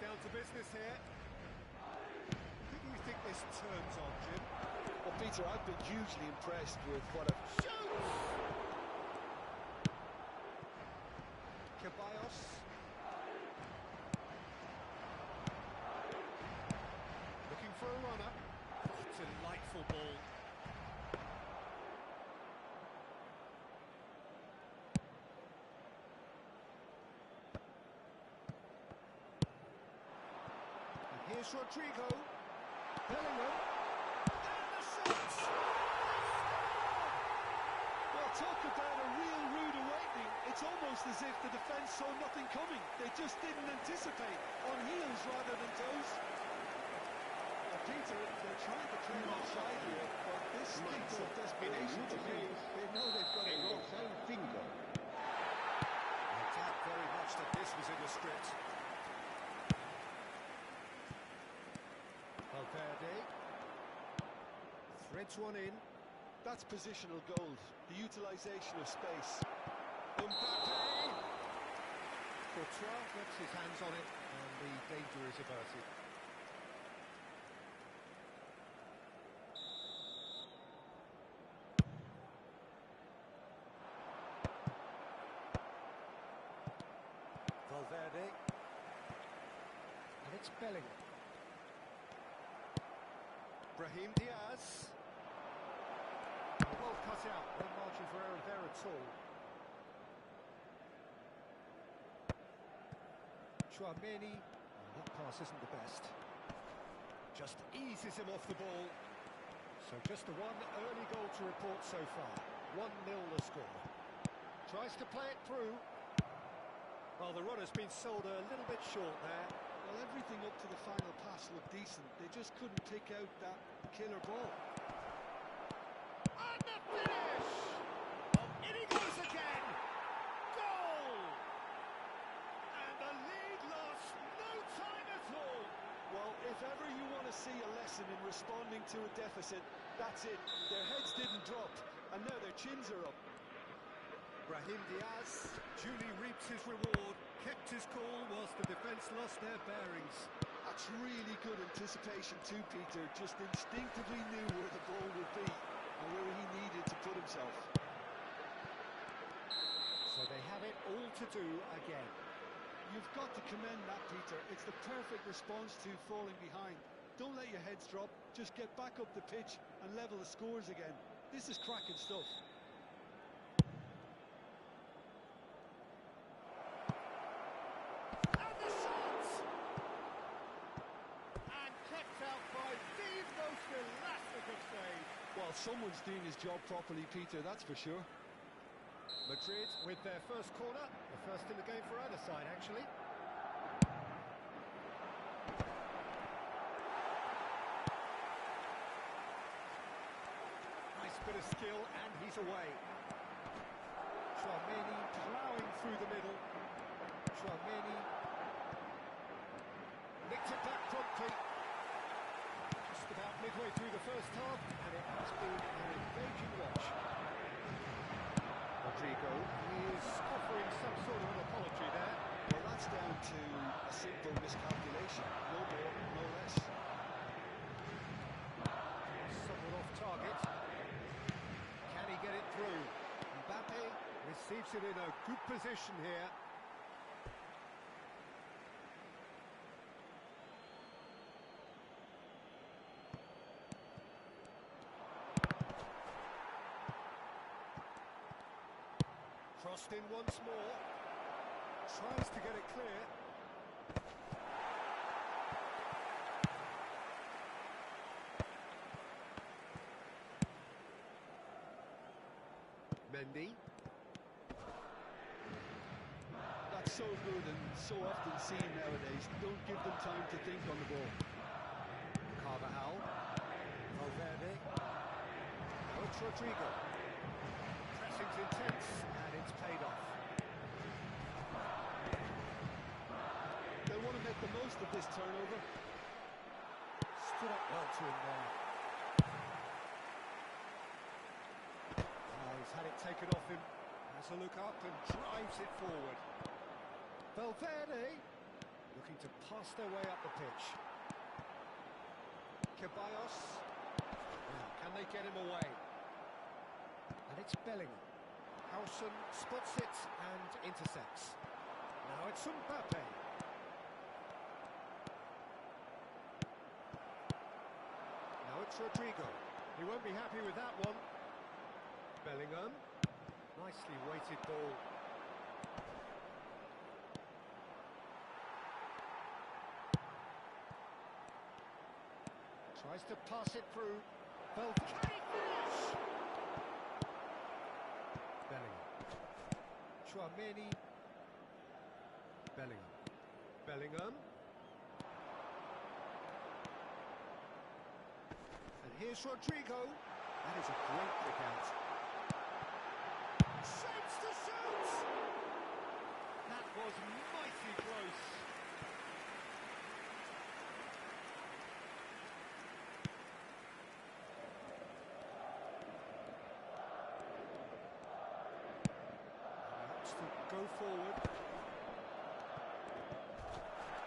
down to business here. Who do you think this turns on, Jim? Well, Peter, I've been hugely impressed with what I've... Shoots! Ceballos. Looking for a runner. Oh, delightful ball. And here's Rodrigo. Bellingham. And the shot! Well, talk about a real rude awakening. It's almost as if the defence saw nothing coming. They just didn't anticipate. On heels rather than toes. Peter, they're trying to claim offside here, but this stinks of desperation to me. They know they've got it wrong. I doubt very much that this was in the script. Valverde. Threads one in. That's positional gold, the utilisation of space. Mbappe! Courtois gets his hands on it, and the danger is averted. Valverde. And it's Bellingham. Brahim Diaz. Well cut out, no margin for error there at all. Chouameni, that pass isn't the best. Just eases him off the ball. So just the one early goal to report so far. 1-0 the score. Tries to play it through. Well, the runner's been sold a little bit short there. Well, everything up to the final pass looked decent. They just couldn't pick out that killer ball. And the finish! Oh, in he goes again! Goal! And the lead lost no time at all. Well, if ever you want to see a lesson in responding to a deficit, that's it. Their heads didn't drop, and now their chins are up. Brahim Diaz duly reaps his reward, kept his cool whilst the defence lost their bearings. That's really good anticipation too, Peter. Just instinctively knew where the ball would be and where he needed to put himself. So they have it all to do again. You've got to commend that, Peter. It's the perfect response to falling behind. Don't let your heads drop. Just get back up the pitch and level the scores again. This is cracking stuff. Well, someone's doing his job properly, Peter, that's for sure. Madrid with their first corner, the first in the game for either side, actually. Nice bit of skill, and he's away. Chouameni ploughing through the middle. Chouameni nicked it back promptly. Just about midway through the first half, and it has been an engaging watch. Rodrigo is offering some sort of an apology there. Well, that's down to a simple miscalculation. No more, no less. Somewhat off target. Can he get it through? Mbappe receives it in a good position here. Crossed in once more. Tries to get it clear. Mendy. That's so good and so often seen nowadays. Don't give them time to think on the ball. Carvajal. Valverde. Now it's Rodrigo. Pressing's intense, and it's paid off. They want to make the most of this turnover. Stood up well to him there. He's had it taken off him. Has a look up and drives it forward. Valverde. Looking to pass their way up the pitch. Ceballos. Now, can they get him away? And it's Bellingham. Howson spots it and intercepts. Now it's Mbappe. Now it's Rodrigo. He won't be happy with that one. Bellingham. Nicely weighted ball. Tries to pass it through. Can he finish? Bellingham. Chouameni. Bellingham. Bellingham. And here's Rodrigo. That is a great kick out. Shapes to shoot! That was mighty close. To go forward.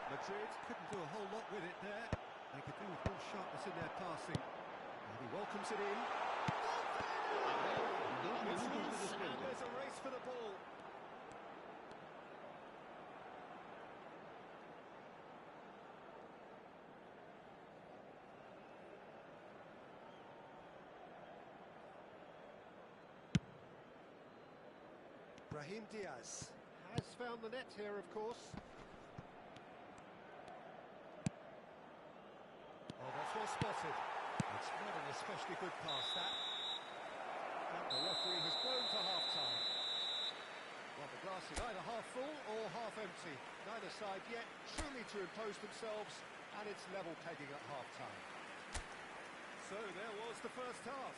Madrid couldn't do a whole lot with it there. They could do with more sharpness in their passing. And he welcomes it in. It's loose, and there's a race for the ball. Brahim Diaz has found the net here, of course. Oh, that's well spotted. It's not an especially good pass, that. And the referee has blown for half-time. Well, the glass is either half full or half empty. Neither side yet truly to impose themselves, and it's level pegging at half-time. So there was the first half.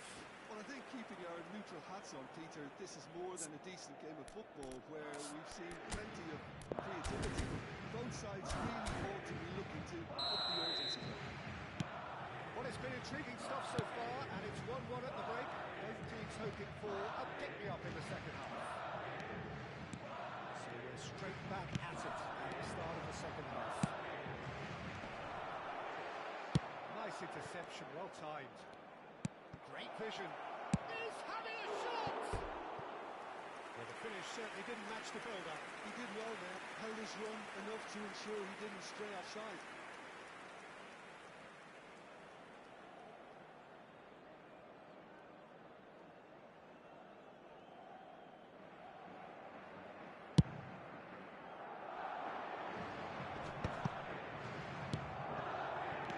Well, I think keeping our neutral hats on, Peter, this is more than a decent game of football where we've seen plenty of creativity. Both sides really ought to be looking to up the urgency. Well, it's been intriguing stuff so far, and it's 1-1 at the break. Both teams hoping for a pick-me-up in the second half. So we're straight back at it at the start of the second half. Nice interception, well timed. Great vision. He's having a shot! Well, the finish certainly didn't match the build-up. He did well there, held his run enough to ensure he didn't stray offside.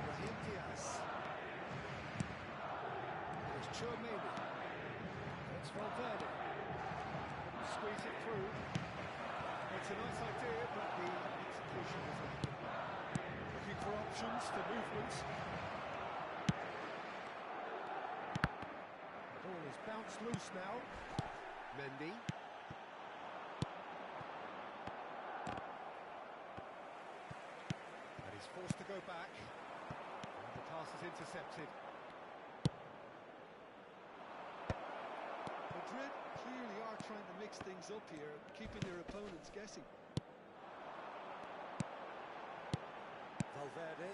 Brahim Diaz. Chouameni. It's Valverde. Squeeze it through. It's a nice idea, but the execution is lacking. Looking for options for movement. The ball is bounced loose now. Mendy. And he's forced to go back. And the pass is intercepted. Madrid clearly are trying to mix things up here, keeping their opponents guessing. Valverde.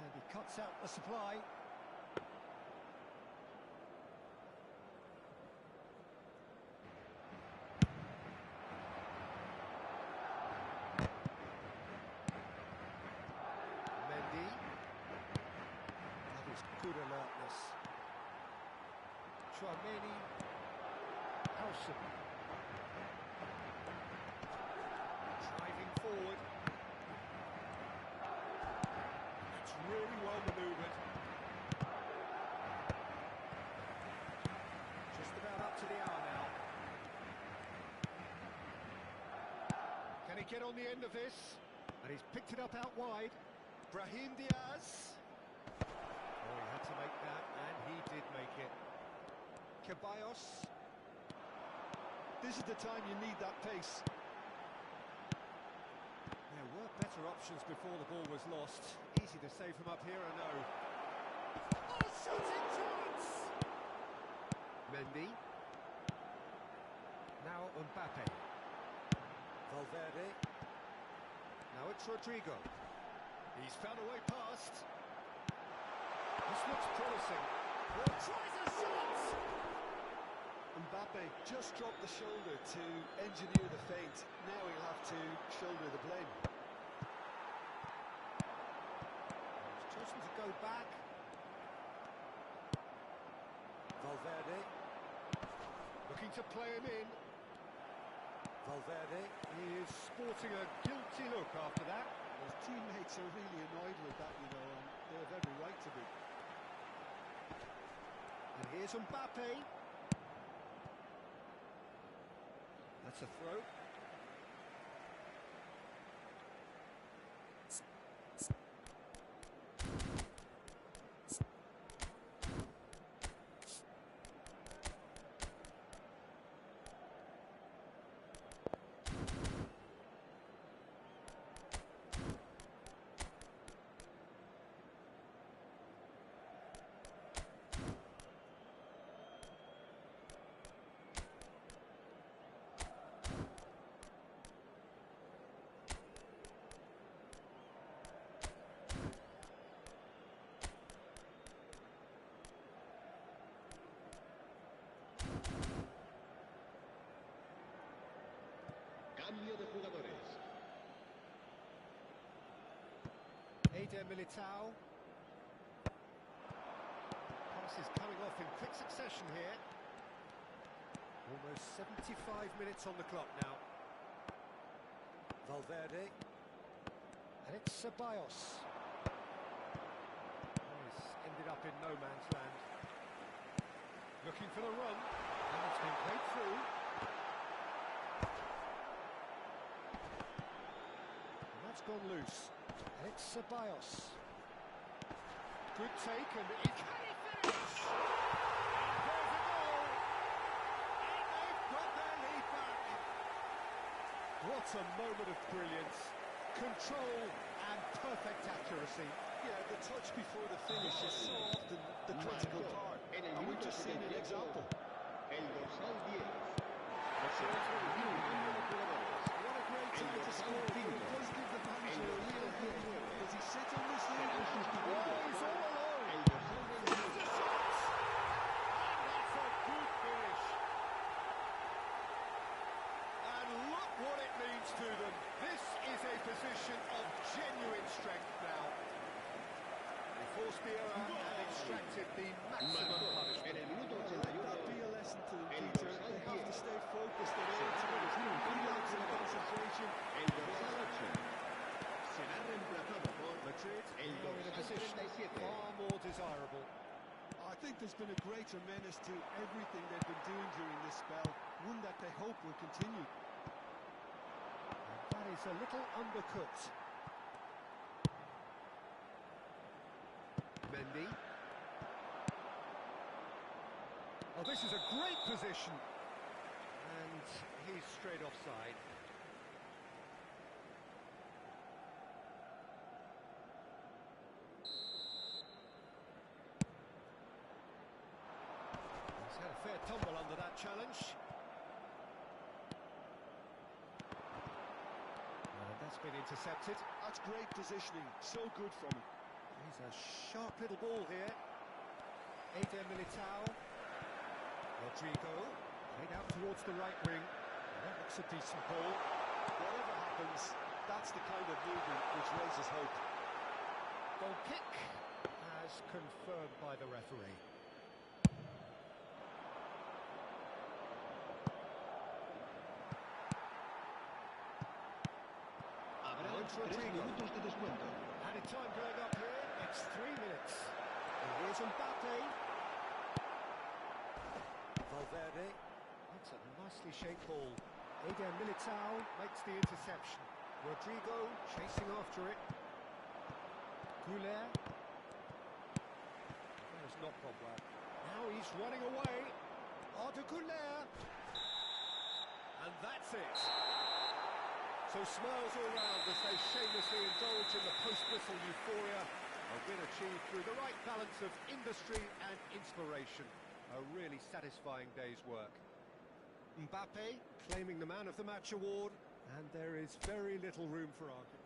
And he cuts out the supply. Mendy. That is good alertness. Chouameni. Howson. Driving forward. It's really well manoeuvred. Just about up to the hour now. Can he get on the end of this? And he's picked it up out wide. Brahim Diaz. Oh, he had to make that, and he did make it. Ceballos. This is the time you need that pace. There were better options before the ball was lost. Easy to say from up here, I know. Oh, shooting chance! Mendy. Now Mbappe. Valverde. Now it's Rodrigo. He's found a way past. This looks promising. Well, tries a shot! Mbappe just dropped the shoulder to engineer the feint. Now he'll have to shoulder the blame. He's chosen to go back. Valverde. Looking to play him in. Valverde is sporting a guilty look after that. His teammates are really annoyed with that, you know, and they have every right to be. And here's Mbappe. That's a throw. Cambio de jugadores. Militao. Passes coming off in quick succession here. Almost 75 minutes on the clock now. Valverde. And it's Ceballos. He's ended up in no man's land. Looking for the run. And it's been played through. And that's gone loose. And it's Ceballos. Good take, and it can finish! And there's a goal! And they've got their lead back! What a moment of brilliance. Control and perfect accuracy. Yeah, the touch before the finish is so often the critical part. And we've just seen an example. El dorsal 10. What a great time to score. It does give the manager a real hit. Does he sit on this lead? Oh, he's all alone. El dorsal There's a shot! And that's a good finish. And look what it means to them. This is a position of genuine strength now. They forced the error and extracted the maximum punishment. En el minuto Let 81. that be a lesson to them, El Peter. dorsal They have 10. to stay focused at all times. Relax and concentration. El dorsal 8. Será reemplazado por Madrid el now in a dorsal position 37. far more desirable. I think there's been a greater menace to everything they've been doing during this spell, one that they hope will continue. And that is a little undercooked. Mendy. Oh, this is a great position. And he's straight offside. He's had a fair tumble under that challenge. And that's been intercepted. That's great positioning. So good from him. He's a sharp little ball here. Militao. Rodrigo. Played out towards the right wing. That looks a decent ball. Whatever happens, that's the kind of movement which raises hope. Goal kick as confirmed by the referee. Habrá Now it's 3 Rodrigo. minutos de descuento. Added time going up here. It's 3 minutes. And here's Mbappe. Valverde. That's a nicely shaped ball. Militao makes the interception. Rodrigo chasing after it. Goulet. There's not Pogba. Now he's running away. Arda Goulet. And that's it. So smiles all round as they shamelessly indulge in the post-whistle euphoria. A win achieved through the right balance of industry and inspiration. A really satisfying day's work. Mbappe claiming the Man of the Match award, and there is very little room for argument.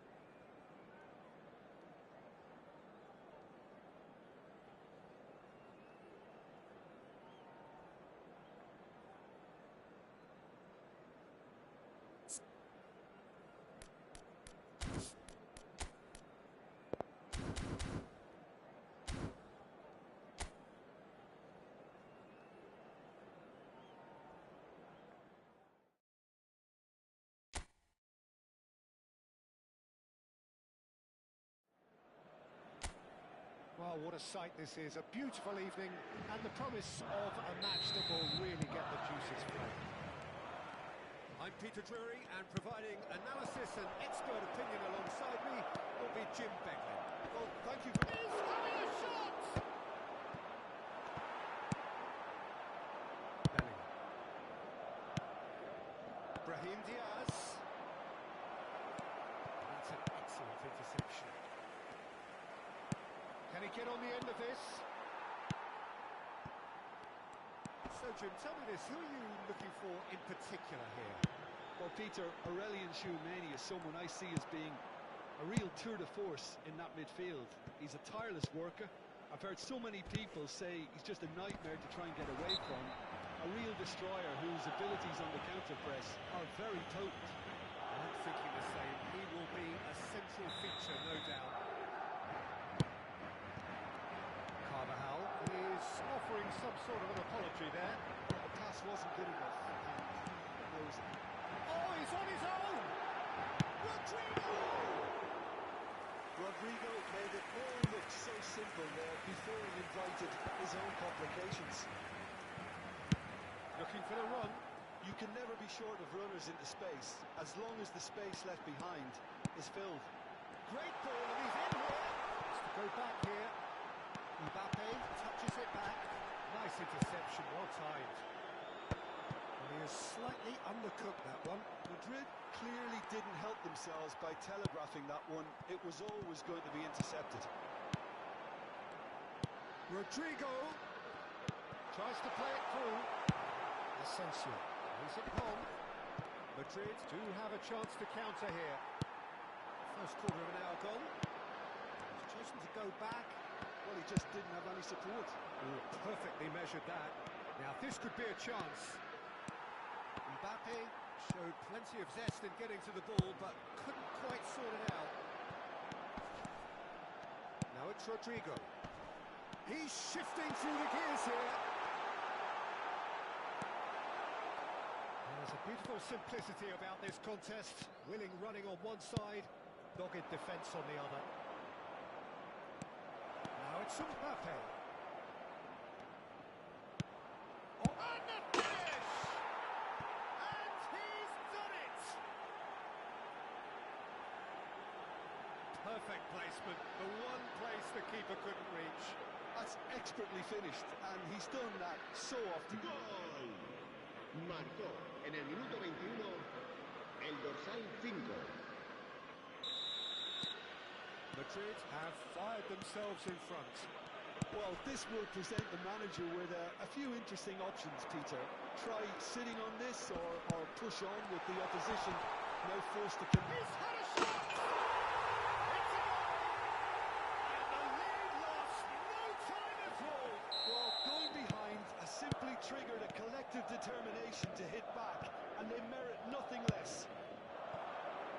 Oh, what a sight this is. A beautiful evening and the promise of a match that will really get the juices flowing. I'm Peter Drury, and providing analysis and expert opinion alongside me will be Jim Beglin. Well, thank you for... He's having a shot! Bellingham. Brahim Diaz. That's an excellent interception. Can he get on the end of this? So, Jim, tell me this, who are you looking for in particular here? Well, Peter, Aurelian Tchouameni is someone I see as being a real tour de force in that midfield. He's a tireless worker. I've heard so many people say he's just a nightmare to try and get away from. A real destroyer whose abilities on the counter-press are very potent. I'm thinking the same. He will be a central feature, no doubt. Carvajal is offering some sort of an apology there. The pass wasn't good enough. And knows it. Oh, he's on his own! Rodrigo made it all look so simple there before he invited his own complications. Looking for the run. You can never be short of runners into space, as long as the space left behind is filled. Great ball, and he's in here. Has to go back here. Mbappe touches it back. Nice interception, well timed. And he has slightly undercooked that one. Madrid clearly didn't help themselves by telegraphing that one. It was always going to be intercepted. Rodrigo tries to play it through. Asensio, he's at home. Madrid do have a chance to counter here. First quarter of an hour gone. He's chosen to go back. Well, he just didn't have any support. Ooh, perfectly measured that. Now this could be a chance. Mbappe showed plenty of zest in getting to the ball, but couldn't quite sort it out. Now it's Rodrigo. He's shifting through the gears here. There's a beautiful simplicity about this contest. Willing running on one side, dogged defence on the other. Now it's Mbappe. Oh, and the finish! And he's done it! Perfect placement, the one place the keeper couldn't reach. That's expertly finished, and he's done that so often. Gol. Marcó en el minuto 21 el dorsal 5. Madrid have fired themselves in front. Well, this will present the manager with a few interesting options, Peter. Try sitting on this or push on with the opposition now forced to commit. He's had a shot! It's a goal! And the lead lost no time at all. Well, going behind has simply triggered a collective determination to hit back, and they merit nothing less.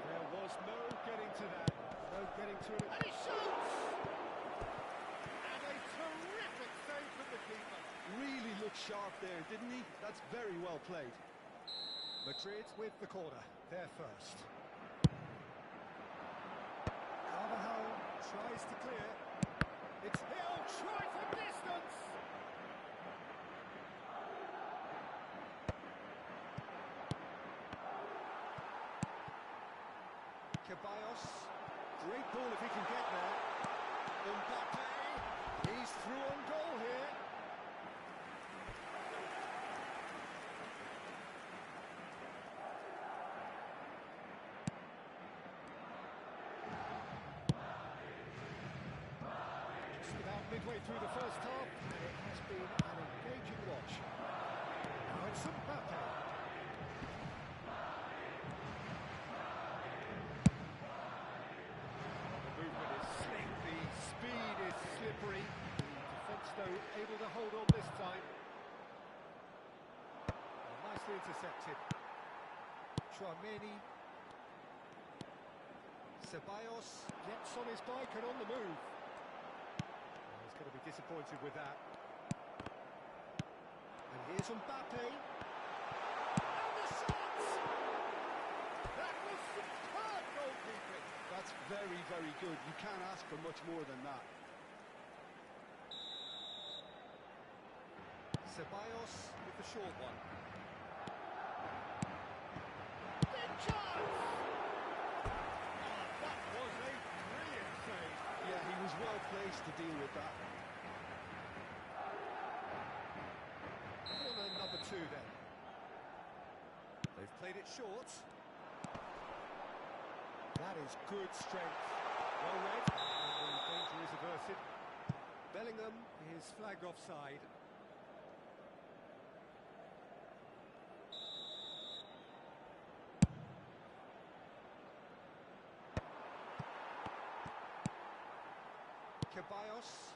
There was no getting to that. No getting to it. And he shoots! And a terrific save from the keeper. Really looked sharp there, didn't he? That's very well played. Madrid with the corner. They're first. Carvajal tries to clear. It's Hill, try for distance! Ceballos, great ball if he can get there. Mbappe, he's through on goal here. Just about midway through the first half, and it has been an engaging watch. Now it's Mbappe. Slippery. The defence, though, able to hold on this time. Nicely intercepted. Tchouameni. Ceballos gets on his bike and on the move. He's going to be disappointed with that. And here's Mbappe. And the shot! That was superb goalkeeping. That's very, very good. You can't ask for much more than that. Ceballos with the short one. Big chance! Oh, that was a brilliant save. Yeah, he was well placed to deal with that. Corner number 2 then. They've played it short. That is good strength. Well read. And the danger is averted. Bellingham is flagged offside. Ceballos.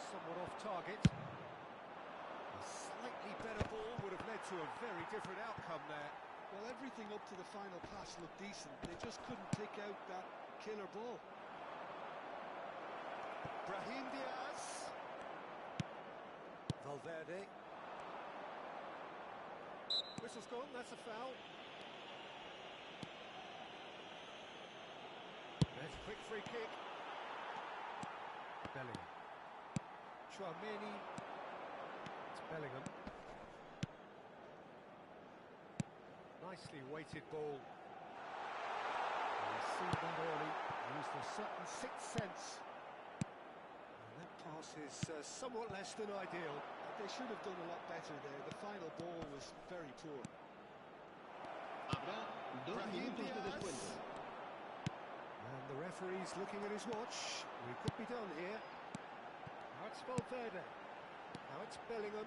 Somewhat off target. A slightly better ball would have led to a very different outcome there. Well, everything up to the final pass looked decent. They just couldn't pick out that killer ball. Brahim Diaz. Valverde. Whistle's gone, that's a foul. There's a quick free kick. Bellingham. Tchouaméni. It's Bellingham. Nicely weighted ball. He's seen that early. Used a certain sixth sense. And that pass is somewhat less than ideal. They should have done a lot better there. The final ball was very poor. Habrá 2 Brahim minutos de Diaz. descuento. And the referee's looking at his watch. We could be done here. Now it's Valverde. Now it's Bellingham.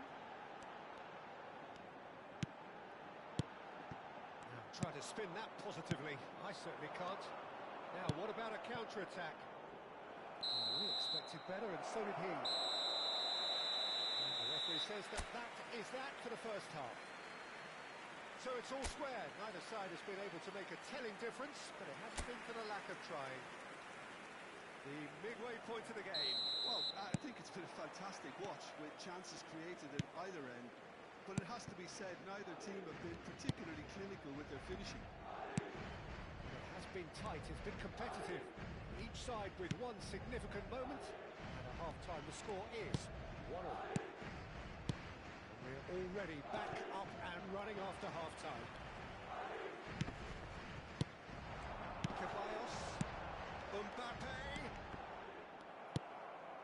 Now try to spin that positively. I certainly can't. Now what about a counter-attack? Well, we expected better and so did he. And the referee says that is that for the first half. So it's all square. Neither side has been able to make a telling difference, but it hasn't been for the lack of trying. The midway point of the game. Well, I think it's been a fantastic watch with chances created at either end. But it has to be said, neither team have been particularly clinical with their finishing. It has been tight, it's been competitive. Each side with one significant moment. And at half-time the score is 1-1. We're already back up and running after half-time. Ceballos. Mbappe.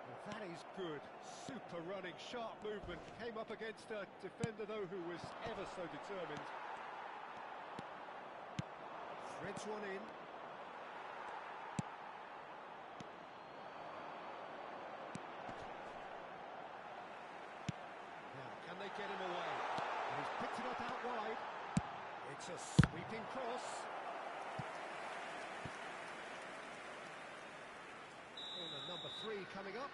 Well, that is good. Super running, sharp movement. Came up against a defender, though, who was ever so determined. Threads one in. Can they get him away? And he's picked it up out wide. It's a sweeping cross. Corner number 3 coming up.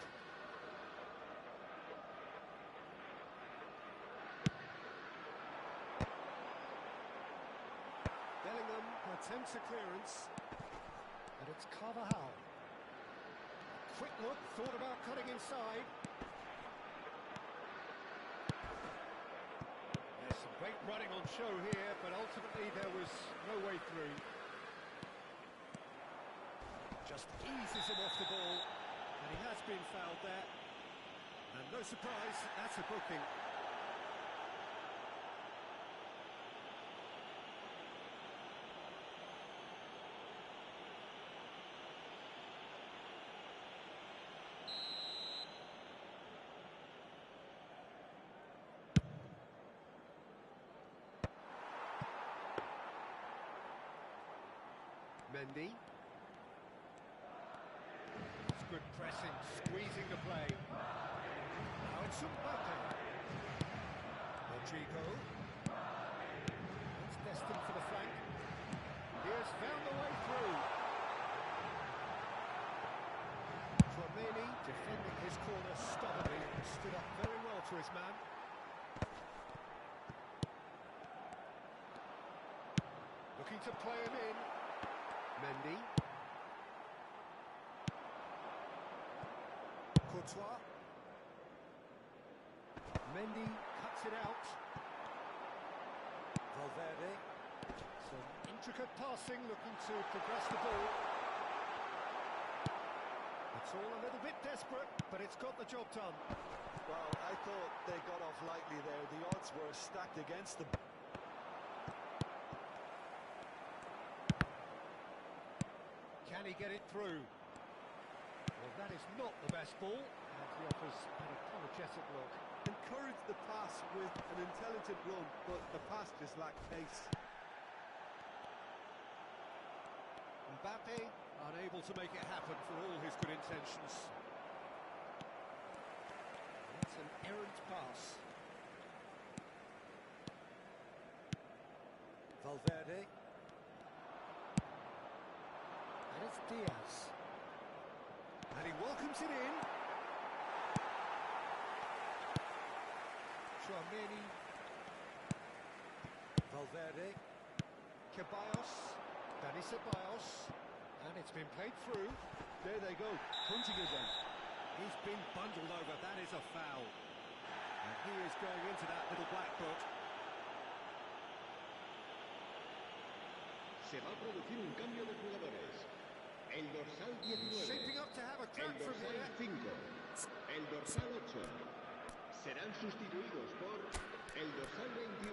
Bellingham attempts a clearance. And it's Carvajal. Quick look, thought about cutting inside. Great running on show here, but ultimately there was no way through. Just eases him off the ball, and he has been fouled there. And no surprise, that's a booking. Mendy. It's good pressing, squeezing the play. Now it's Mbappe. Rodrigo. It's destined for the flank. He has found the way through. Tchouaméni defending his corner stubbornly, stood up very well to his man. Looking to play him in. Mendy. Courtois. Mendy cuts it out. Valverde. Some intricate passing, looking to progress the ball. It's It's all a little bit desperate, but it's got the job done. Well, I thought they got off lightly there. The odds were stacked against them. Can he get it through? Well, that is not the best ball, and he offers an apologetic look. Encouraged the pass with an intelligent run, but the pass just lacked pace. Mbappe unable to make it happen for all his good intentions. That's an errant pass. Valverde. And it's Diaz. And he welcomes it in. Tchouaméni. Valverde. Ceballos. Dani Ceballos. And it's been played through. There they go, punting again. He's been bundled over. That is a foul. And he is going into that little black book. Se va a producir un cambio de jugadores. El dorsal 19. Shaping up to have a crack El from dorsal here. 5. El dorsal 8. Serán sustituidos por el dorsal 21.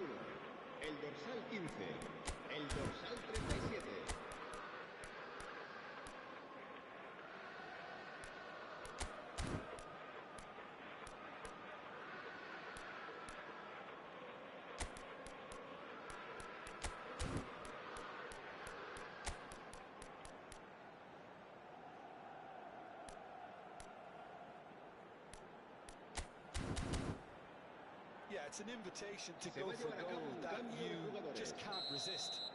El dorsal 15. El dorsal 37. Yeah, it's an invitation to Se go va a for llevar a cabo goal un that cambio de you jugadores. just can't resist.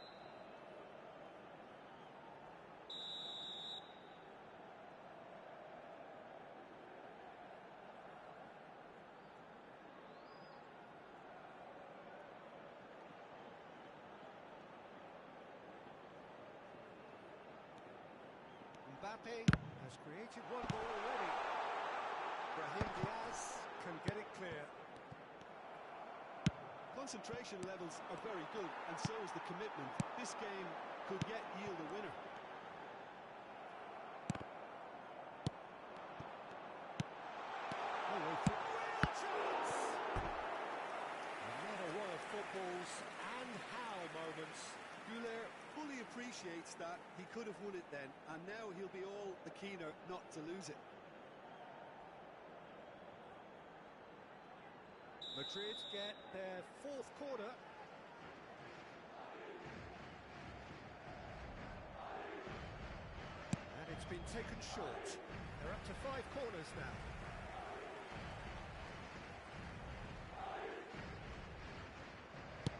Mbappe has created one goal already. Brahim Diaz can get it clear. Concentration levels are very good, and so is the commitment. This game could yet yield a winner. Oh, real chance! Another one of football's and how moments. Güler fully appreciates that he could have won it then, and now he'll be all the keener not to lose it. Madrid get their fourth corner. And it's been taken short. They're up to 5 corners now.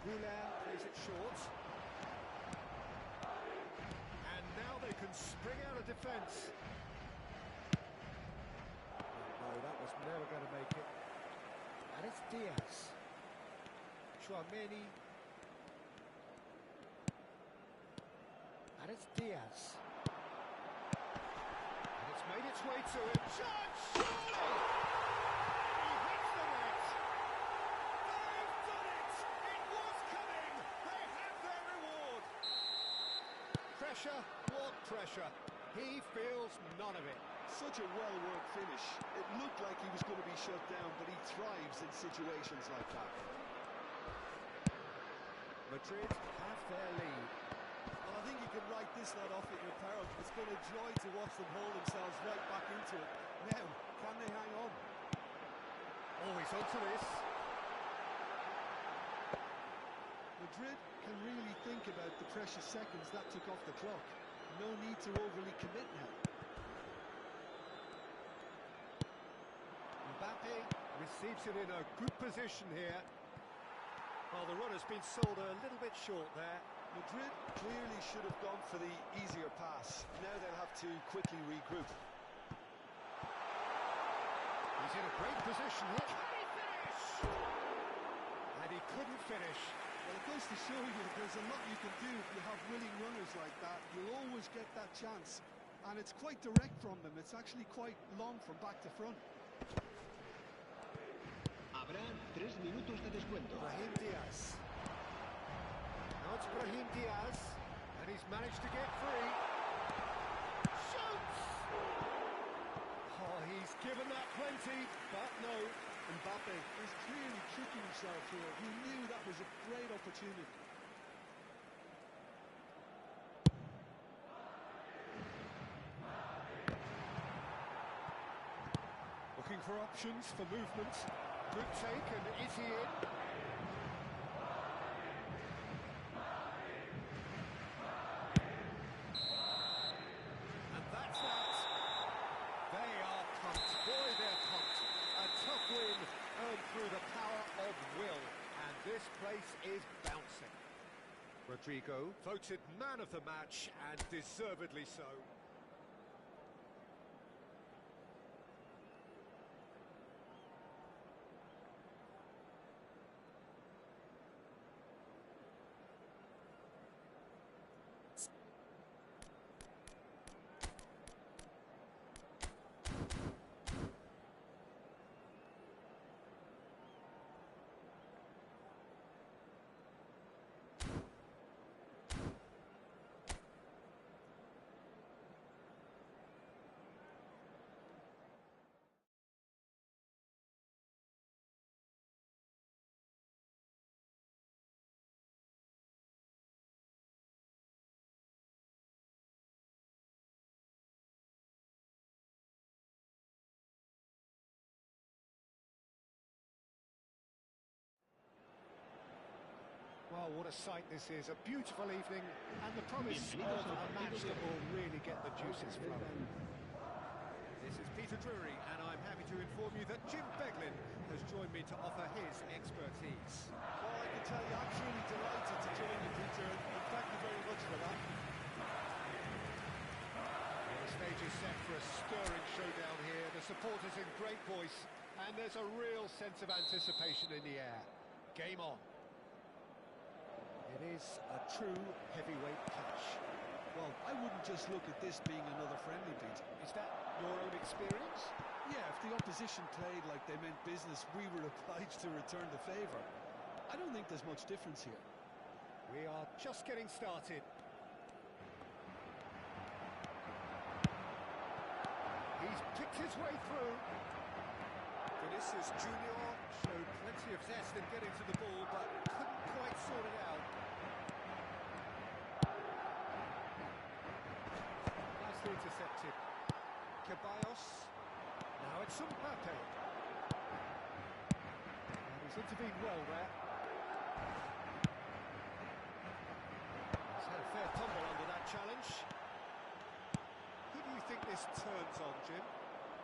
Güler plays it short. And now they can spring out of defence. No, that was never going to make it. And it's Diaz. Tchouaméni. And it's Diaz. And it's made its way to him. Chance, surely! He hits the net. They've done it! It was coming! They have their reward! Pressure? What pressure? He feels none of it. Such a well-worked finish. It looked like he was going to be shut down, but he thrives in situations like that. Madrid have their lead. Well, I think you can write this lot off at your peril. It's been a joy to watch them haul themselves right back into it. Now, can they hang on? Oh, he's onto this. Madrid can really think about the precious seconds that took off the clock. No need to overly commit now. Mbappe receives it in a good position here. Well, the run has been sold a little bit short there. Madrid clearly should have gone for the easier pass. Now they'll have to quickly regroup. He's in a great position. Can he finish? And he couldn't finish. Well, it goes to show you there's a lot you can do if you have winning runners like that. You'll always get that chance. And it's quite direct from them. It's actually quite long from back to front. Habrá 3 minutos de descuento. Brahim Diaz. Now it's Brahim Diaz. And he's managed to get free. Shoots! Oh, he's given that plenty, but no. Mbappe is clearly tricking himself here. He knew that was a great opportunity. Looking for options for movement. Good take, and is he in? And that's that. They are pumped. Boy, they're pumped. A tough win earned through the power of will. And this place is bouncing. Rodrigo voted man of the match, and deservedly so. Well, what a sight this is. A beautiful evening and the promise of a match that will really get the juices flowing. This is Peter Drury, and I'm happy to inform you that Jim Beglin has joined me to offer his expertise. Well, I can tell you, I'm truly delighted to join you, Peter, and thank you very much for that. Well, the stage is set for a stirring showdown here. The supporters in great voice, and there's a real sense of anticipation in the air. Game on. It is a true heavyweight clash. Well, I wouldn't just look at this being another friendly, Peter. Is that your own experience? Yeah, if the opposition played like they meant business, we were obliged to return the favour. I don't think there's much difference here. We are just getting started. He's picked his way through. Vinicius Junior showed plenty of zest in getting to the ball, but couldn't quite sort it out. Nicely intercepted. Ceballos. Now it's Mbappe. And he's intervened well there. He's had a fair tumble under that challenge. Who do you think this turns on, Jim?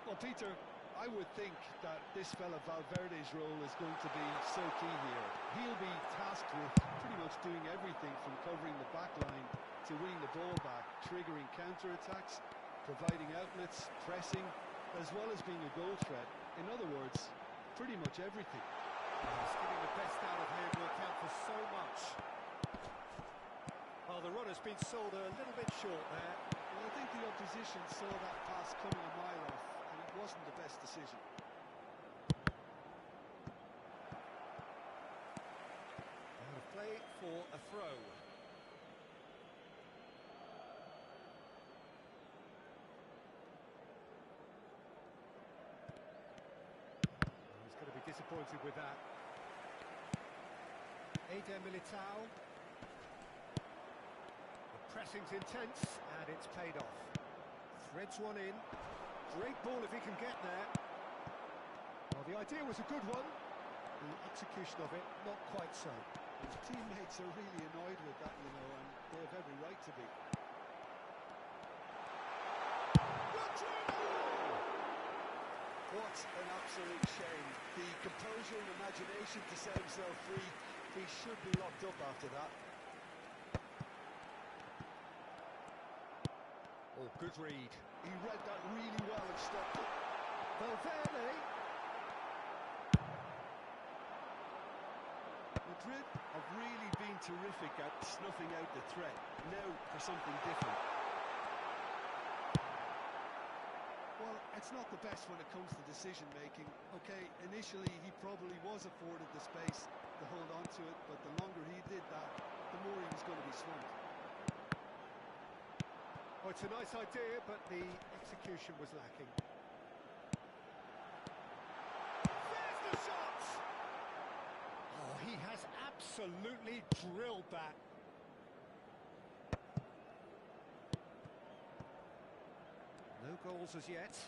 Well, Peter, I would think that this fella Valverde's role is going to be so key here. He'll be tasked with pretty much doing everything from covering the back line to winning the ball back, triggering counter-attacks, providing outlets, pressing, as well as being a goal threat. In other words, pretty much everything. He's getting the best out of him will count for so much. Well, the run has been sold a little bit short there. Well, I think the opposition saw that pass coming a mile off, and it wasn't the best decision. Out of play for a throw. He's going to be disappointed with that. Eder Militao. The pressing's intense, and it's paid off. Threads one in. Great ball if he can get there. Well, the idea was a good one. The execution of it, not quite so. His teammates are really annoyed with that, you know, and they have every right to be. What an absolute shame. The composure and imagination to set himself free. He should be locked up after that. Oh, good read. He read that really well and stopped it. Valverde. Madrid have really been terrific at snuffing out the threat. Now for something different. Well, it's not the best when it comes to decision making. Okay, initially he probably was afforded the space to hold on to it, but the longer he did that, the more he was going to be swamped. Well, it's a nice idea, but the execution was lacking. absolutely drilled that. No goals as yet.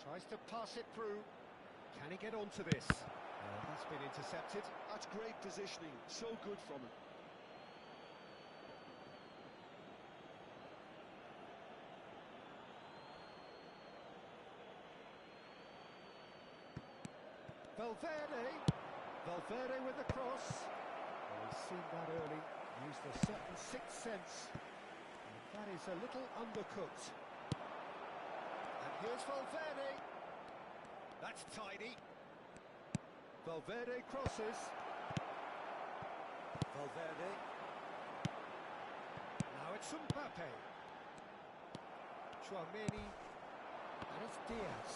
Tries to pass it through. Can he get onto this? That's been intercepted. That's great positioning, so good from him. Valverde with the cross. Well, he's seen that early, used a certain sixth sense. And that is a little undercooked. And here's Valverde. That's tidy. Valverde crosses. Valverde. Now it's Mbappe. Tchouameni. And it's Diaz.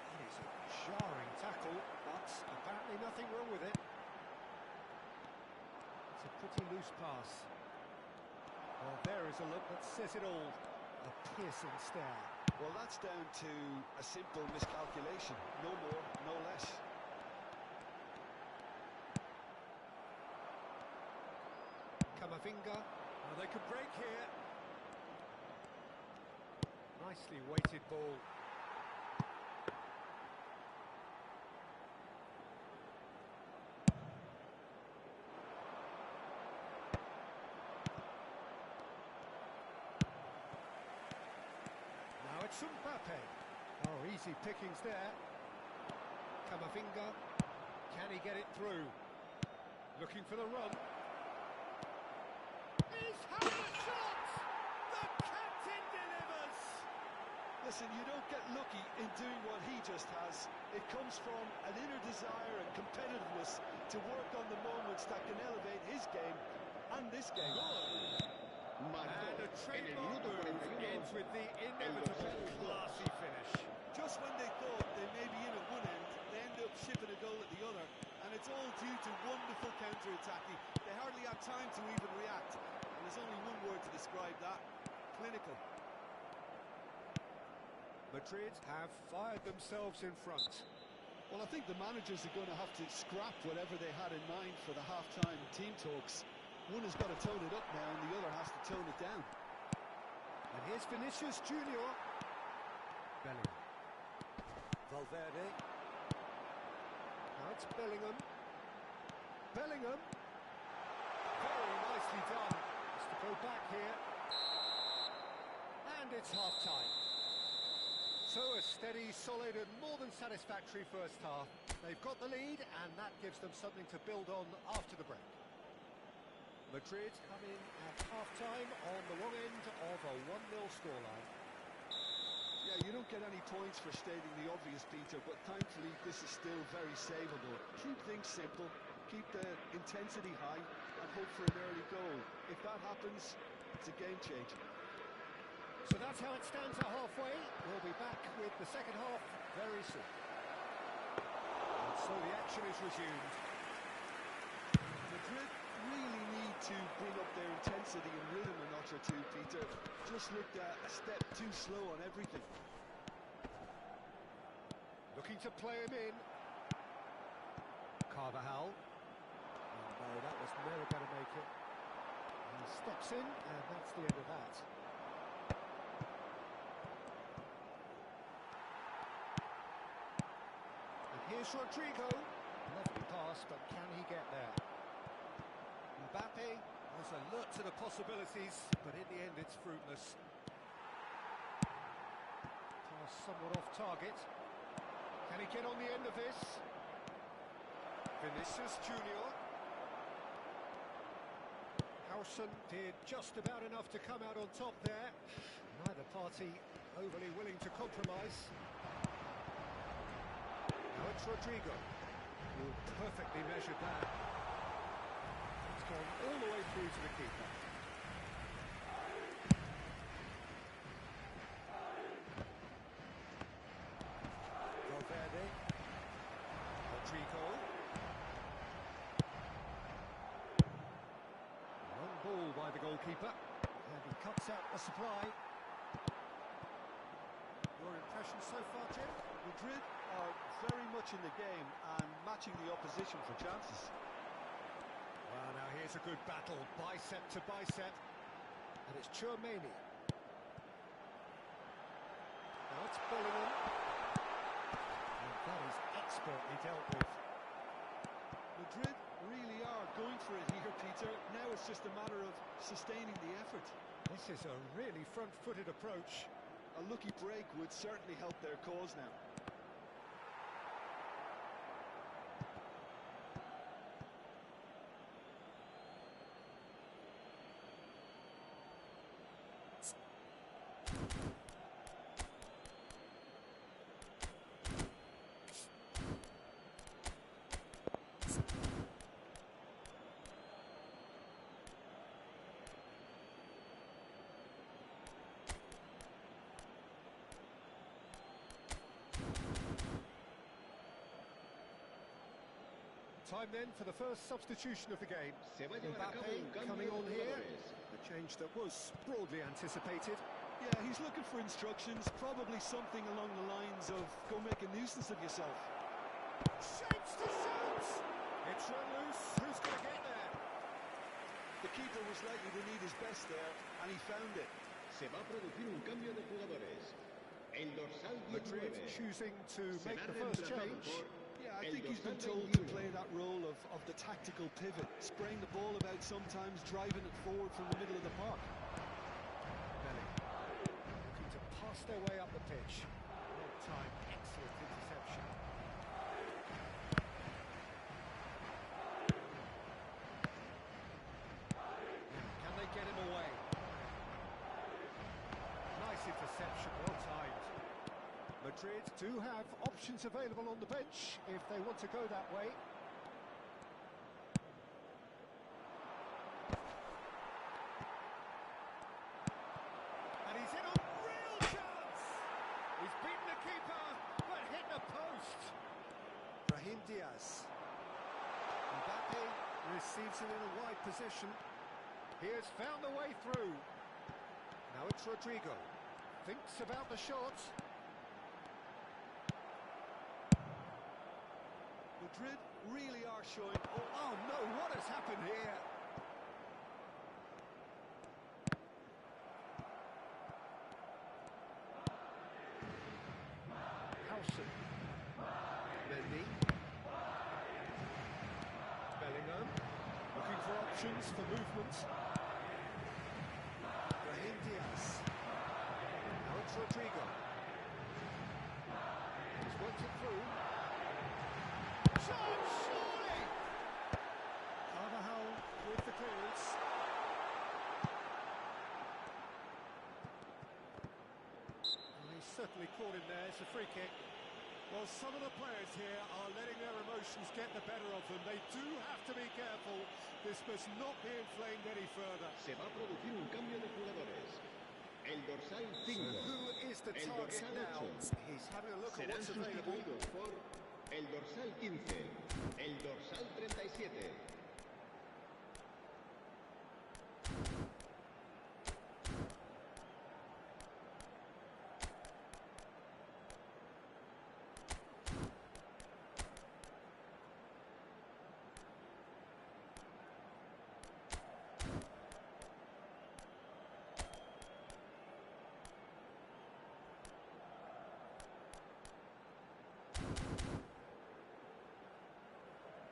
That is a jarring tackle, but apparently nothing wrong with it. It's a pretty loose pass. Well, there is a look that says it all. A piercing stare. Well, that's down to a simple miscalculation. No more, no less. Camavinga. Oh, they could break here. Nicely weighted ball. Now it's Mbappe. Oh, easy pickings there. Camavinga. Can he get it through? Looking for the run. He's had the shot! The captain delivers! Listen, you don't get lucky in doing what he just has. It comes from an inner desire and competitiveness to work on the moments that can elevate his game and this game. And a trademark move ends with the inevitable classy finish. Just when they thought they may be in at one end, they end up shipping a goal at the other, and it's all due to wonderful counter-attacking. They hardly had time to even react, and there's only one word to describe that: clinical. Madrid have fired themselves in front. Well, I think the managers are going to have to scrap whatever they had in mind for the half-time team talks. One has got to tone it up now, and the other has to tone it down. And here's Vinicius Junior. Bellingham. Valverde. Now it's Bellingham. Bellingham. Very nicely done. Just to go back here. And it's half-time. So a steady, solid and more than satisfactory first half. They've got the lead and that gives them something to build on after the break. Madrid come in at half-time on the wrong end of a 1-0 scoreline. Yeah, you don't get any points for stating the obvious, Peter, but thankfully this is still very savable. Keep things simple, keep the intensity high and hope for an early goal. If that happens, it's a game changer. So that's how it stands at halfway. We'll be back with the second half very soon. And so the action is resumed. Madrid really need to bring up their intensity and rhythm a notch or two, Peter. Just looked a step too slow on everything. Looking to play him in. Carvajal. Oh, no, that was never going to make it. He steps in, and that's the end of that. Here's Rodrigo. Lovely pass, but can he get there? Mbappe was alert to the possibilities, but in the end it's fruitless. Pass somewhat off target. Can he get on the end of this? Vinicius Junior. Howson did just about enough to come out on top there. Neither party overly willing to compromise. Now it's Rodrigo, who perfectly measured that. It's gone all the way through to the keeper. Valverde. Rodrigo. Long ball by the goalkeeper. And he cuts out the supply. Your impression so far, Jim? Madrid are very much in the game and matching the opposition for chances. Well, now here's a good battle, bicep to bicep. And it's Chouameni. Now it's Bellingham. And that is expertly dealt with. Madrid really are going for it here, Peter. Now it's just a matter of sustaining the effort. This is a really front-footed approach. A lucky break would certainly help their cause now. Time then for the first substitution of the game. Se va a llevar a cabo un Mbappe cambio coming de on here. jugadores. A change that was broadly anticipated. Yeah, he's looking for instructions, probably something along the lines of go make a nuisance of yourself. Shapes to shoot! It's run loose. Who's going to get there? The keeper was likely to need his best there, and he found it. Se va a producir un cambio de jugadores. El dorsal Madrid 19 choosing to make será the first reemplazado change. por Yeah, I el think he's been dorsal told to 21. play that role of the tactical pivot, spraying the ball about sometimes, driving it forward from the middle of the park. Bellingham looking to pass their way up the pitch. Well timed, excellent interception. Can they get him away? Nice interception, well timed. Madrid do have options available on the bench if they want to go that way. And he's in a real chance! He's beaten the keeper, but hit the post. Brahim Diaz. Mbappe receives it in a wide position. He has found the way through. Now it's Rodrigo. Thinks about the shot. Madrid really are showing... Oh no, what has happened here? Howson. Mendy. Bellingham. Looking for options for movement. Brahim Diaz. Now it's Rodrigo. He's worked it through. Shot, surely! Carvajal with the clearance. Well, he's certainly caught him there. It's a free kick. Well, some of the players here are letting their emotions get the better of them. They do have to be careful. This must not be inflamed any further. Se va a producir un cambio de jugadores. El dorsal 5 Who is the El target dorsal now? 8 He's having a look at serán what's available. sustituidos por el dorsal 15, el dorsal 37.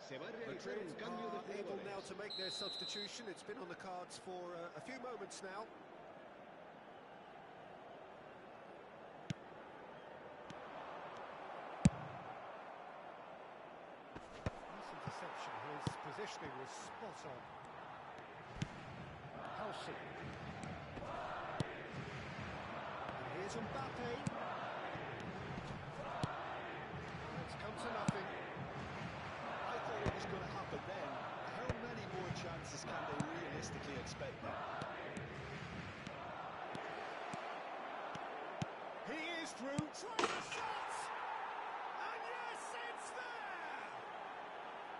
Se va a realizar Madrid un cambio de are able now jugadores. to make their substitution. It's been on the cards for a few moments now. Nice interception. His positioning was spot on. Howson. And here's Mbappe. It's come to nothing. I thought it was going to happen then. How many more chances can they realistically expect now? He is through, tries the shot! And yes, it's there!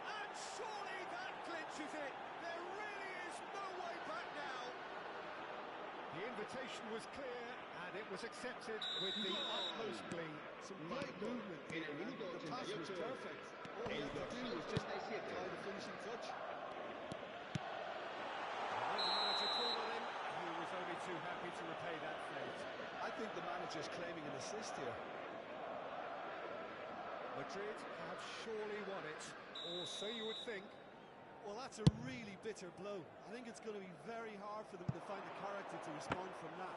And surely that clinches it. There really is no way back now. The invitation was clear, and it was accepted with the utmost glee. Some great movement En here, el and minuto the pass was 88, perfect. All he el had to do dorsal was just 37. apply the finishing touch. When the manager called on him, he was only too happy to repay that fate. I think the manager's claiming an assist here. Madrid have surely won it, or so you would think. Well, that's a really bitter blow. I think it's going to be very hard for them to find the character to respond from that.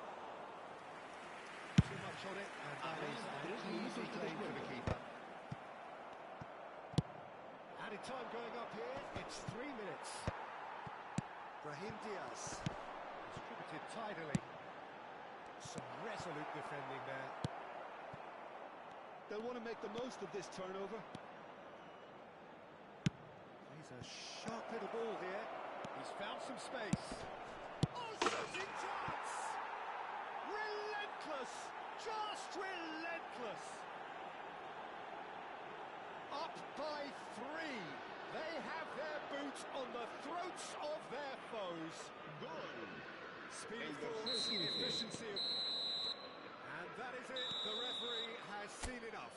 Too much on it, and that is an easy claim for the keeper. Added time going up here, it's 3 minutes. Brahim Diaz. Distributed tidily. Some resolute defending there. They'll want to make the most of this turnover. He's a sharp little ball here. He's found some space. Oh, shooting chance! Relentless! Just relentless! Up by 3. They have their boots on the throats of their foes. Gol. Speed El force, dorsal 15. efficiency. And that is it. The referee has seen enough.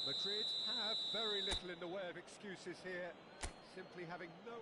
Madrid have very little in the way of excuses here. Simply having no...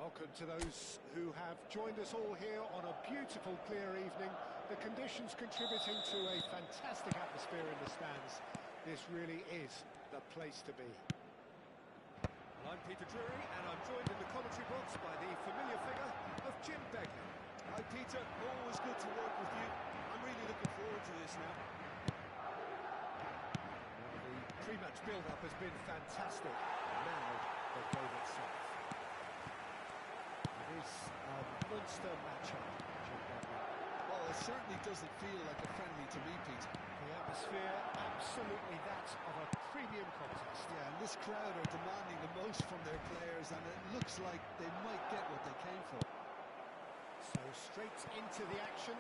Welcome to those who have joined us all here on a beautiful, clear evening. The conditions contributing to a fantastic atmosphere in the stands. This really is the place to be. Well, I'm Peter Drury, and I'm joined in the commentary box by the familiar figure of Jim Begley. Hi, Peter. Always good to work with you. I'm really looking forward to this now. Well, the pre-match build-up has been fantastic. Now, the game itself. It is a monster matchup, Jim Begley. Well, it certainly doesn't feel like a friendly to me, Pete. The atmosphere, absolutely that of a premium contest. Yeah, and this crowd are demanding the most from their players, and it looks like they might get what they came for. So straight into the action.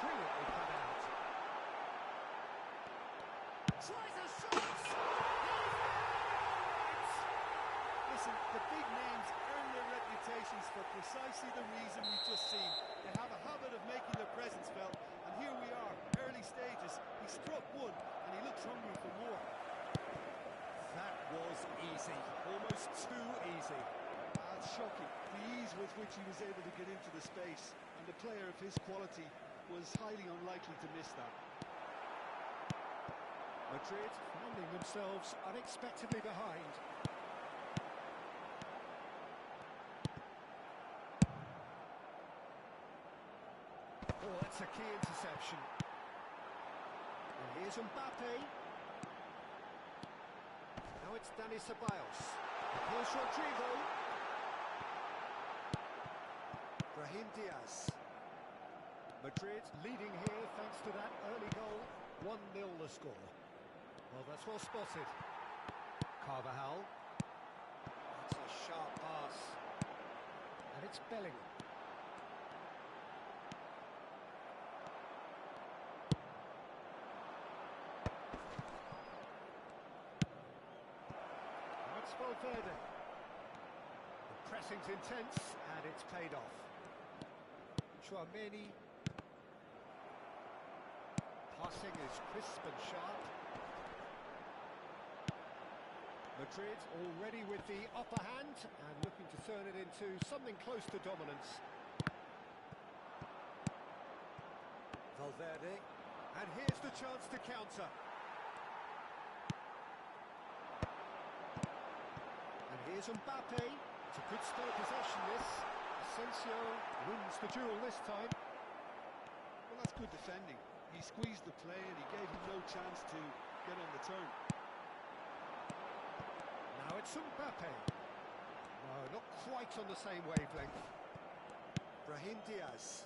Brilliantly cut out. Tries a shot! Listen, the big names earn their reputations for precisely the reason we've just seen. They have a habit of making their presence felt, and here we are, early stages. He struck one, and he looks hungry for more. That was easy, almost too easy. That's shocking. The ease with which he was able to get into the space, and a player of his quality was highly unlikely to miss that. Madrid finding themselves unexpectedly behind. Oh, that's a key interception. And here's Mbappe. Now it's Dani Ceballos. Here's Rodrigo. Brahim Diaz. Madrid leading here thanks to that early goal. 1-0 the score. Well, that's well spotted. Carvajal. That's a sharp pass. And it's Bellingham. That's Valverde. The pressing's intense, and it's paid off. Chouameni. Passing is crisp and sharp. Madrid already with the upper hand and looking to turn it into something close to dominance. Valverde. And here's the chance to counter. Here's Mbappe. It's a good spell of possession, this. Asensio wins the duel this time. Well, that's good defending. He squeezed the play and he gave him no chance to get on the turn. Now it's Mbappe. No, not quite on the same wavelength. Brahim Diaz.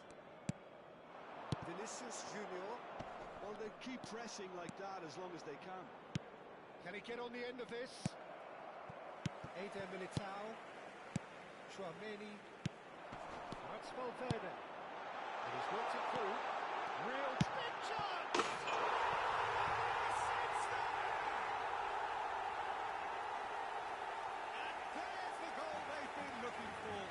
Vinicius Junior. Well, they keep pressing like that as long as they can. Can he get on the end of this? Eder Militao. Chouameni. Now it's Valverde. And he's worked it through. Real big chance! It's there! And there's the goal they've been looking for.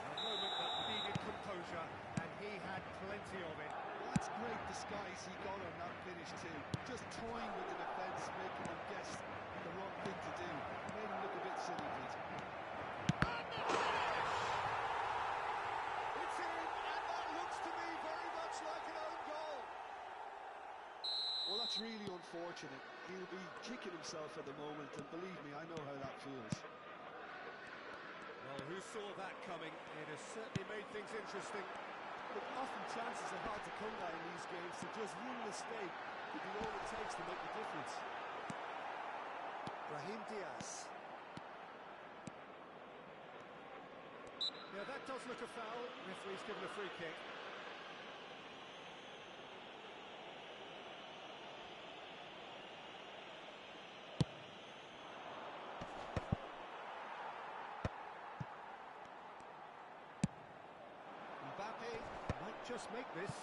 A moment that needed composure, and he had plenty of it. Well, that's great disguise he got on that finish too. Just toying with the defence, making them guess the wrong thing to do. Made him look a bit silly, Pete. And the finish! It's in, and that looks to me very much like an own goal. Well, that's really unfortunate. He'll be kicking himself at the moment, and believe me, I know how that feels. Well, who saw that coming? It has certainly made things interesting. But often chances are hard to come by in these games, so just one mistake could be all it takes to make the difference. Brahim Diaz. Yeah, that does look a foul. Referee's given a free kick. Mbappe might just make this.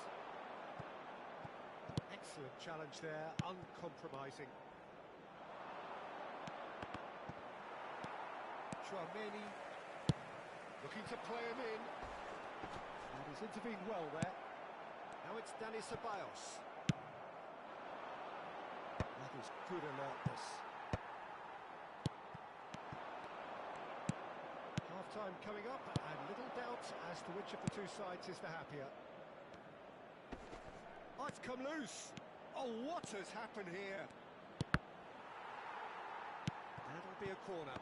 Excellent challenge there, uncompromising. Chouameni looking to play him in. And he's intervened well there. Now it's Dani Ceballos. That is good alertness. Half-time coming up, and little doubt as to which of the two sides is the happier. Oh, it's come loose! Oh, what has happened here? That'll be a corner.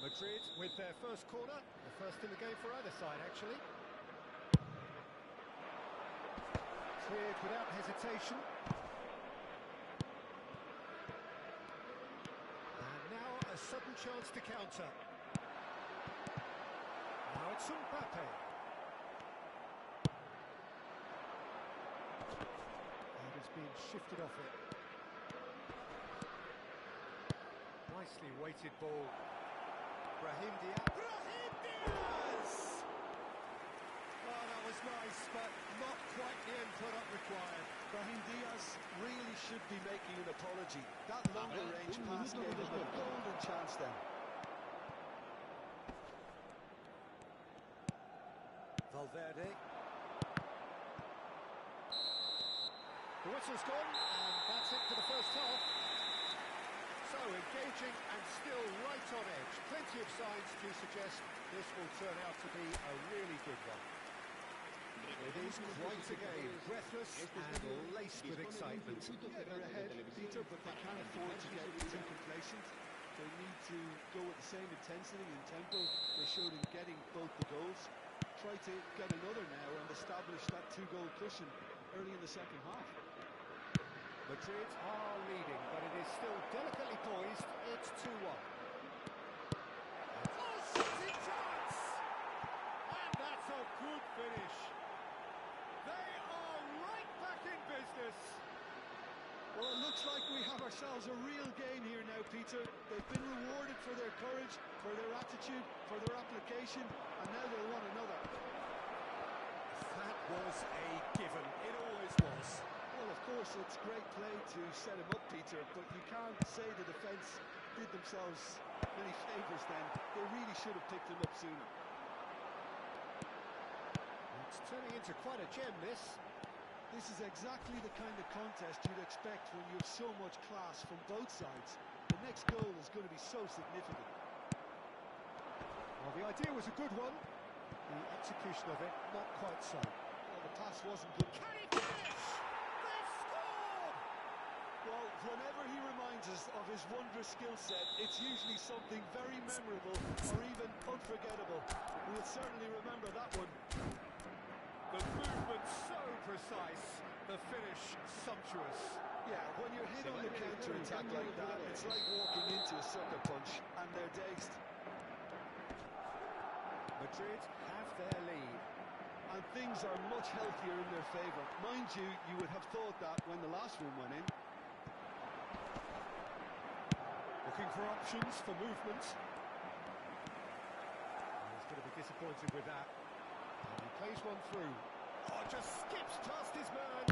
Madrid with their first corner, the first in the game for either side, actually. Cleared without hesitation. And now a sudden chance to counter. Now it's Mbappe. And it's been shifted off it. Nicely weighted ball. Brahim Diaz. Brahim Diaz! Oh, that was nice, but not quite the end product required. Brahim Diaz really should be making an apology. That longer range pass gave him a golden chance then. Valverde. The whistle's gone, and that's it for the first half. So engaging and still right on edge. Plenty of signs to suggest this will turn out to be a really good one. It is quite a game, breathless and laced with excitement. Yeah, they're ahead, Peter, but they can't afford to get too complacent. They need to go with the same intensity and tempo they showed in getting both the goals. Try to get another now and establish that two-goal cushion early in the second half. Madrid are leading, but it is still delicately poised. It's 2-1. Oh, shooting chance! And that's a good finish. They are right back in business. Well, it looks like we have ourselves a real game here now, Peter. They've been rewarded for their courage, for their attitude, for their application, and now they want another. That was a given. It always was. Well, of course, it's great play to set him up, Peter, but you can't say the defence did themselves many favours then. They really should have picked him up sooner. It's turning into quite a gem, this. This is exactly the kind of contest you'd expect when you have so much class from both sides. The next goal is going to be so significant. Well, the idea was a good one. The execution of it, not quite so. Well, the pass wasn't good. Can he finish? They've scored! Well, whenever he reminds us of his wondrous skill set, it's usually something very memorable or even unforgettable. We'll certainly remember that one. The movement so precise, the finish sumptuous. Yeah, when you're hit on the counter-attack like that, it's like walking into a sucker punch and they're dazed. Madrid have their lead. And things are much healthier in their favour. Mind you, you would have thought that when the last one went in. Looking for options for movement. He's going to be disappointed with that. And he plays one through. Oh, just skips past his man.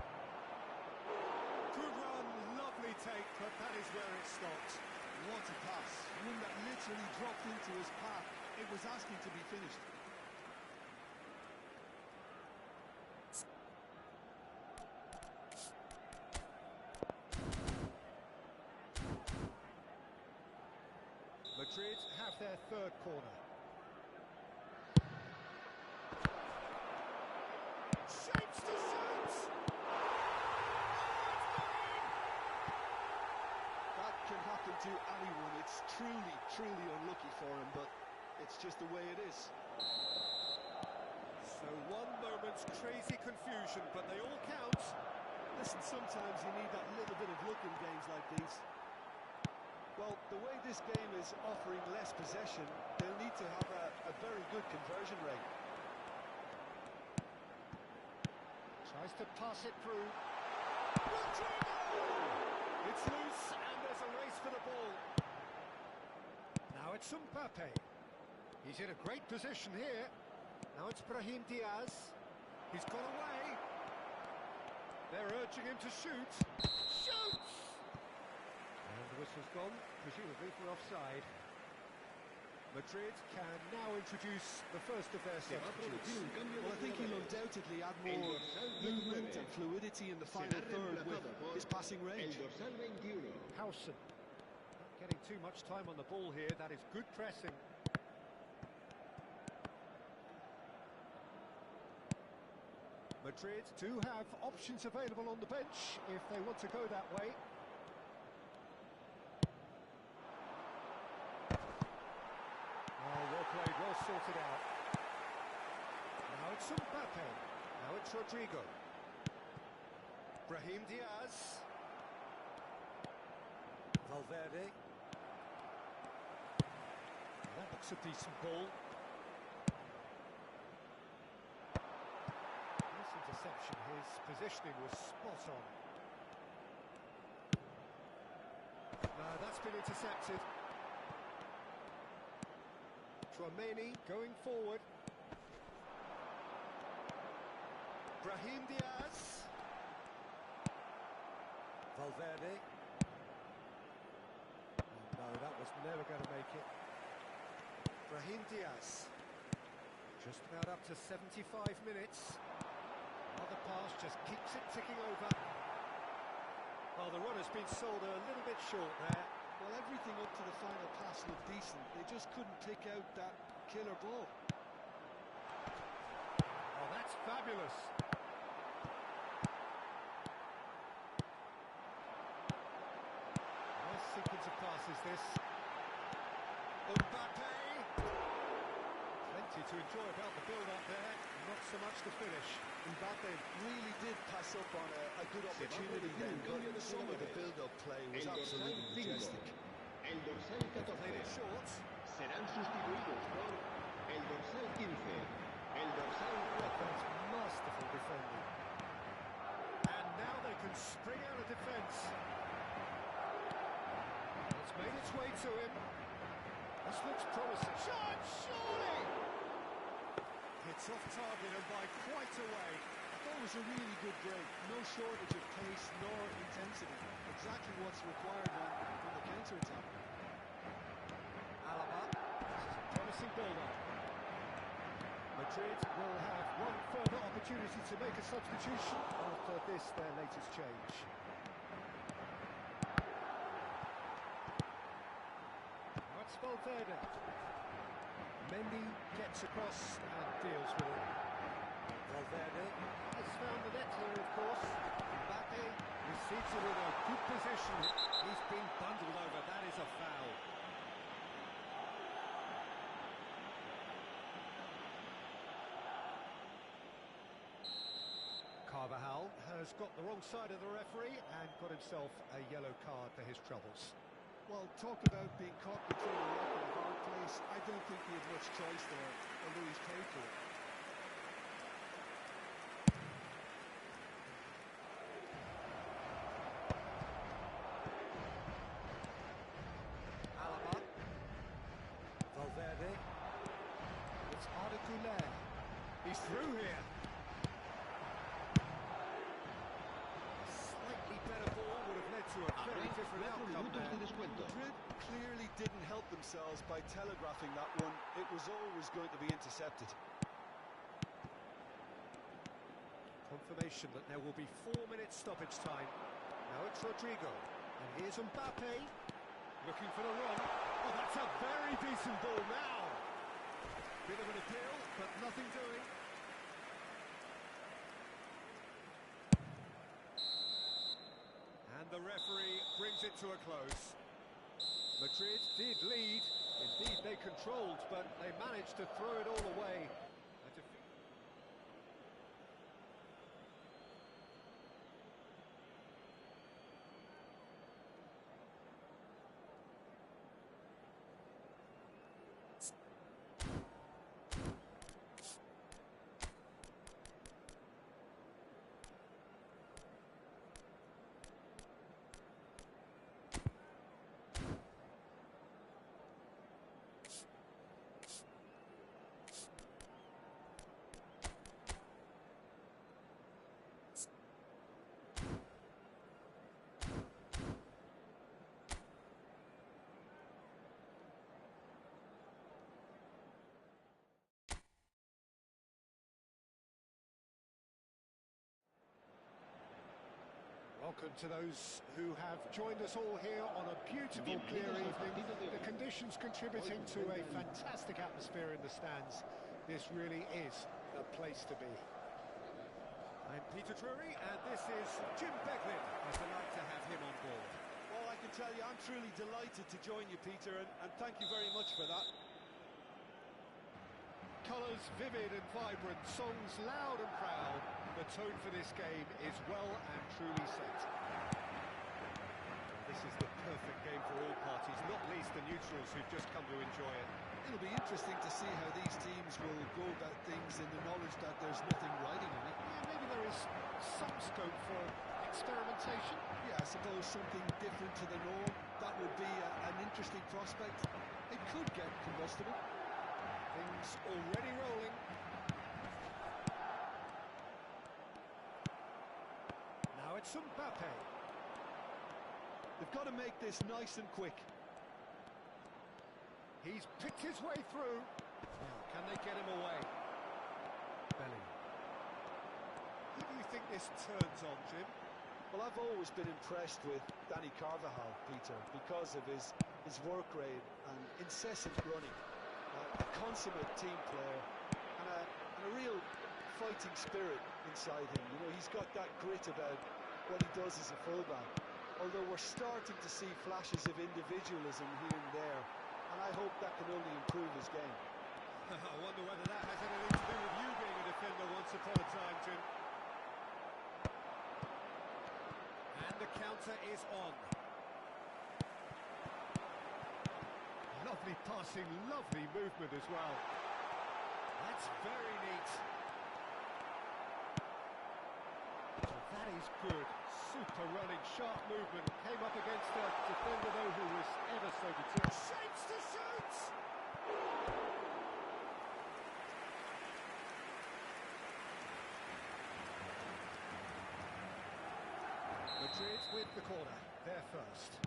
Good run, lovely take, but that is where it stopped. What a pass. One that literally dropped into his path. It was asking to be finished. Madrid have their third corner. Shapes to shoot! That can happen to anyone. It's truly, truly unlucky for him, but it's just the way it is. So one moment's crazy confusion, but they all count. Listen, sometimes you need that little bit of luck in games like these. Well, the way this game is offering less possession, they'll need to have a very good conversion rate. Tries to pass it through. It's loose, and there's a race for the ball. Now it's Mbappe. He's in a great position here. Now it's Brahim Diaz. He's got away. They're urging him to shoot. Shoots! And the whistle's gone, presumably for offside. Madrid can now introduce the first of their substitutes. Well, I think he'll undoubtedly add more movement and fluidity in the final third with his passing range. Howson. Not getting too much time on the ball here. That is good pressing. Madrid do have options available on the bench if they want to go that way. Oh, well played, well sorted out. Now it's Mbappe. Now it's Rodrigo. Brahim Diaz. Valverde. That looks a decent ball. Nice interception. His positioning was spot on. No, that's been intercepted. Tchouaméni going forward. Brahim Diaz. Valverde. No, that was never going to make it. Brahim Diaz. Just about up to 75 minutes. Another pass just keeps it ticking over. Well, the run has been sold a little bit short there. Well, everything up to the final pass looked decent. They just couldn't pick out that killer ball. Oh, that's fabulous. Nice sequence of passes, this. Mbappe. Plenty to enjoy about the build-up there. Not so much the finish. Mbappe really did pass up on a good opportunity then, but some of the build-up play was absolutely majestic. El dorsal 14 Played it short. serán sustituidos por el dorsal 15, el dorsal 4. That's masterful defending. And now they can spring out of defence. It's made its way to him. This looks promising. Shot, surely! It's off target and by quite a way. That was a really good break. No shortage of pace nor intensity. Exactly what's required on the counter-attack. Alaba. This is a promising build-up. Madrid will have one further opportunity to make a substitution after this, their latest change. Now it's Valverde. Mendy gets across and deals with it. Valverde has found the net here, of course. Mbappe receives Puts it in a good position. He's been bundled over. That is a foul. Carvajal has got the wrong side of the referee and got himself a yellow card for his troubles. Well, talk about being caught between a rock and a hard place. I don't think he had much choice there, although he's paid for it. Alaba. Valverde. It's Arda. He's through here. Better ball would have led to a very different outcome there. Madrid clearly didn't help themselves by telegraphing that one. It was always going to be intercepted. Confirmation that there will be 4 minutes stoppage time. Now it's Rodrigo. And here's Mbappe. Looking for the run. Oh, that's a very decent ball now. Bit of an appeal, but nothing doing. And the referee brings it to a close. Madrid did lead. Indeed, they controlled, but they managed to throw it all away. Welcome to those who have joined us all here on a beautiful, clear evening. The conditions contributing to a fantastic atmosphere in the stands. This really is a place to be. I'm Peter Drury, and this is Jim Beglin. It's a delight to have him on board. Well, I can tell you, I'm truly delighted to join you, Peter, and thank you very much for that. Colours vivid and vibrant, songs loud and proud. The tone for this game is well and truly set. This is the perfect game for all parties, not least the neutrals who've just come to enjoy it. It'll be interesting to see how these teams will go about things in the knowledge that there's nothing riding on it. Yeah, maybe there is some scope for experimentation. Yeah, I suppose something different to the norm. That would be an interesting prospect. It could get combustible. Things already rolling. Now it's Mbappe. They've got to make this nice and quick. He's picked his way through. Now, can they get him away? Bellingham. Who do you think this turns on, Jim? Well, I've always been impressed with Dani Carvajal, Peter, because of his work rate and incessant running. A consummate team player and a real fighting spirit inside him. You know, he's got that grit about what he does as a fullback. Although we're starting to see flashes of individualism here and there, and I hope that can only improve his game. I wonder whether that has anything to do with you being a defender once upon a time, Jim. And the counter is on. Lovely passing, lovely movement as well. That's very neat. That is good. Super running, sharp movement. Came up against a defender though who was ever so determined. Shapes to shoot! Madrid with the corner. They're first.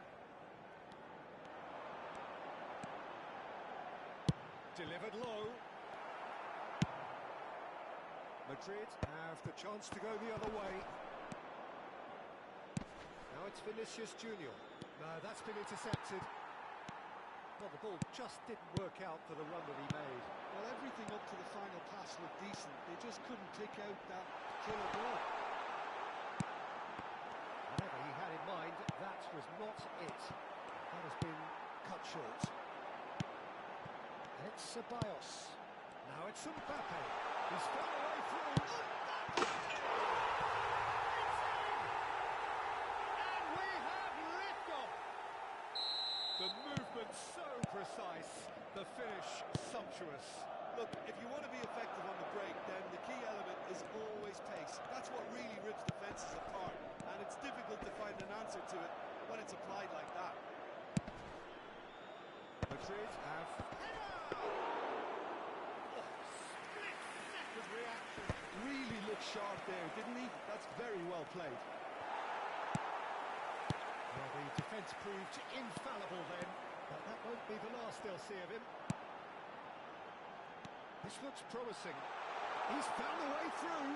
Delivered low. Madrid have the chance to go the other way. Now it's Vinicius Junior. No, that's been intercepted. Well, the ball just didn't work out for the run that he made. Well, everything up to the final pass looked decent. They just couldn't pick out that killer ball. Whenever he had in mind, that was not it. That has been cut short. And it's Ceballos. Now it's Mbappe. He's found a way through. Mbappe! And we have liftoff. The movement so precise, the finish sumptuous. Look, if you want to be effective on the break, then the key element is always pace. That's what really rips defences apart, and it's difficult to find an answer to it when it's applied like that. Madrid have... split-second reaction. Really looked sharp there, didn't he? That's very well played. Well, the defence proved infallible then, but that won't be the last they'll see of him. This looks promising. He's found a way through.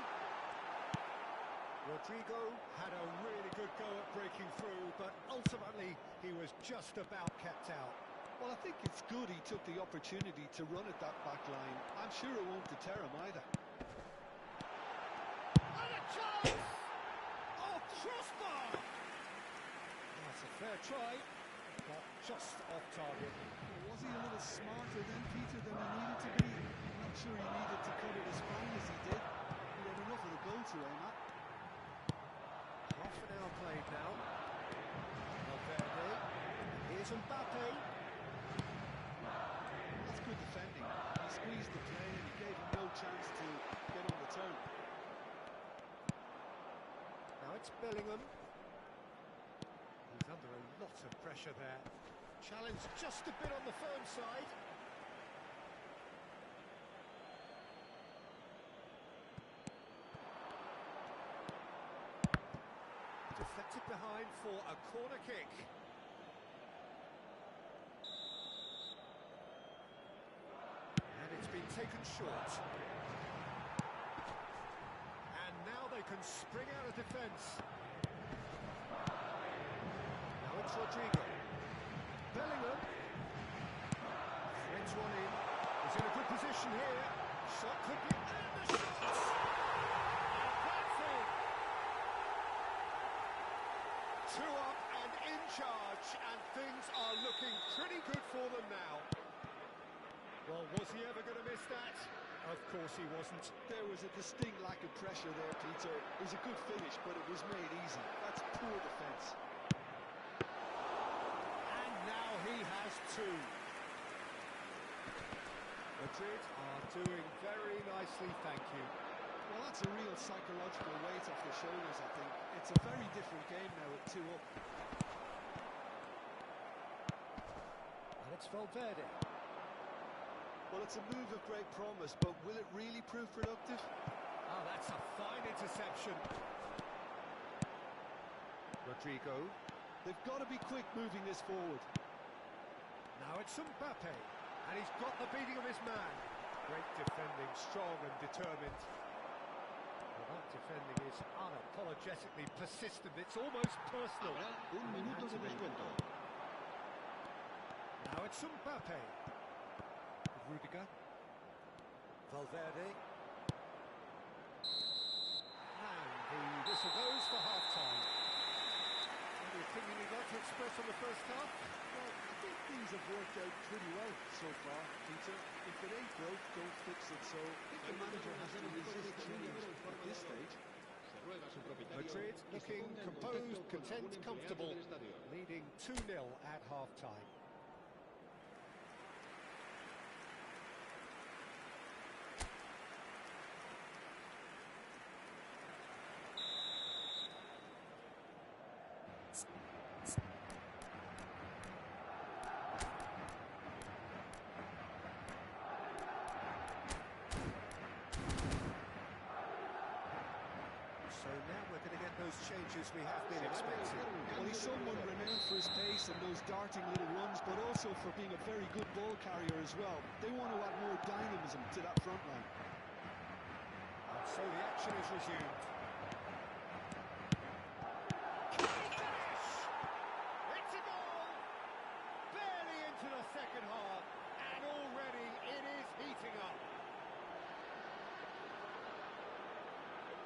Rodrigo had a really good go at breaking through, but ultimately he was just about kept out. Well, I think it's good he took the opportunity to run at that back line. I'm sure it won't deter him either. And a chance! Oh, crossbar! That's a fair try, but just off target. Was he a little smarter then, Peter, than he needed to be? I'm not sure he needed to cut it as fine as he did. He had enough of the goal to aim at. Half an hour played now. Valverde. Here's Mbappe. That's good defending. He squeezed the play and he gave him no chance to get on the turn. Now it's Bellingham. He's under a lot of pressure there. Challenge just a bit on the firm side. Deflected behind for a corner kick. And it's been taken short. And now they can spring out of defence. Now it's Rodrigo. Bellingham. Threads one in. He's in a good position here. Shot could be... And the shot! And that's it! 2 up and in charge, and things are looking pretty good for them now. Well, was he ever going to miss that? Of course he wasn't. There was a distinct lack of pressure there, Peter. It was a good finish, but it was made easy. That's poor defence. And now he has 2. Madrid are doing very nicely, thank you. Well, that's a real psychological weight off their shoulders, I think. It's a very different game now with 2 up. And it's Valverde. Well, it's a move of great promise, but will it really prove productive? Oh, that's a fine interception. Rodrigo. They've got to be quick moving this forward. Now it's Mbappe, and he's got the beating of his man. Great defending, strong and determined. Well, that defending is unapologetically persistent. It's almost personal. Habrá un minuto de descuento. Now it's Mbappe. Rudiger. Valverde. And the whistle goes for half-time. Any opinion you'd like to express on the first half? Well, I think things have worked out pretty well so far, Peter. If it ain't broke, don't fix it. So I think the manager has to resist change at this stage. Madrid looking composed, content, comfortable, leading 2-0 at half-time. So now we're going to get those changes we have been expecting. Well, he's someone renowned for his pace and those darting little runs, but also for being a very good ball carrier as well. They want to add more dynamism to that front line. And so the action is resumed. Can he finish? It's a goal! Barely into the second half, and already it is heating up.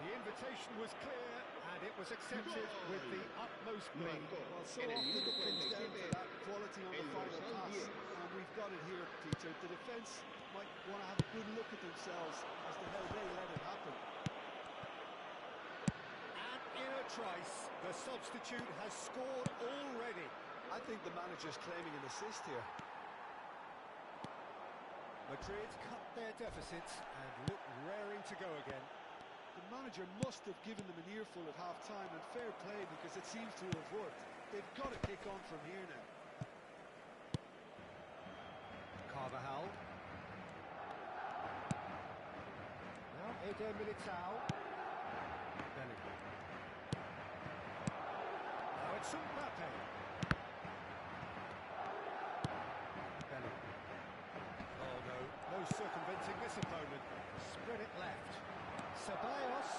The invitation was clear, and And it was accepted with the utmost glee. Well, so often it comes down to that quality on the final pass, and we've got it here, Peter. The defence might want to have a good look at themselves as to how they let it happen. And in a trice, the substitute has scored already. I think the manager's claiming an assist here. Madrid cut their deficits and look raring to go again. The manager must have given them an earful at half-time, and fair play because it seems to have worked. They've got to kick on from here now. Carvajal. Now Eder Militao. Bellingham. Now it's Mbappe. Bellingham. Oh no, no circumventing this opponent. Spread it left. Ceballos.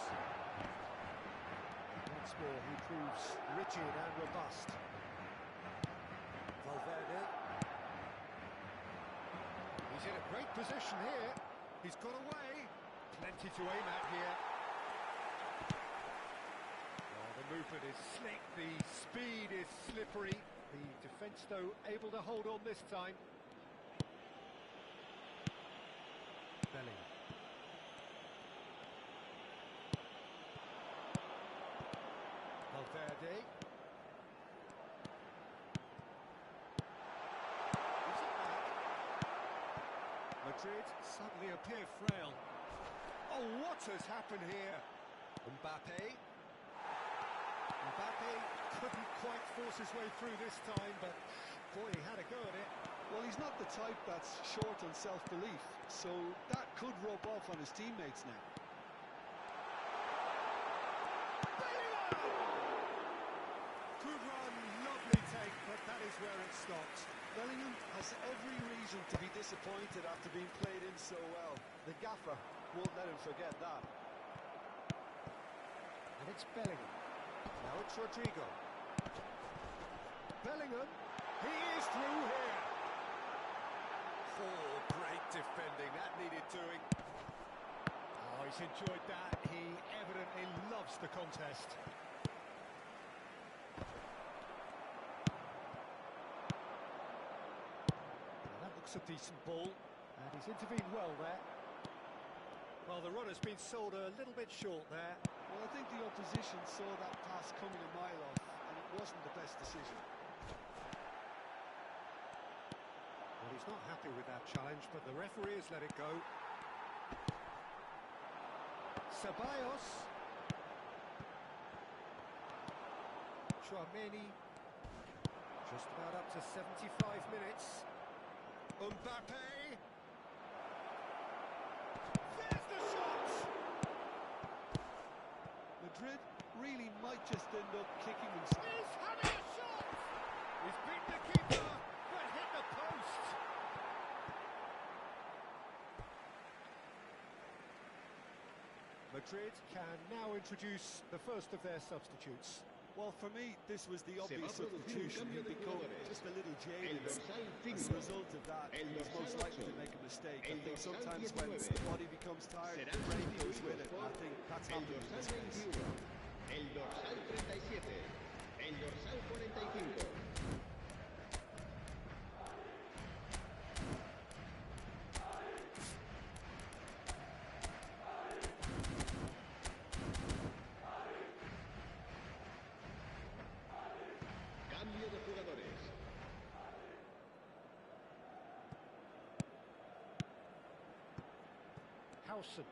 Once more he proves rigid and robust. Valverde. He's in a great position here. He's got away. Plenty to aim at here. Oh, the movement is slick. The speed is slippery. The defence, though, able to hold on this time. Bellingham. Valverde. Is it back? Madrid suddenly appear frail. Oh, what has happened here? Mbappe. Mbappe couldn't quite force his way through this time, but boy, he had a go at it. Well, he's not the type that's short on self-belief, so that could rub off on his teammates now. Good run, lovely take, but that is where it stopped. Bellingham has every reason to be disappointed after being played in so well. The gaffer won't let him forget that. And it's Bellingham. Now it's Rodrigo. Bellingham, he is through here. Oh, great defending, that needed doing. Oh, he's enjoyed that. He evidently loves the contest. Well, that looks a decent ball, and he's intervened well there. Well, the run has been sold a little bit short there. Well, I think the opposition saw that pass coming a mile off, and it wasn't the best decision. Well, he's not happy with that challenge, but the referee has let it go. Ceballos. Chouameni. Just about up to 75 minutes. Mbappe. There's the shot! Madrid really might just end up kicking themselves. He's having a shot! He's beaten the keeper, but hit the post. Madrid can now introduce the first of their substitutes. Well, for me, this was the obvious substitution. He'd become just a little jaded. As a result of that, he was most likely to make a mistake. I think sometimes when the body becomes tired, the brain goes with it. I think that's happened in this case. El dorsal 37, el dorsal 45. Cambio de jugadores. Howson.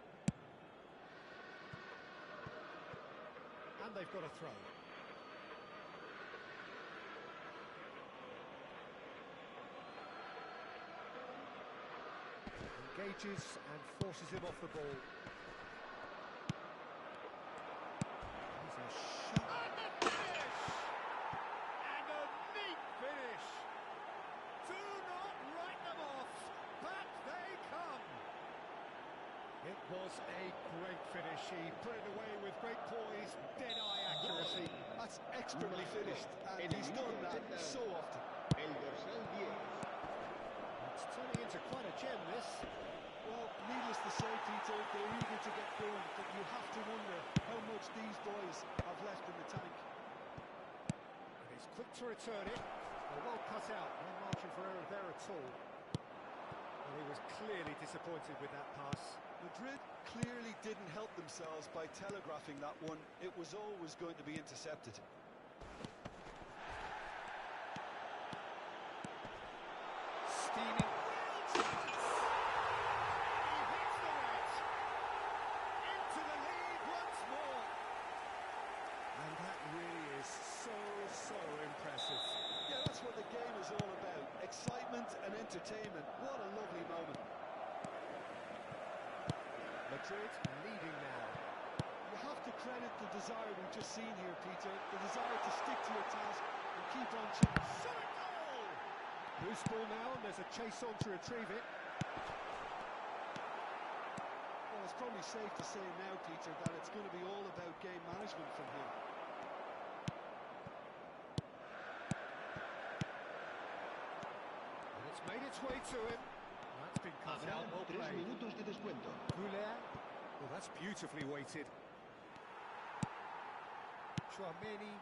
And they've got a throw. Engages and forces him off the ball. He's a shot. And the finish! And a neat finish! Do not write them off! Back they come! It was a great finish. He put it away with great poise, dead-eye accuracy. That's expertly finished, and he's done that so often. El dorsal 10. It's turning into quite a gem, this. Well, needless to say, Peter, they're eager to get going, but you have to wonder how much these boys have left in the tank. And he's quick to return it. Well cut out, no margin for error there at all. Well, he was clearly disappointed with that pass. Madrid clearly didn't help themselves by telegraphing that one. It was always going to be intercepted. Steaming. He hits the net. Into the lead once more. And that really is so impressive. Yeah, that's what the game is all about. Excitement and entertainment. What a lovely moment. Madrid leading now. You have to credit the desire we've just seen here, Peter. The desire to stick to your task and keep on chipping. Shot a goal! Loose ball now, and there's a chase on to retrieve it. Well, it's probably safe to say now, Peter, that it's going to be all about game management from here. And it's made its way to him. That's been cut out, well played. minutos de descuento. Goulet. Well, that's beautifully weighted. Chouameni.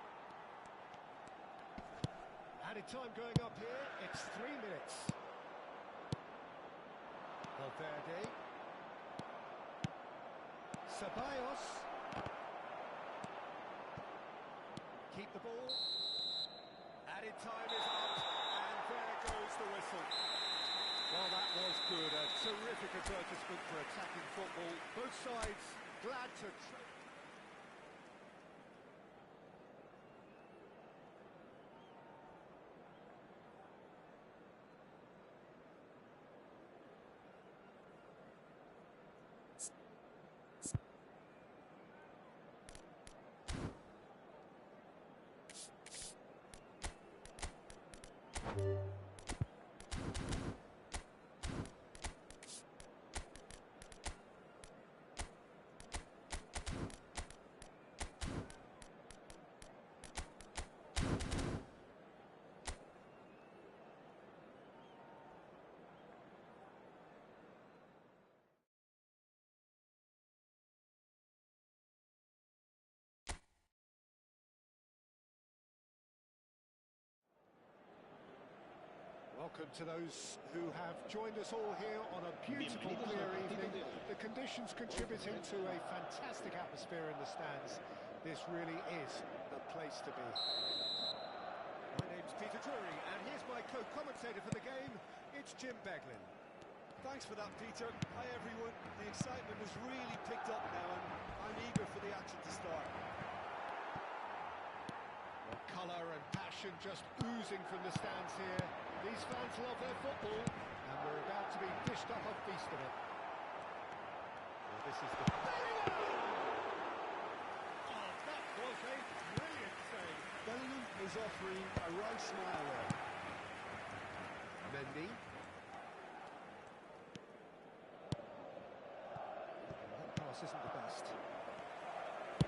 Added time going up here. It's 3 minutes. Valverde. Ceballos. Keep the ball. Added time is up. And there goes the whistle. Well, that was good. A terrific advertisement for attacking football. Both sides glad to... Welcome to those who have joined us all here on a beautiful clear evening. The conditions contributing to a fantastic atmosphere in the stands. This really is the place to be. My name's Peter Drury, and here's my co-commentator for the game. It's Jim Beglin. Thanks for that, Peter. Hi, everyone. The excitement has really picked up now, and I'm eager for the action to start. Well, colour and passion just oozing from the stands here. These fans love their football, and we're about to be dished up a feast of it. Well, this is the... Oh, that was a brilliant save. Bellingham is offering a right smile there. Mendy. That pass isn't the best.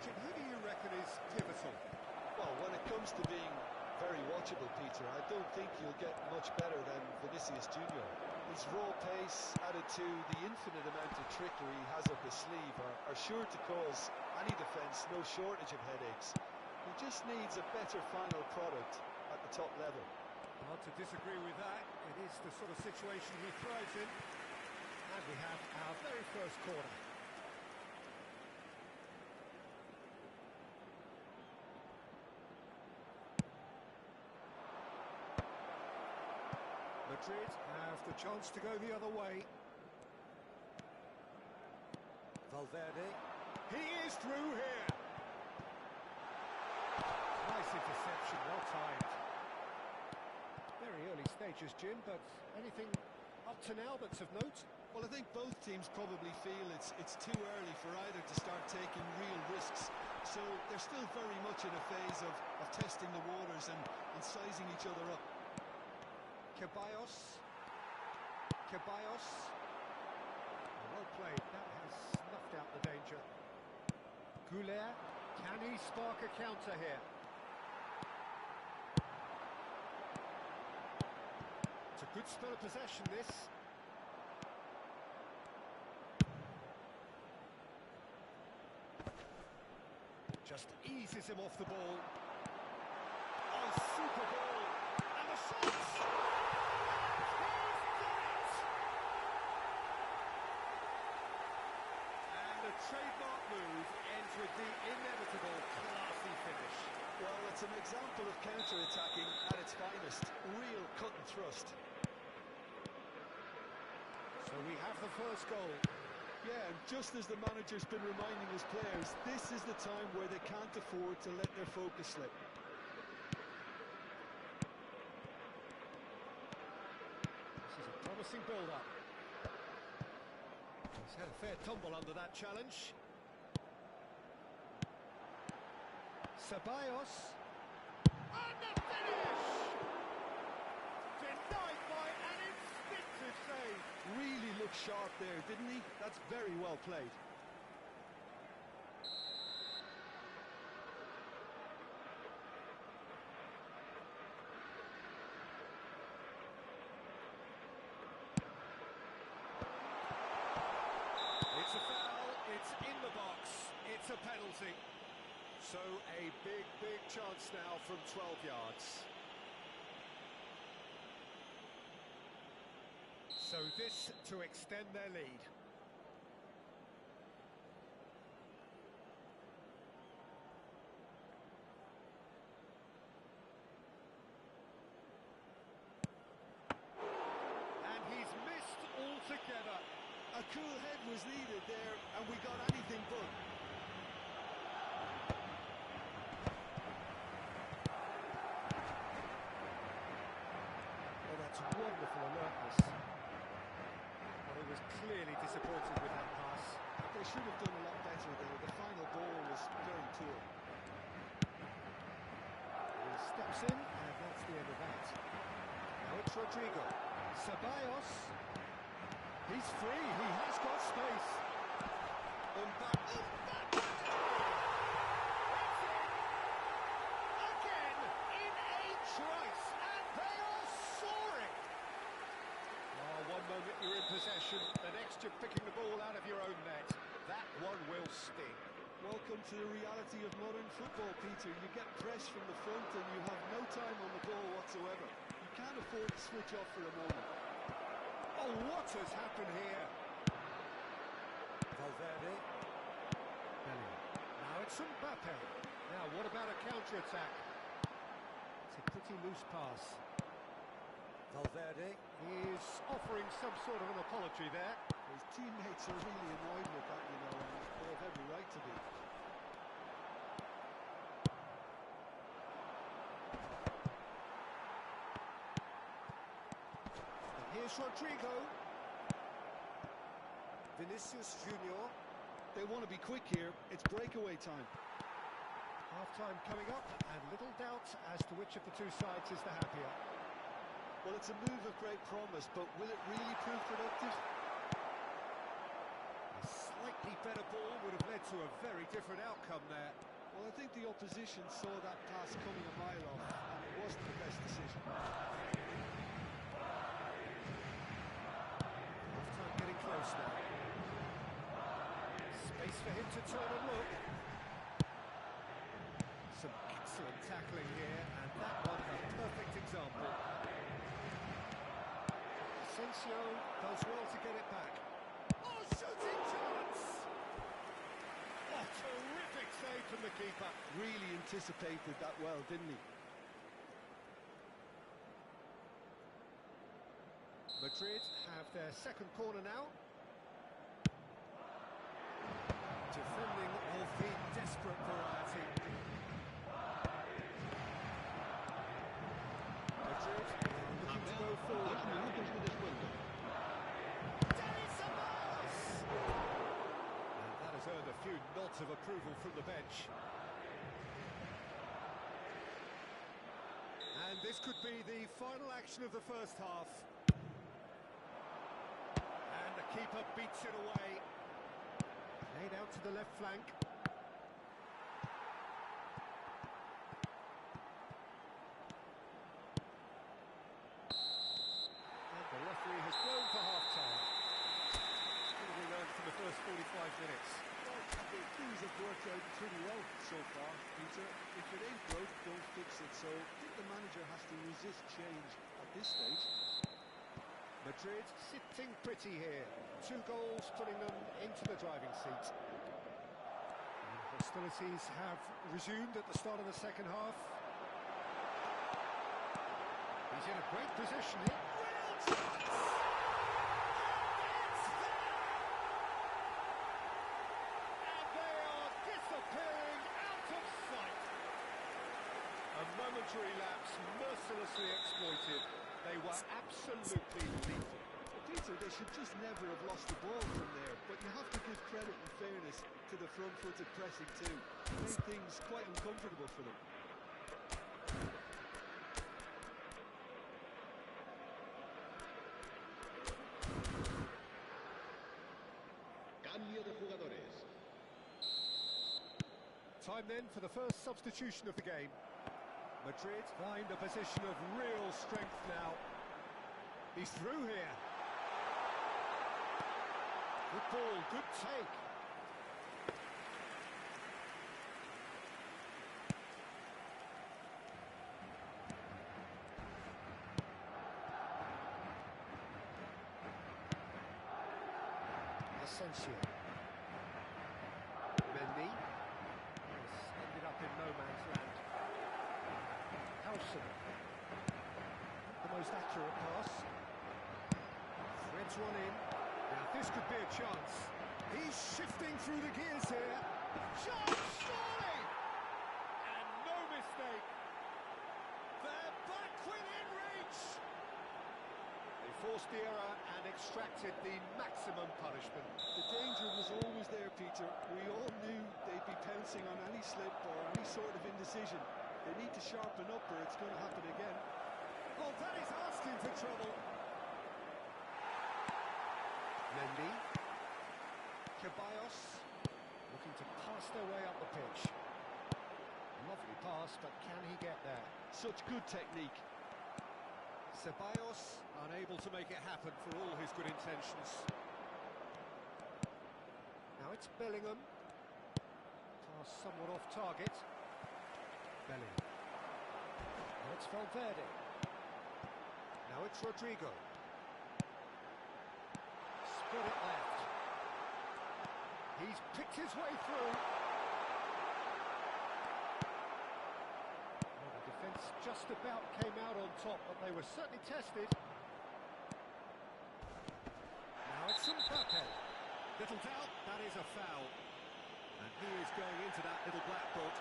Jim, who do you reckon is pivotal? Well, when it comes to being very watchable, Peter, I don't think you'll get much better than Vinicius Junior. His raw pace, added to the infinite amount of trickery he has up his sleeve, are sure to cause any defence no shortage of headaches. He just needs a better final product at the top level. Hard to disagree with that. It is the sort of situation he thrives in. And we have our very first corner. Madrid have the chance to go the other way. Valverde. He is through here. Nice interception, well timed. Very early stages, Jim, but anything up to now that's of note? Well, I think both teams probably feel it's too early for either to start taking real risks. So they're still very much in a phase of testing the waters and sizing each other up. Ceballos. Well played. That has snuffed out the danger. Goulet. Can he spark a counter here? It's a good spell of possession, this. Just eases him off the ball. Oh, super ball. And the shots! And the trademark move ends with the inevitable classy finish. Well, it's an example of counter-attacking at its finest. Real cut and thrust. So we have the first goal. Yeah, and just as the manager's been reminding his players, this is the time where they can't afford to let their focus slip. This is a promising build-up. He's had a fair tumble under that challenge. Ceballos. And the finish! Denied by an instinctive save. Really looked sharp there, didn't he? That's very well played. It's a foul, it's in the box, it's a penalty. So a big, big chance now from 12 yards. So this to extend their lead. And he's missed altogether. A cool head was needed there, and we got anything but. Oh, that's wonderful alertness. But he was clearly disappointed with that pass. They should have done a lot better there. The final ball was very poor. He steps in, and that's the end of that. Now it's Rodrigo. Ceballos. He's free, he has got space. It's in! Again, in a trice, and they are soaring! Oh, one moment you're in possession, the next you're picking the ball out of your own net. That one will sting. Welcome to the reality of modern football, Peter. You get press from the front and you have no time on the ball whatsoever. You can't afford to switch off for a moment. Oh, what has happened here? Valverde. Bellingham. Now it's Mbappe. Now, what about a counter-attack? It's a pretty loose pass. Valverde is offering some sort of an apology there. His teammates are really annoyed with that, you know, and they have every right to be. And here's Rodrigo. Vinicius Junior. They want to be quick here. It's breakaway time. Half-time coming up, and little doubt as to which of the two sides is the happier. Well, it's a move of great promise, but will it really prove productive? A slightly better ball would have led to a very different outcome there. Well, I think the opposition saw that pass coming a mile off, and it wasn't the best decision. Half-time getting close now. Space for him to turn and look. Some excellent tackling here, and that one a perfect example. Asensio does well to get it back. Oh, shooting chance! Oh, terrific save from the keeper. Really anticipated that well, didn't he? Madrid have their second corner now. Defending of the desperate variety. Madrid looking to go forward. Dennis Ceballos! And that has earned a few nods of approval from the bench. And this could be the final action of the first half. And the keeper beats it away. Played out to the left flank. And the referee has blown for half-time. What have we learned from the first 45 minutes? Well, I think things have worked worked out pretty well so far, Peter. If it ain't broke, don't fix it. So I think the manager has to resist change at this stage. Madrid sitting pretty here. 2 goals putting them into the driving seat. And hostilities have resumed at the start of the second half. He's in a great position here. Real chance! And they are disappearing out of sight. A momentary lapse mercilessly exploited. They were absolutely lethal. Peter, they should just never have lost the ball from there, but you have to give credit and fairness to the front-footed pressing too. It made things quite uncomfortable for them. Cambio de jugadores. Time then for the first substitution of the game. Madrid find a position of real strength now. He's through here. Good ball, good take. Asensio. Mendy has ended up in no man's land. Howson. The most accurate pass. Threads one in. Now this could be a chance. He's shifting through the gears here. Chance, surely! And no mistake. They're back within reach. They forced the error and extracted the maximum punishment. The danger was always there, Peter. We all knew they'd be pouncing on any slip or any sort of indecision. They need to sharpen up or it's going to happen again. Well, that is asking for trouble. Mendy. Ceballos. Looking to pass their way up the pitch. Lovely pass, but can he get there? Such good technique. Ceballos unable to make it happen for all his good intentions. Now it's Bellingham. Pass somewhat off target. Bellingham. Now it's Valverde. Now it's Rodrigo. Spread it left. He's picked his way through. Well, the defence just about came out on top, but they were certainly tested. Now it's Mbappe. Little doubt, that is a foul. And he is going into that little black book.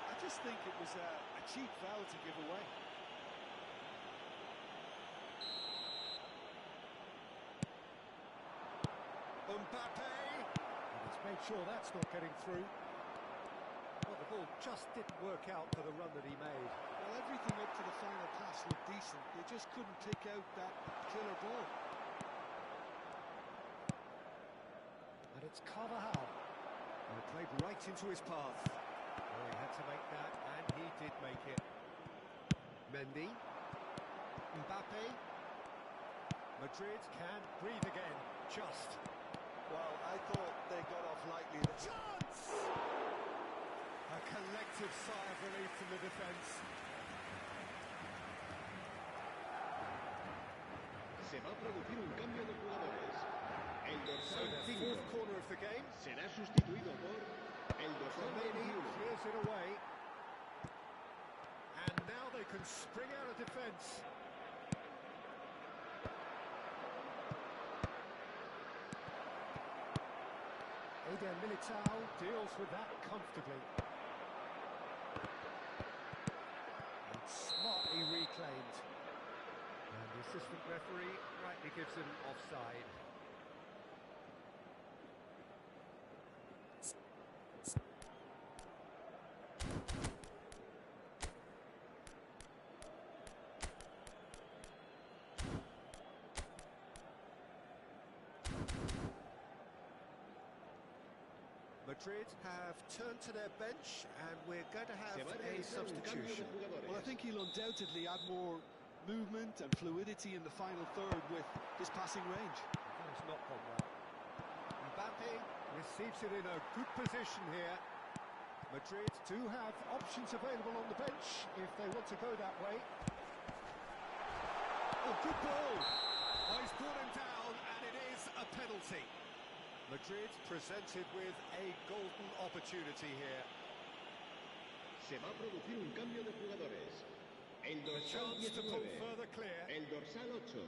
I just think it was a cheap foul to give away. Mbappe! And he's made sure that's not getting through. Well, the ball just didn't work out for the run that he made. Well, everything up to the final pass looked decent. They just couldn't pick out that killer ball. And it's Carvajal. And it played right into his path. Oh, he had to make that, and he did make it. Mendy. Mbappe. Madrid can breathe again. Just. Well, I thought they got off lightly. Chance! A collective sigh of relief from the defence. Se va a producir un cambio de jugadores. El So dorsal the 5 fourth corner of the game. será sustituido por el dorsal Romani 21. clears it away. And now they can spring out of defence. Eder Militao deals with that comfortably. And smartly reclaimed. And the assistant referee rightly gives him offside. Madrid have turned to their bench, and we're going to have Se va a a realizar un cambio de substitution. jugadores. Well, I think he'll undoubtedly add more movement and fluidity in the final third with his passing range. That has not gone well. Mbappe receives it in a good position here. Madrid do have options available on the bench if they want to go that way. Oh, good ball. Oh, he's brought him down, and it is a penalty. Madrid presented with a golden opportunity here. Se va a producir un cambio de jugadores. El A dorsal chance to pull 19, further clear. el dorsal 8.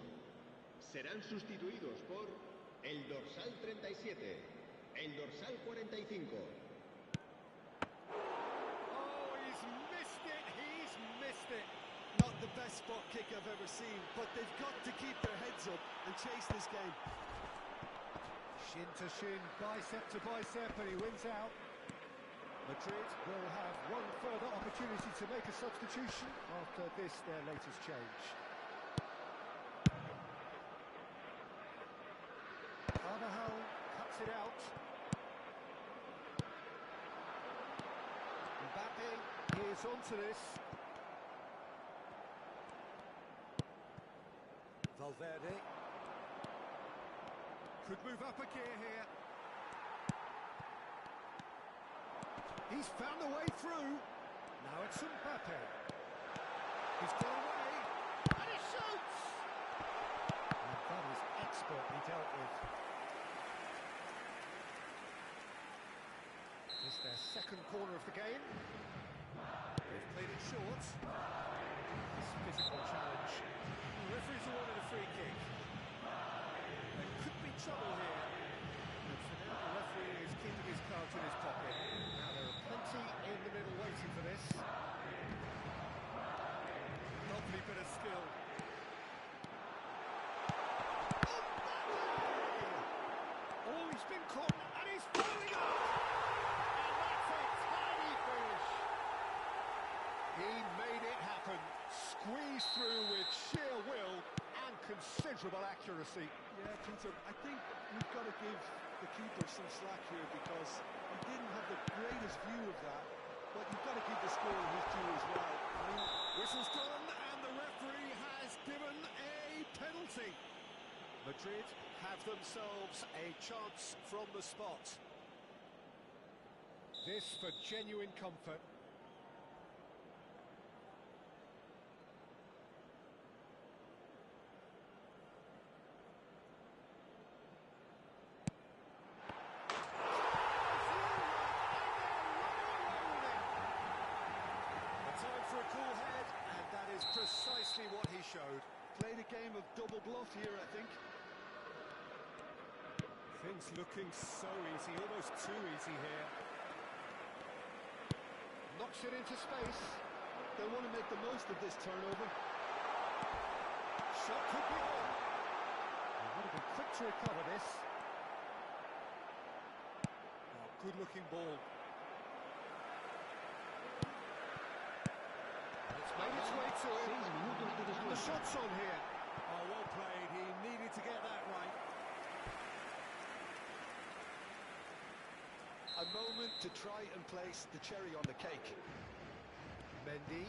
Serán sustituidos por el dorsal 37, el dorsal 45. Oh, he's missed it. He's missed it. Not the best spot kick I've ever seen, but they've got to keep their heads up and chase this game. Shin to shin, bicep to bicep, and he wins out. Madrid will have one further opportunity to make a substitution after this, their latest change. Carvajal cuts it out. Mbappe is onto this. Valverde Could move up a gear here. He's found a way through. Now it's Mbappe. He's got away. And he shoots! And that is expertly dealt with. It's their second corner of the game. They've played it short. This physical challenge. The referee's awarded a free kick. There could be trouble here. And so now the referee is keeping his cards in his pocket. Now there are plenty in the middle waiting for this. Lovely bit of skill. Oh, he's been caught and he's following up! And that's a tiny finish. He made it happen. Squeezed through with sheer will and considerable accuracy. Yeah, Peter, I think we've got to give the keeper some slack here because he didn't have the greatest view of that, but you've got to give the scorer his due as well. I mean, Whistle's gone and the referee has given a penalty. Madrid have themselves a chance from the spot. This for genuine comfort. Precisely what he showed. played a game of double bluff here, I think. Things looking so easy, almost too easy here. Knocks it into space. They want to make the most of this turnover. Shot could be on. They've got to be quick to recover this. Oh, good-looking ball. It's made its way to him. The shot's on here. Oh, well played. He needed to get that right. A moment to try and place the cherry on the cake. Mendy.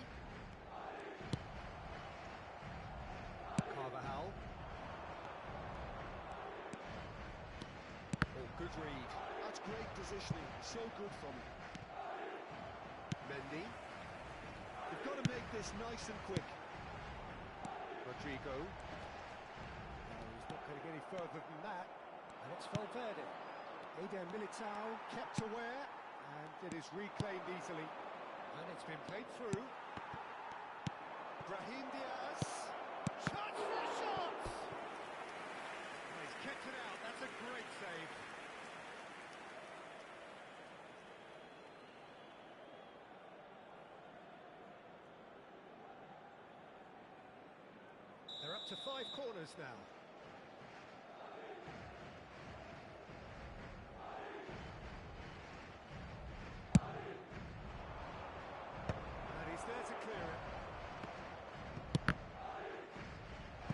Carvajal. Oh, good read. That's great positioning. So good from him. Mendy. You've got to make this nice and quick. Rodrigo. No, he's not going to get any further than that. And it's Valverde. Eder Militao kept aware, and it is reclaimed easily. And it's been played through. Brahim Diaz. Chance for a shot! He's kicked it out. That's a great save. They're up to 5 corners now. And he's there to clear it.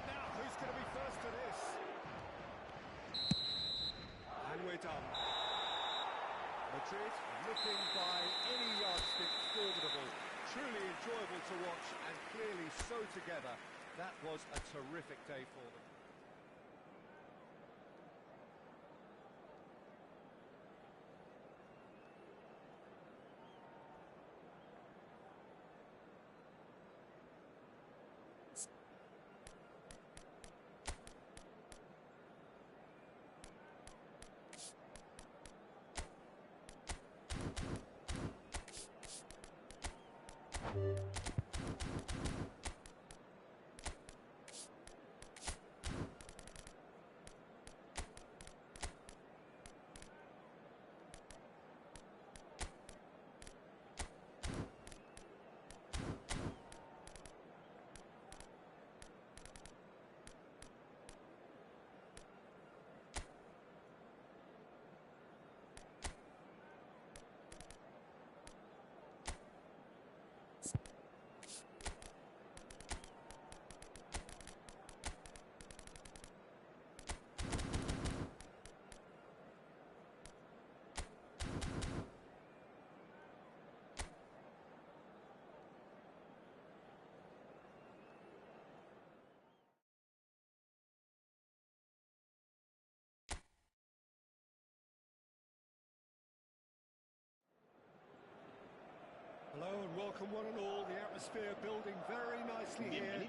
Now, who's going to be first to this? And we're done. Madrid, looking by any yardstick formidable. Truly enjoyable to watch and clearly so together. That was a terrific day for them. Hello and welcome one and all. The atmosphere building very nicely here.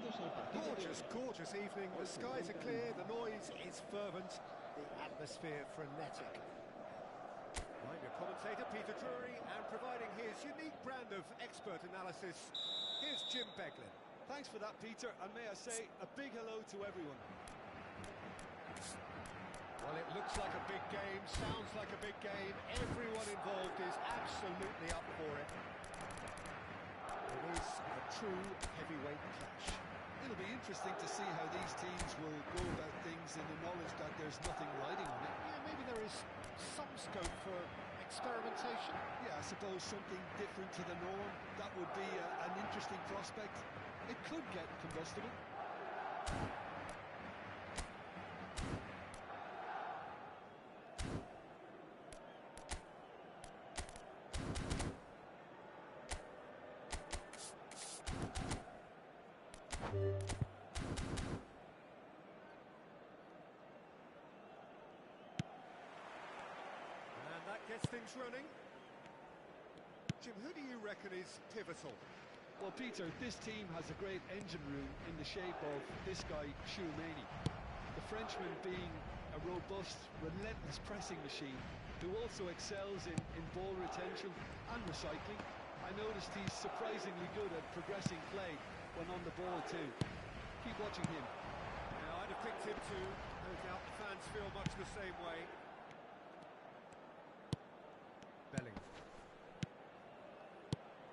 Gorgeous, gorgeous evening. The skies are clear, the noise is fervent, the atmosphere frenetic. I'm your commentator, Peter Drury, and providing his unique brand of expert analysis, here's Jim Beglin. Thanks for that, Peter, and may I say a big hello to everyone. Well, it looks like a big game, sounds like a big game. Everyone involved is absolutely up for it. It is a true heavyweight clash. It'll be interesting to see how these teams will go about things in the knowledge that there's nothing riding on it. Yeah, maybe there is some scope for experimentation. Yeah, I suppose something different to the norm. That would be an interesting prospect. It could get combustible. And that gets things running. Jim, who do you reckon is pivotal? Well, Peter, this team has a great engine room in the shape of this guy, Choumeni. The Frenchman being a robust, relentless pressing machine who also excels in ball retention and recycling. I noticed he's surprisingly good at progressing play when on the ball too. Keep watching him. Now, I'd have picked him too. No doubt the fans feel much the same way. Belling.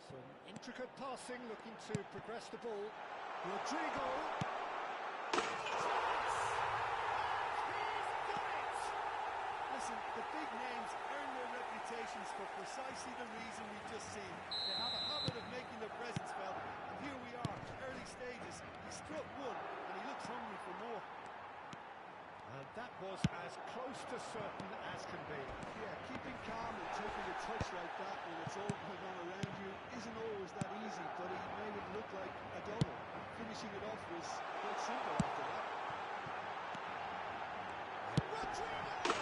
Some intricate passing, looking to progress the ball. Rodrigo. Listen, the big names earn their reputations for precisely the reason we've just seen. They have a habit of making their presence felt, and here we are, early stages. He struck one, and he looks hungry for more. And that was as close to certain as can be. Yeah, keeping calm and taking a touch like that when it's all going on around you isn't always that easy, but he made it look like a double. Finishing it off was quite simple after that. Rodrigo!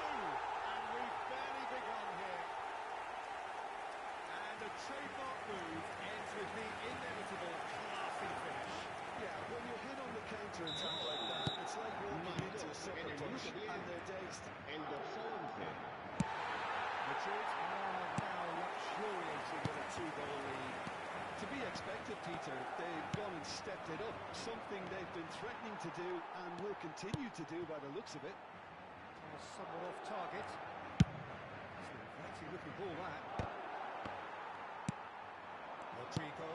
And we've barely begun here. And a trademark move ends with the inevitable classy finish. Yeah, when you hit on the counter attack like that, it's like walking into a sucker punch and they're dazed. El dorsal 11. Madrid are now luxuriating in a 2-goal lead. To be expected, Peter, they've gone and stepped it up, something they've been threatening to do and will continue to do by the looks of it. Somewhat off target. It's an inviting looking ball, that. Rodrigo.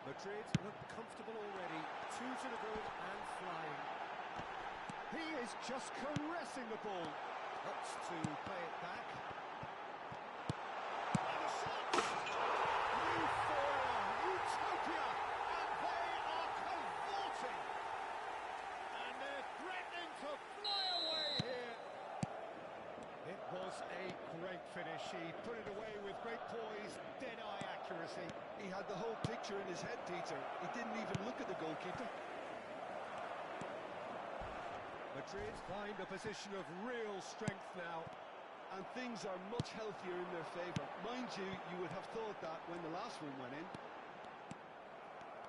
Madrid look comfortable already. 2 to the good and flying. He is just caressing the ball. Opts to play it back. And a shot! Euphoria, utopia, and they are cavorting. And they're threatening to fly away here. It was a great finish. He put it away with great poise, dead-eye accuracy. He had the whole picture in his head, Peter. He didn't even look at the goalkeeper. Madrid find a position of real strength now. And things are much healthier in their favour. Mind you, you would have thought that when the last one went in.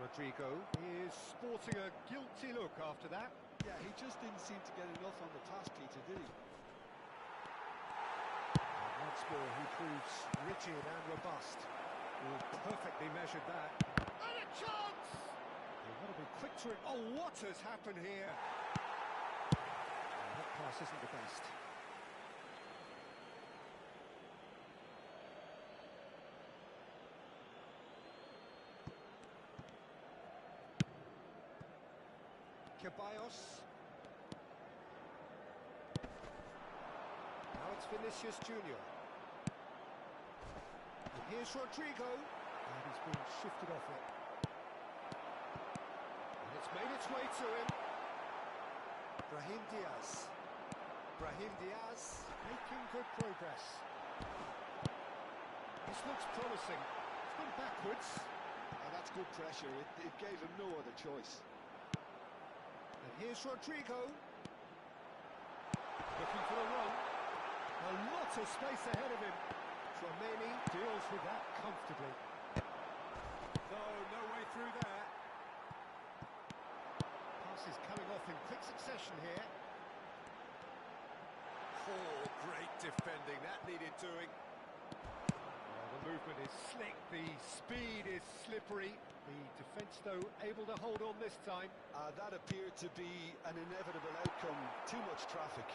Rodrigo is sporting a guilty look after that. Yeah, he just didn't seem to get enough on the pass, Peter, did he? And once more, he proves rigid and robust. Well, perfectly measured that. And a chance! You've got to be quick to it. Oh, what has happened here? That pass isn't the best. Ceballos. Now it's Vinicius Junior. And here's Rodrigo. And he's been shifted off it. And it's made its way to him. Brahim Diaz. Brahim Diaz making good progress. This looks promising. It's gone backwards. And that's good pressure. It gave him no other choice. And here's Rodrigo. Looking for the run. A lot of space ahead of him. Tchouaméni deals with that comfortably. No way through there. Passes coming off in quick succession here. Oh, great defending. That needed doing. Oh, the movement is slick. The speed is slippery. The defence, though, able to hold on this time. That appeared to be an inevitable outcome. Too much traffic.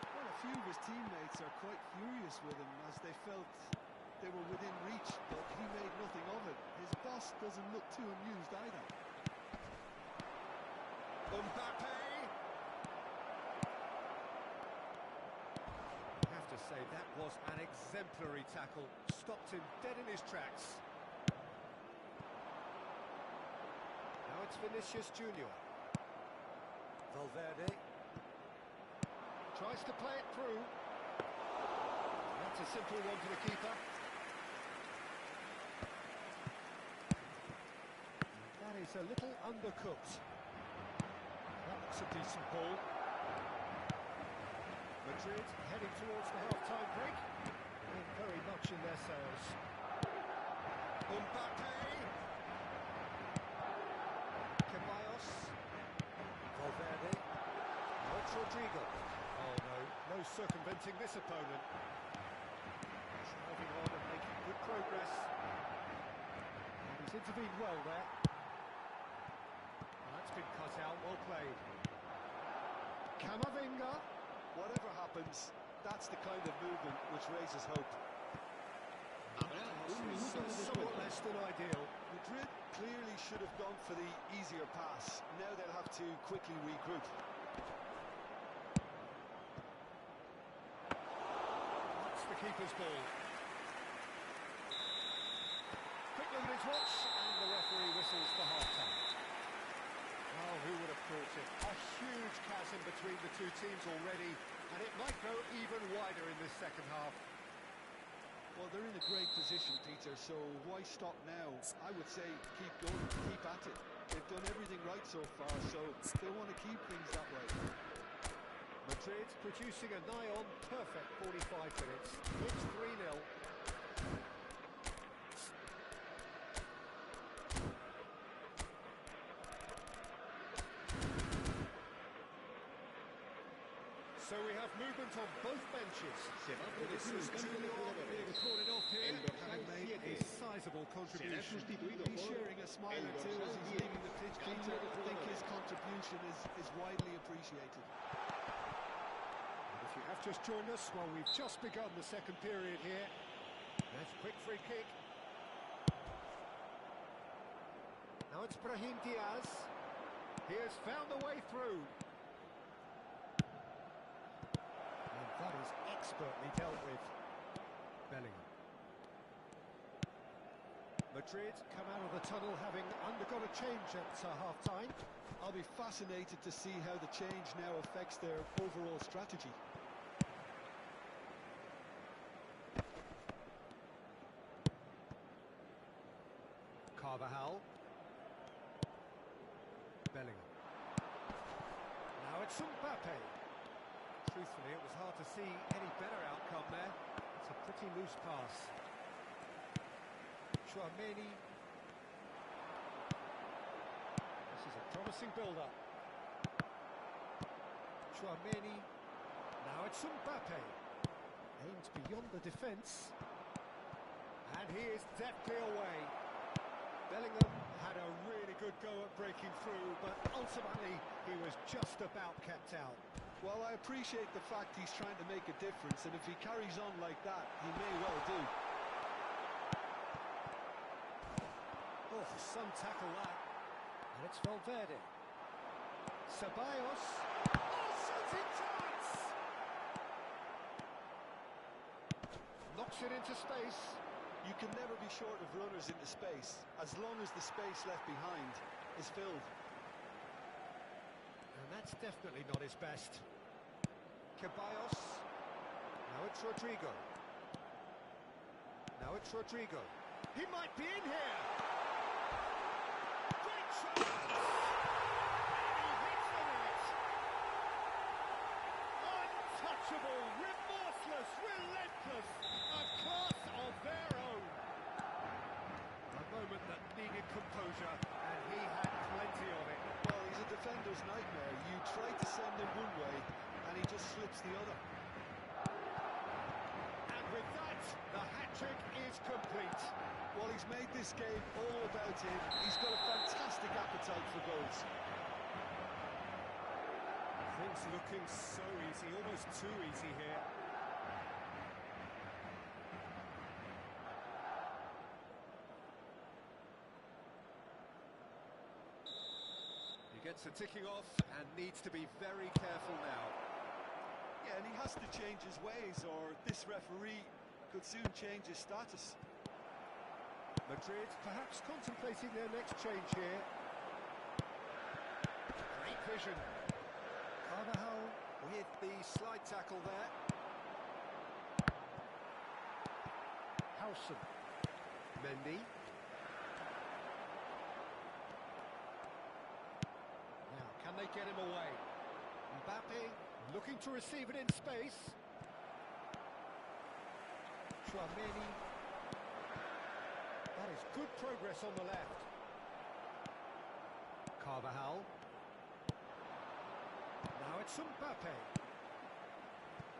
Well, a few of his teammates are quite furious with him as they felt they were within reach, but he made nothing of it. His boss doesn't look too amused either. Mbappe! I have to say, that was an exemplary tackle. Stopped him dead in his tracks. Now it's Vinicius Junior. Valverde. Tries to play it through. That's a simple one for the keeper. That is a little undercooked. That looks a decent ball. Madrid heading towards the half-time break. And very much in their sails. Mbappe! Ceballos. Valverde. Now it's Rodrigo. Oh no, no circumventing this opponent. Driving on and making good progress. And he's intervened well there. That's been cut out, well played. Camavinga. Whatever happens, that's the kind of movement which raises hope. Habrá un minuto de Somewhat descuento. less than ideal. Madrid clearly should have gone for the easier pass. Now they'll have to quickly regroup. That's the keeper's ball. Quick look at his watch, and the referee whistles for half-time. Oh, who would have thought it? A huge chasm between the two teams already, and it might go even wider in this second half. Well, they're in a great position, Peter, so why stop now? I would say keep going, keep at it. They've done everything right so far, so they want to keep things that way. Madrid producing a nigh-on perfect 45 minutes. It's 3-0. So we have movement on both benches. Se va a producir Vinicius un cambio de Junior jugadores. being recorded off here, El dorsal having made a 7 sizable será contribution. sustituido He's por sharing a smile el or two as dorsal he's 10. leaving the pitch, Cambio Peter. de I think his jugadores. contribution is widely appreciated. And if you have just joined us, well, we've just begun the second period here. That's a quick free kick. Now it's Brahim Diaz. He has found the way through. And that is expertly dealt with. Bellingham. Madrid come out of the tunnel having undergone a change at half-time. I'll be fascinated to see how the change now affects their overall strategy. Carvajal. Bellingham. Now it's Mbappe. Truthfully, it was hard to see any better outcome there. It's a pretty loose pass. Tchouaméni. This is a promising build-up. Tchouaméni. Now Now it's Mbappe. Aimed beyond the defence. And he is deftly away. Bellingham had a really good go at breaking through, but ultimately he was just about kept out. Well, I appreciate the fact he's trying to make a difference, and if he carries on like that, he may well do. Oh, some tackle that. And it's Valverde. Ceballos. Oh, shooting chance! Knocks it into space. You can never be short of runners into space, as long as the space left behind is filled. And that's definitely not his best. Ceballos. Now it's Rodrigo. Now it's Rodrigo. He might be in here! Great shot! And he hits the net! Untouchable, remorseless, relentless, a class of their own. A moment that needed composure, and he had plenty of it. Well, he's a defender's nightmare. You try to send him one way, and he just slips the other. And with that, the hat-trick is complete. Well, he's made this game all about him. He's got a fantastic appetite for goals. Things looking so easy, almost too easy here. He gets the ticking off and needs to be very careful now. Yeah, and he has to change his ways, or this referee could soon change his status. Madrid perhaps contemplating their next change here. Great vision. Carvajal with the slide tackle there. Howson. Mendy. Now, can they get him away? Mbappe looking to receive it in space. Tchouameni. That is good progress on the left. Carvajal. Now it's Mbappe.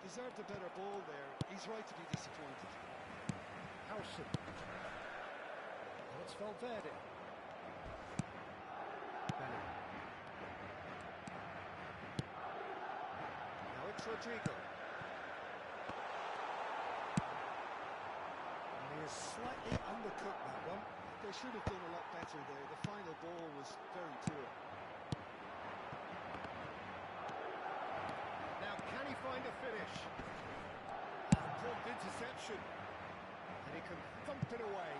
Deserved a better ball there. He's right to be disappointed. Howson. Now it's Valverde. Bellingham. Now it's Rodrigo. And he is slightly undercooked that one. They should have done a lot better there. The final ball was very poor. Now, can he find a finish? Prompt interception. And he can thump it away.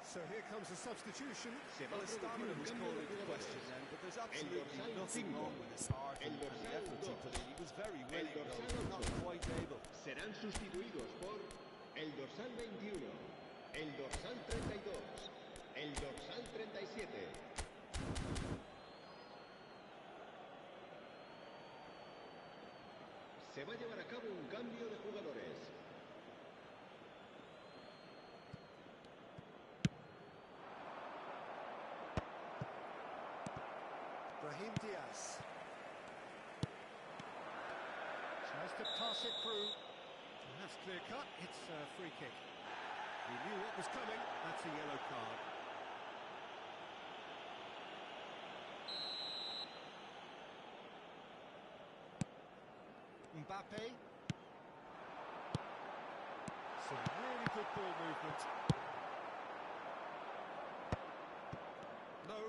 So here comes a substitution. Well, his stamina was called into question then, but there's absolutely nothing wrong with his heart and the effort he put in. He was very willing, though, not quite able. Serán sustituidos por el dorsal 21, el dorsal 32, el dorsal 37. Se va a llevar a cabo un cambio de jugadores. Brahim Diaz. Tries to pass it through. And that's clear cut. It's a free kick. He knew what was coming. That's a yellow card. Mbappe. Some really good ball movement. No,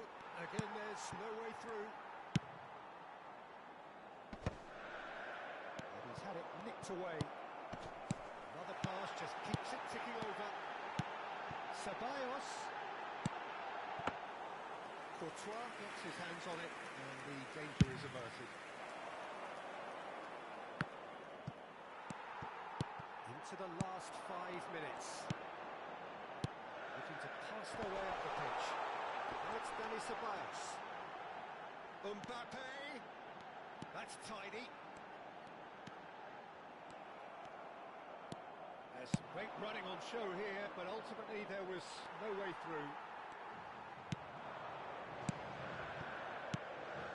again there's no way through. And he's had it nicked away. Another pass just keeps it ticking over. Ceballos. Courtois gets his hands on it and the danger is averted. Into the last 5 minutes. Looking to pass their way up the pitch. Now it's Dani Ceballos. Mbappe! That's tidy. There's some great running on show here, but ultimately there was no way through.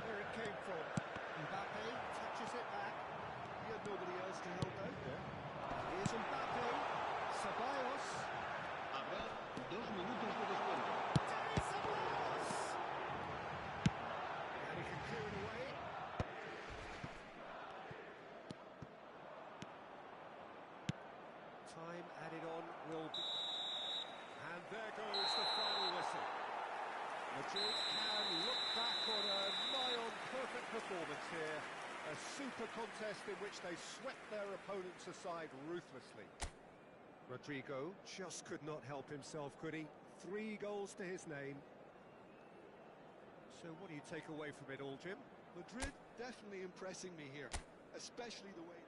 There it came from. Mbappe. wins it back. He had nobody else to help out there. Here's Mbappe. Ceballos. Habrá 2 minutos de descuento. Ceballos! And he can clear it away. Time added on will be... And there goes the final whistle. Madrid can look back on a nigh-on perfect performance here. A super contest in which they swept their opponents aside ruthlessly. Rodrigo just could not help himself, could he? 3 goals to his name. So what do you take away from it all, Jim? Madrid definitely impressing me here, especially the way...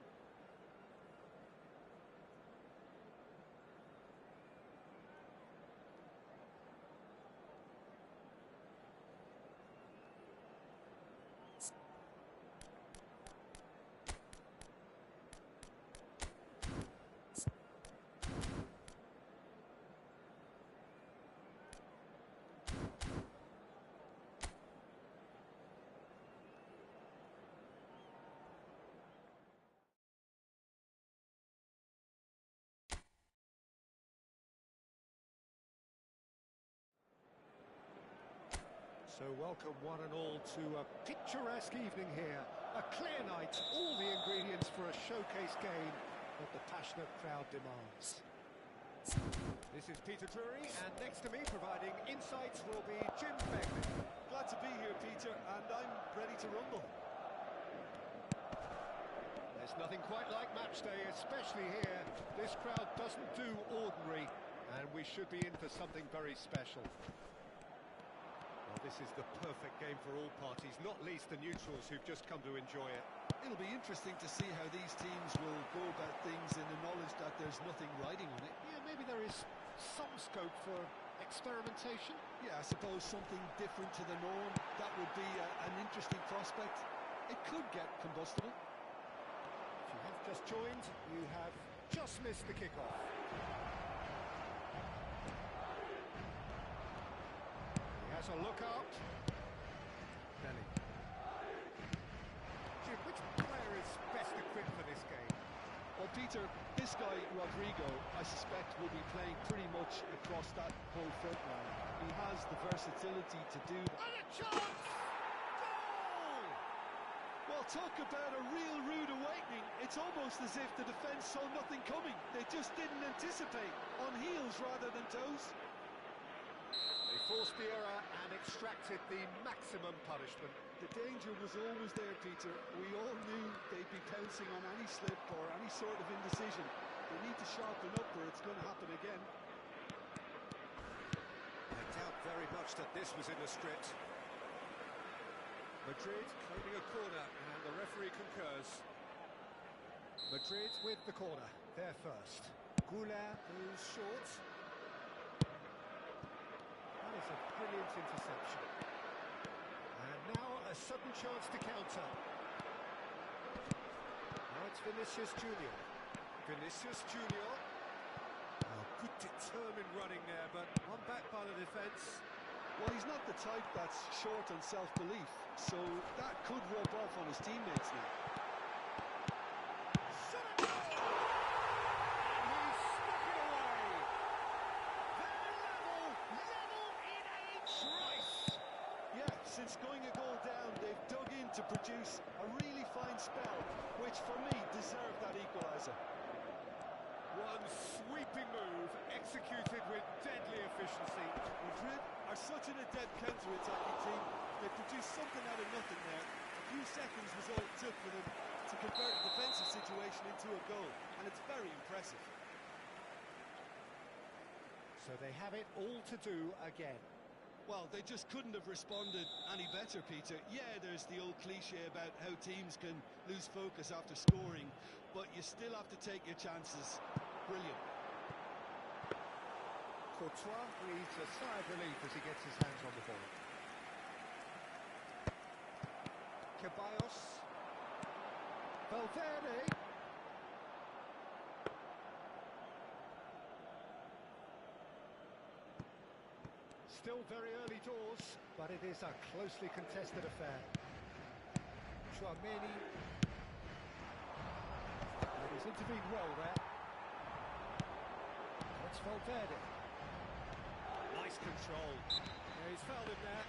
So welcome one and all to a picturesque evening here. A clear night, all the ingredients for a showcase game that the passionate crowd demands. This is Peter Drury, and next to me providing insights will be Jim Begley. Glad to be here, Peter, and I'm ready to rumble. There's nothing quite like match day, especially here. This crowd doesn't do ordinary, and we should be in for something very special. This is the perfect game for all parties, not least the neutrals who've just come to enjoy it. It'll be interesting to see how these teams will go about things in the knowledge that there's nothing riding on it. Yeah, maybe there is some scope for experimentation. Yeah, I suppose something different to the norm. That would be an interesting prospect. It could get combustible. If you have just joined, you have just missed the kickoff. Has a look up. Belly. Jim, which player is best equipped for this game? Well, Peter, this guy, Rodrigo, I suspect will be playing pretty much across that whole front line. He has the versatility to do that. And a chance! Goal! Well, talk about a real rude awakening. It's almost as if the defence saw nothing coming. They just didn't anticipate. On heels rather than toes. They forced the error and extracted the maximum punishment. The danger was always there, Peter. We all knew they'd be pouncing on any slip or any sort of indecision. They need to sharpen up or it's going to happen again. I doubt very much that this was in the script. Madrid claiming a corner, and the referee concurs. Madrid with the corner, there first. Goulart goes short. That is a brilliant interception. And now a sudden chance to counter. Now it's Vinicius Junior. Vinicius Junior. Oh, good determined running there, but one back by the defence. Well, he's not the type that's short on self-belief, so that could rub off on his teammates now. Since going a goal down, they've dug in to produce a really fine spell, which for me deserved that equaliser. One sweeping move, executed with deadly efficiency. Madrid are such an adept counter-attacking team. They produced something out of nothing there. A few seconds was all it took for them to convert a defensive situation into a goal, and it's very impressive. So they have it all to do again. Well, they just couldn't have responded any better, Peter. Yeah, there's the old cliche about how teams can lose focus after scoring, but you still have to take your chances. Brilliant. Courtois breathes a sigh of relief as he gets his hands on the ball. Ceballos. Valverde. Still very early doors, but it is a closely contested affair. Chouameni. He's intervened well there. It's Valverde. Nice control. Yeah, he's fouled him there.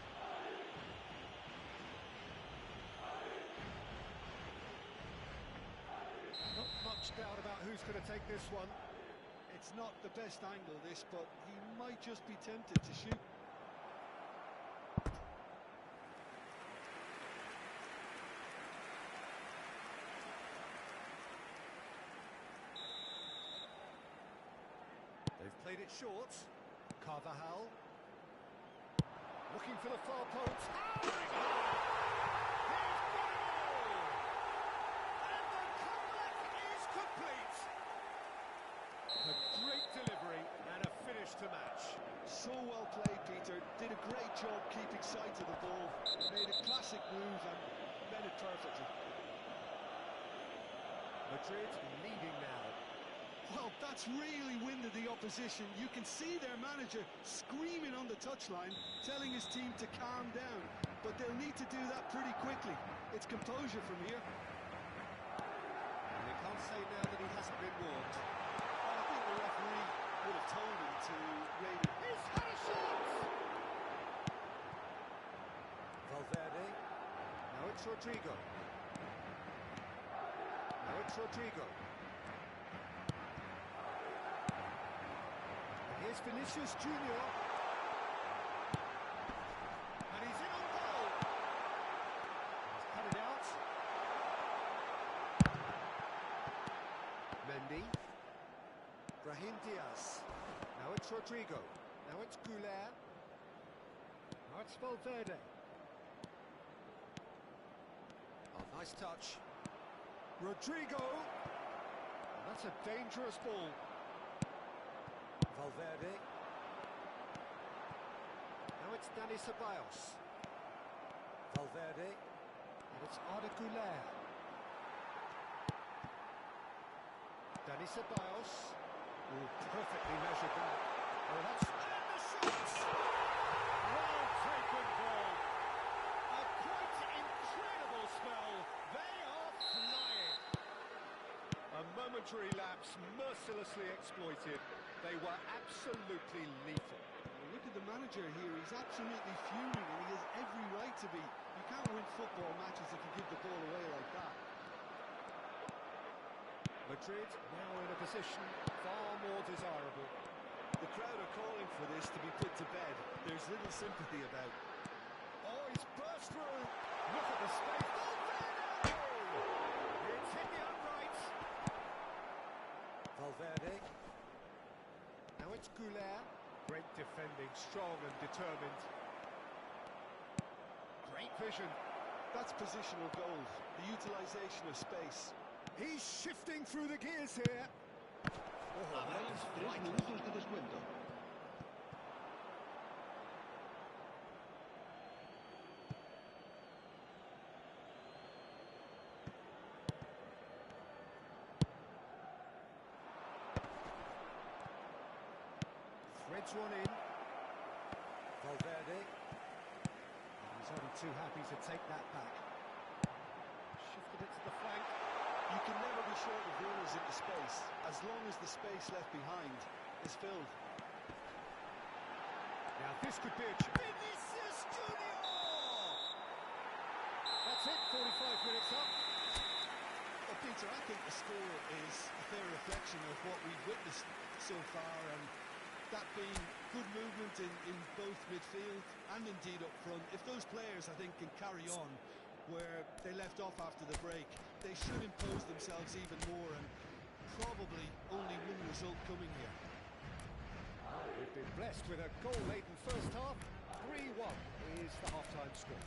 Not much doubt about who's going to take this one. It's not the best angle, this, but he might just be tempted to shoot. They've played it short. Carvajal. Looking for the far post. Oh, he's got it all! And the comeback is complete. A great delivery and a finish to match. So well played, Peter. Did a great job keeping sight of the ball. Made a classic move and read it perfectly. Madrid leading now. Well, that's really winded the opposition. You can see their manager screaming on the touchline, telling his team to calm down. But they'll need to do that pretty quickly. It's composure from here. And they can't say now that he hasn't been warned. Well, I think the referee would have told him to rate it. He's had a shot! Valverde. Now it's Rodrigo. Now it's Rodrigo. Here's Vinicius Junior. And he's in on goal. He's cut it out. Mendy. Brahim Diaz. Now it's Rodrigo. Now it's Goulet. Now it's Valverde. Oh, nice touch. Rodrigo. And that's a dangerous ball. Valverde. Now it's Dani Ceballos. Valverde. And it's Arda Güler. Dani Ceballos. Oh, perfectly measured that. Oh, that's... And the shot! Well taken goal. A quite incredible spell. They are flying. A momentary lapse mercilessly exploited. They were absolutely lethal. Well, look at the manager here. He's absolutely fuming, and he has every right to be. You can't win football matches if you give the ball away like that. Madrid now in a position far more desirable. The crowd are calling for this to be put to bed. There's little sympathy about. Oh, he's burst through. Look at the space. Valverde! It's hit the upright. Valverde. Now it's Goulet. Great defending, strong and determined. Great vision. That's positional goal, the utilisation of space. He's shifting through the gears here. Oh, that is 3 minutos de descuento. Threads one in. Valverde. He's only too happy to take that back. Shifted it to the flank. You can never be short of runners into space, as long as the space left behind is filled. Now this could be a... Vinicius Junior! That's it, 45 minutes up. Well, Peter, I think the score is a fair reflection of what we've witnessed so far, and that being good movement in both midfield and indeed up front. If those players, I think, can carry on where they left off after the break, they should impose themselves even more, and probably only one result coming here. We've been blessed with a goal-laden first half. 3-1 is the half-time score.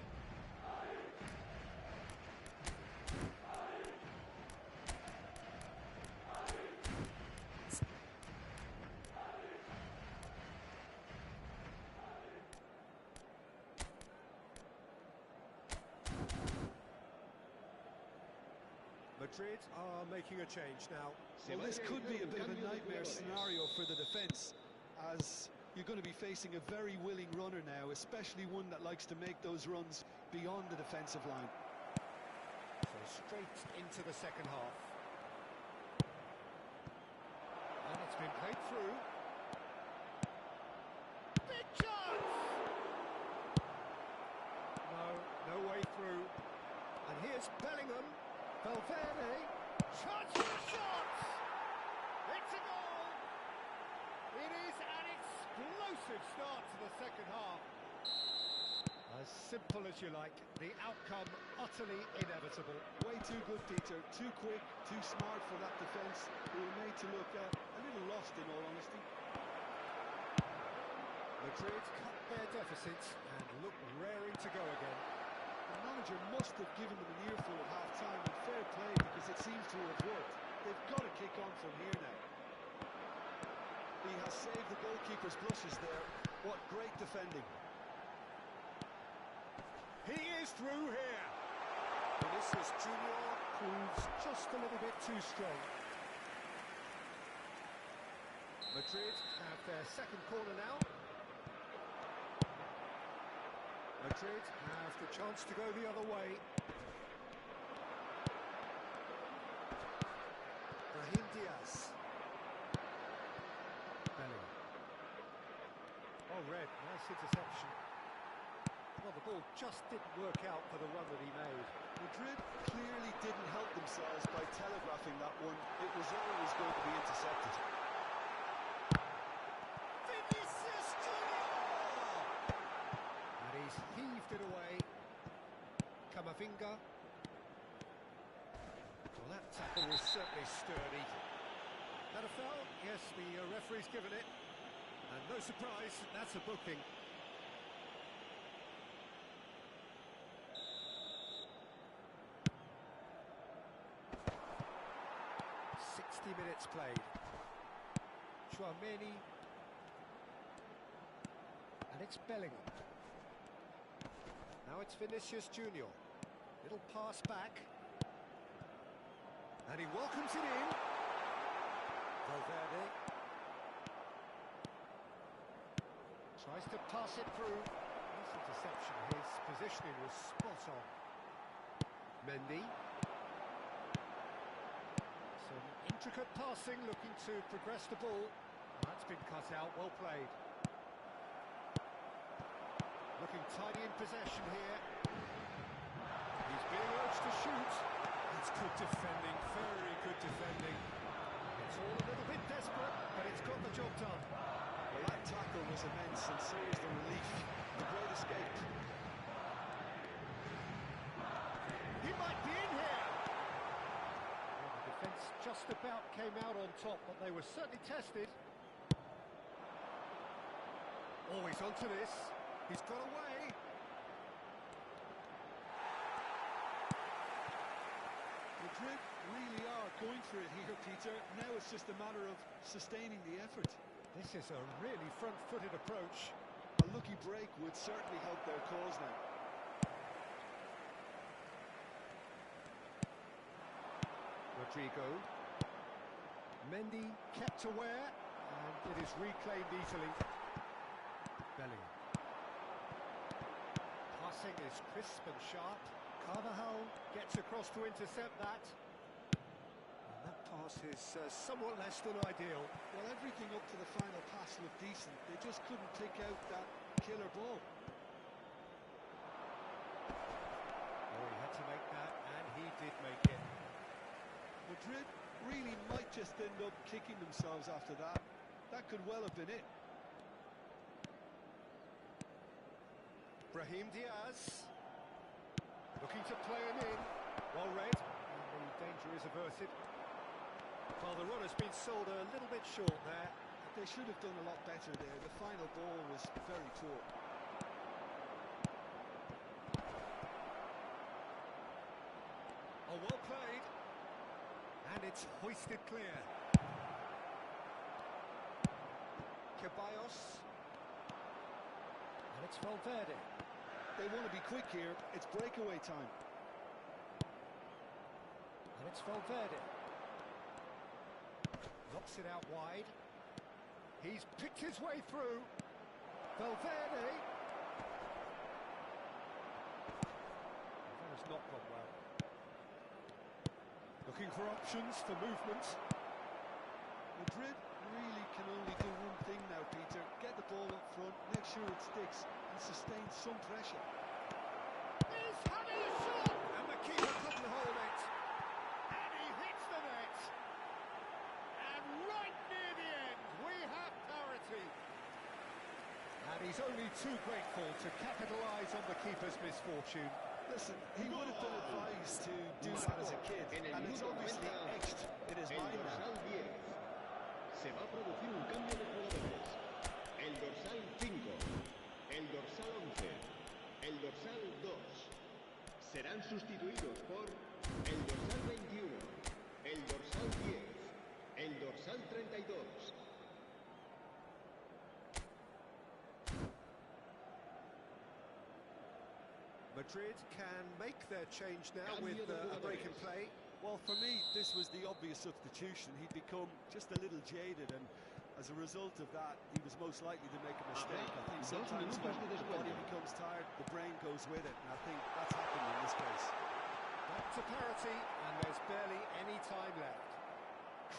Madrid are making a change now. Well, this could be a bit of a nightmare scenario for the defence, as you're going to be facing a very willing runner now, especially one that likes to make those runs beyond the defensive line. So straight into the second half. And it's been played through. Big chance! No way through. And here's Bellingham. Valverde. Chance for a shot! It's a goal! It is an explosive start to the second half. As simple as you like, the outcome utterly inevitable. Way too good, Peter. Too quick, too smart for that defence. We were made to look a little lost, in all honesty. Madrid cut their deficit and look raring to go again. The manager must have given them an earful at half-time, and fair play, because it seems to have worked. They've got to kick on from here now. He has saved the goalkeeper's brushes there. What great defending. He is through here. Vinicius Junior proves just a little bit too strong. Madrid have their second corner now. Madrid have the chance to go the other way. Brahim Diaz. Bellingham. Oh, Red, nice interception. Well, the ball just didn't work out for the run that he made. Madrid clearly didn't help themselves by telegraphing that one. It was always going to be intercepted. Vinicius Junior! And he's heaved it away. Camavinga. Well, that tackle was certainly sturdy. That a foul? Yes, the referee's given it. And no surprise, that's a booking. 60 minutes played. Chouameni. And it's Bellingham. Now it's Vinicius Junior. Little pass back. And he welcomes it in. Valverde. Tries to pass it through. Nice interception. His positioning was spot on. Mendy. Some intricate passing, looking to progress the ball. That's been cut out, well played. Looking tidy in possession here. He's being urged to shoot. It's good defending, very good defending. It's all a little bit desperate, but it's got the job done. Well, that tackle was immense, and so was the relief. The great escape. He might be in here! Well, the defence just about came out on top, but they were certainly tested. Always onto this. He's got away. Madrid really are going for it here, Peter. Now it's just a matter of sustaining the effort. This is a really front-footed approach. A lucky break would certainly help their cause now. Rodrigo. Mendy kept aware, and it is reclaimed easily. Bellingham. Passing is crisp and sharp. Carvajal gets across to intercept that. And that pass is somewhat less than ideal. Well, everything up to the final pass looked decent. They just couldn't pick out that killer ball. Oh, he had to make that, and he did make it. Madrid really might just end up kicking themselves after that. That could well have been it. Brahim Diaz. Looking to play him in. Well read. And the danger is averted. Well, the run has been sold a little bit short there. They should have done a lot better there. The final ball was very poor. Oh, well played. And it's hoisted clear. Ceballos. And it's Valverde. They want to be quick here. It's breakaway time. And it's Valverde. Knocks it out wide. He's picked his way through. Valverde. That has not gone well. Looking for options for movement. Madrid sure it sticks and sustain some pressure. He's having a shot! And the keeper couldn't hold it. And he hits the net. And right near the end, we have parity. And he's only too grateful to capitalise on the keeper's misfortune. Listen, he would have been advised to do that as a kid, and it's obviously etched in his mind El now. dorsal 10. Se va a producir un cambio de jugadores. El dorsal 5. El dorsal 11. El dorsal 2. Serán sustituidos por el dorsal 21. El dorsal 10. El dorsal 32. Madrid can make their change now with a break in play. Well, for me, this was the obvious substitution. He'd become just a little jaded, and as a result of that, he was most likely to make a mistake. I think sometimes when the body becomes tired, the brain goes with it, and I think that's happened in this case. Back to parity, and there's barely any time left.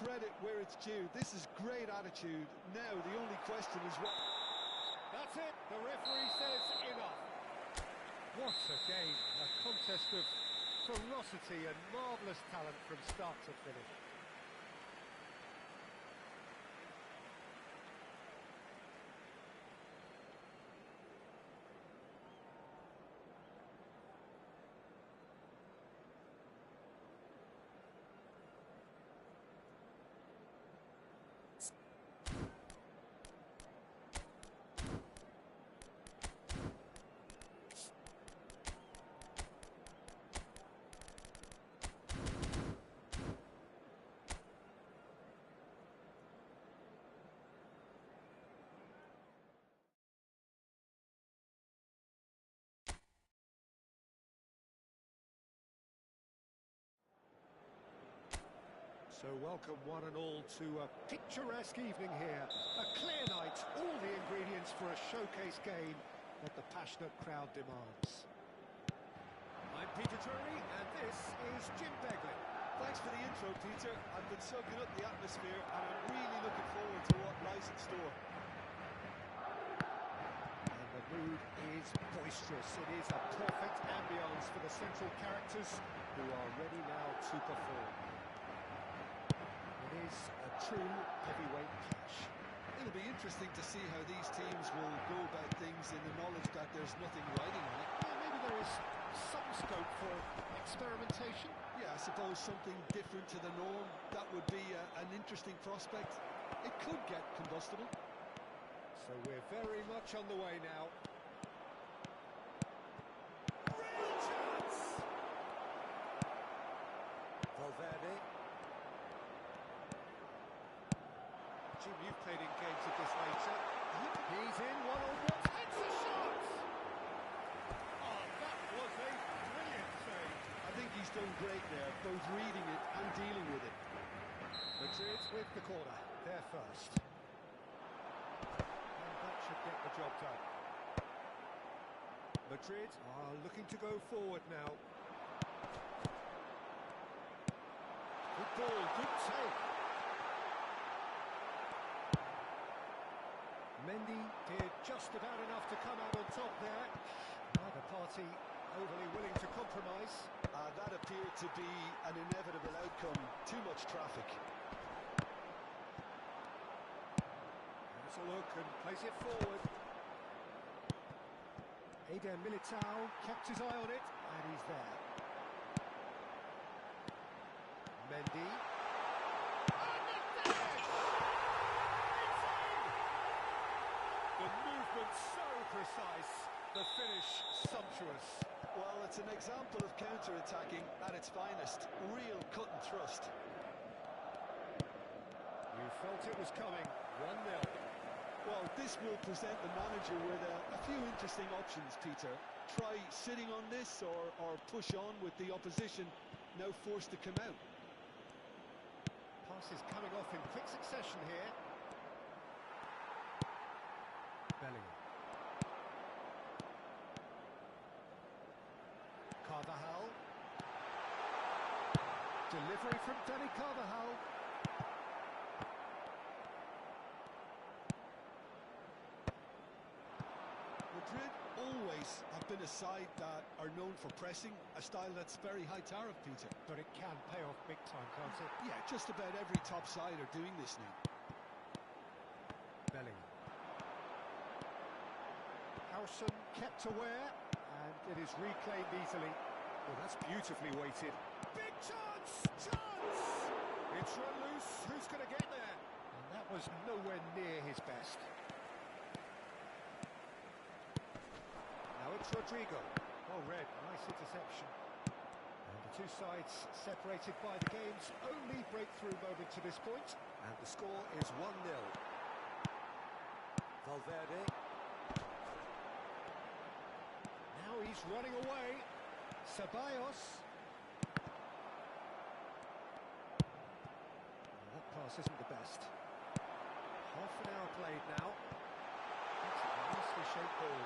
Credit where it's due. This is great attitude. Now, the only question is what... That's it. The referee says enough. What a game. A contest of ferocity and marvellous talent from start to finish. So welcome one and all to a picturesque evening here. A clear night, all the ingredients for a showcase game that the passionate crowd demands. I'm Peter Drury, and this is Jim Begley. Thanks for the intro, Peter. I've been soaking up the atmosphere, and I'm really looking forward to what lies in store. And the mood is boisterous. It is a perfect ambience for the central characters who are ready now to perform. It is a true heavyweight clash. It'll be interesting to see how these teams will go about things in the knowledge that there's nothing riding on it. Yeah, maybe there is some scope for experimentation. Yeah, I suppose something different to the norm. That would be an interesting prospect. It could get combustible. So we're very much on the way now. Real chance! Valverde. Jim, you've played in games of this nature. He's in one-on-one. Hits a shot! Oh, that was a brilliant save. I think he's done great there, both reading it and dealing with it. Madrid with the corner. They're first. And that should get the job done. Madrid are looking to go forward now. Good ball, good take. Mendy did just about enough to come out on top there. Neither party overly willing to compromise. That appeared to be an inevitable outcome. Too much traffic. Has a look and plays it forward. Eder Militao kept his eye on it, and he's there. Mendy. The movement so precise, the finish sumptuous. Well, it's an example of counter-attacking at its finest. Real cut and thrust. You felt it was coming. 1-0. Well, this will present the manager with a few interesting options, Peter. Try sitting on this or push on with the opposition now forced to come out. Passes coming off in quick succession here. Bellingham. Carvajal. Delivery from Dani Carvajal. always have been a side that are known for pressing, a style that's very high tariff, Peter. But it can pay off big time, can't it? Yeah, just about every top side are doing this now. Bellingham. Howson kept aware, and it is reclaimed easily. Well, that's beautifully weighted. Big chance! Chance! It's run loose. Who's going to get there? And that was nowhere near his best. Now it's Rodrigo. Well read, nice interception. And the two sides separated by the game's only breakthrough moment to this point. And the score is 1-0. Valverde. Now he's running away. Ceballos. Well, that pass isn't the best. Half an hour played now. That's a nicely shaped ball.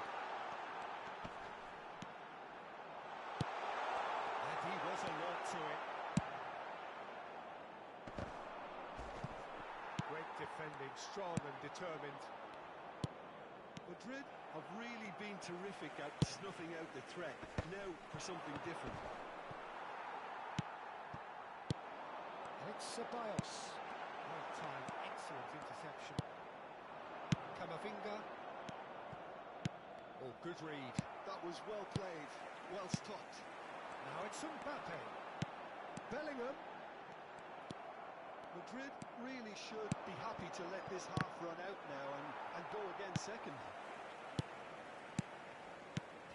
And he was alert to it. Great defending, strong and determined. Madrid have really been terrific at snuffing out the threat. Now for something different. It's Ceballos. Well timed, excellent interception. Camavinga. Oh, good read. That was well played, well stopped. Now it's Mbappe. Bellingham. Madrid really should be happy to let this half run out now and go again second.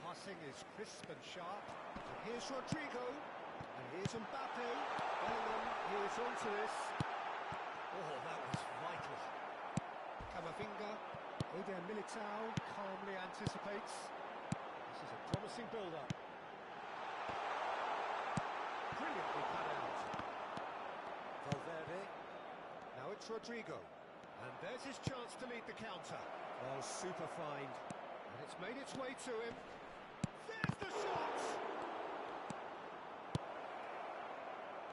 Passing is crisp and sharp. And here's Rodrigo. And here's Mbappe. Bellingham, here's onto this. Oh, that was vital. Camavinga. Eder Militao calmly anticipates. This is a promising build-up. Brilliantly cut out. Valverde. Now it's Rodrigo. And there's his chance to lead the counter. Oh, super find. And it's made its way to him. There's the shot!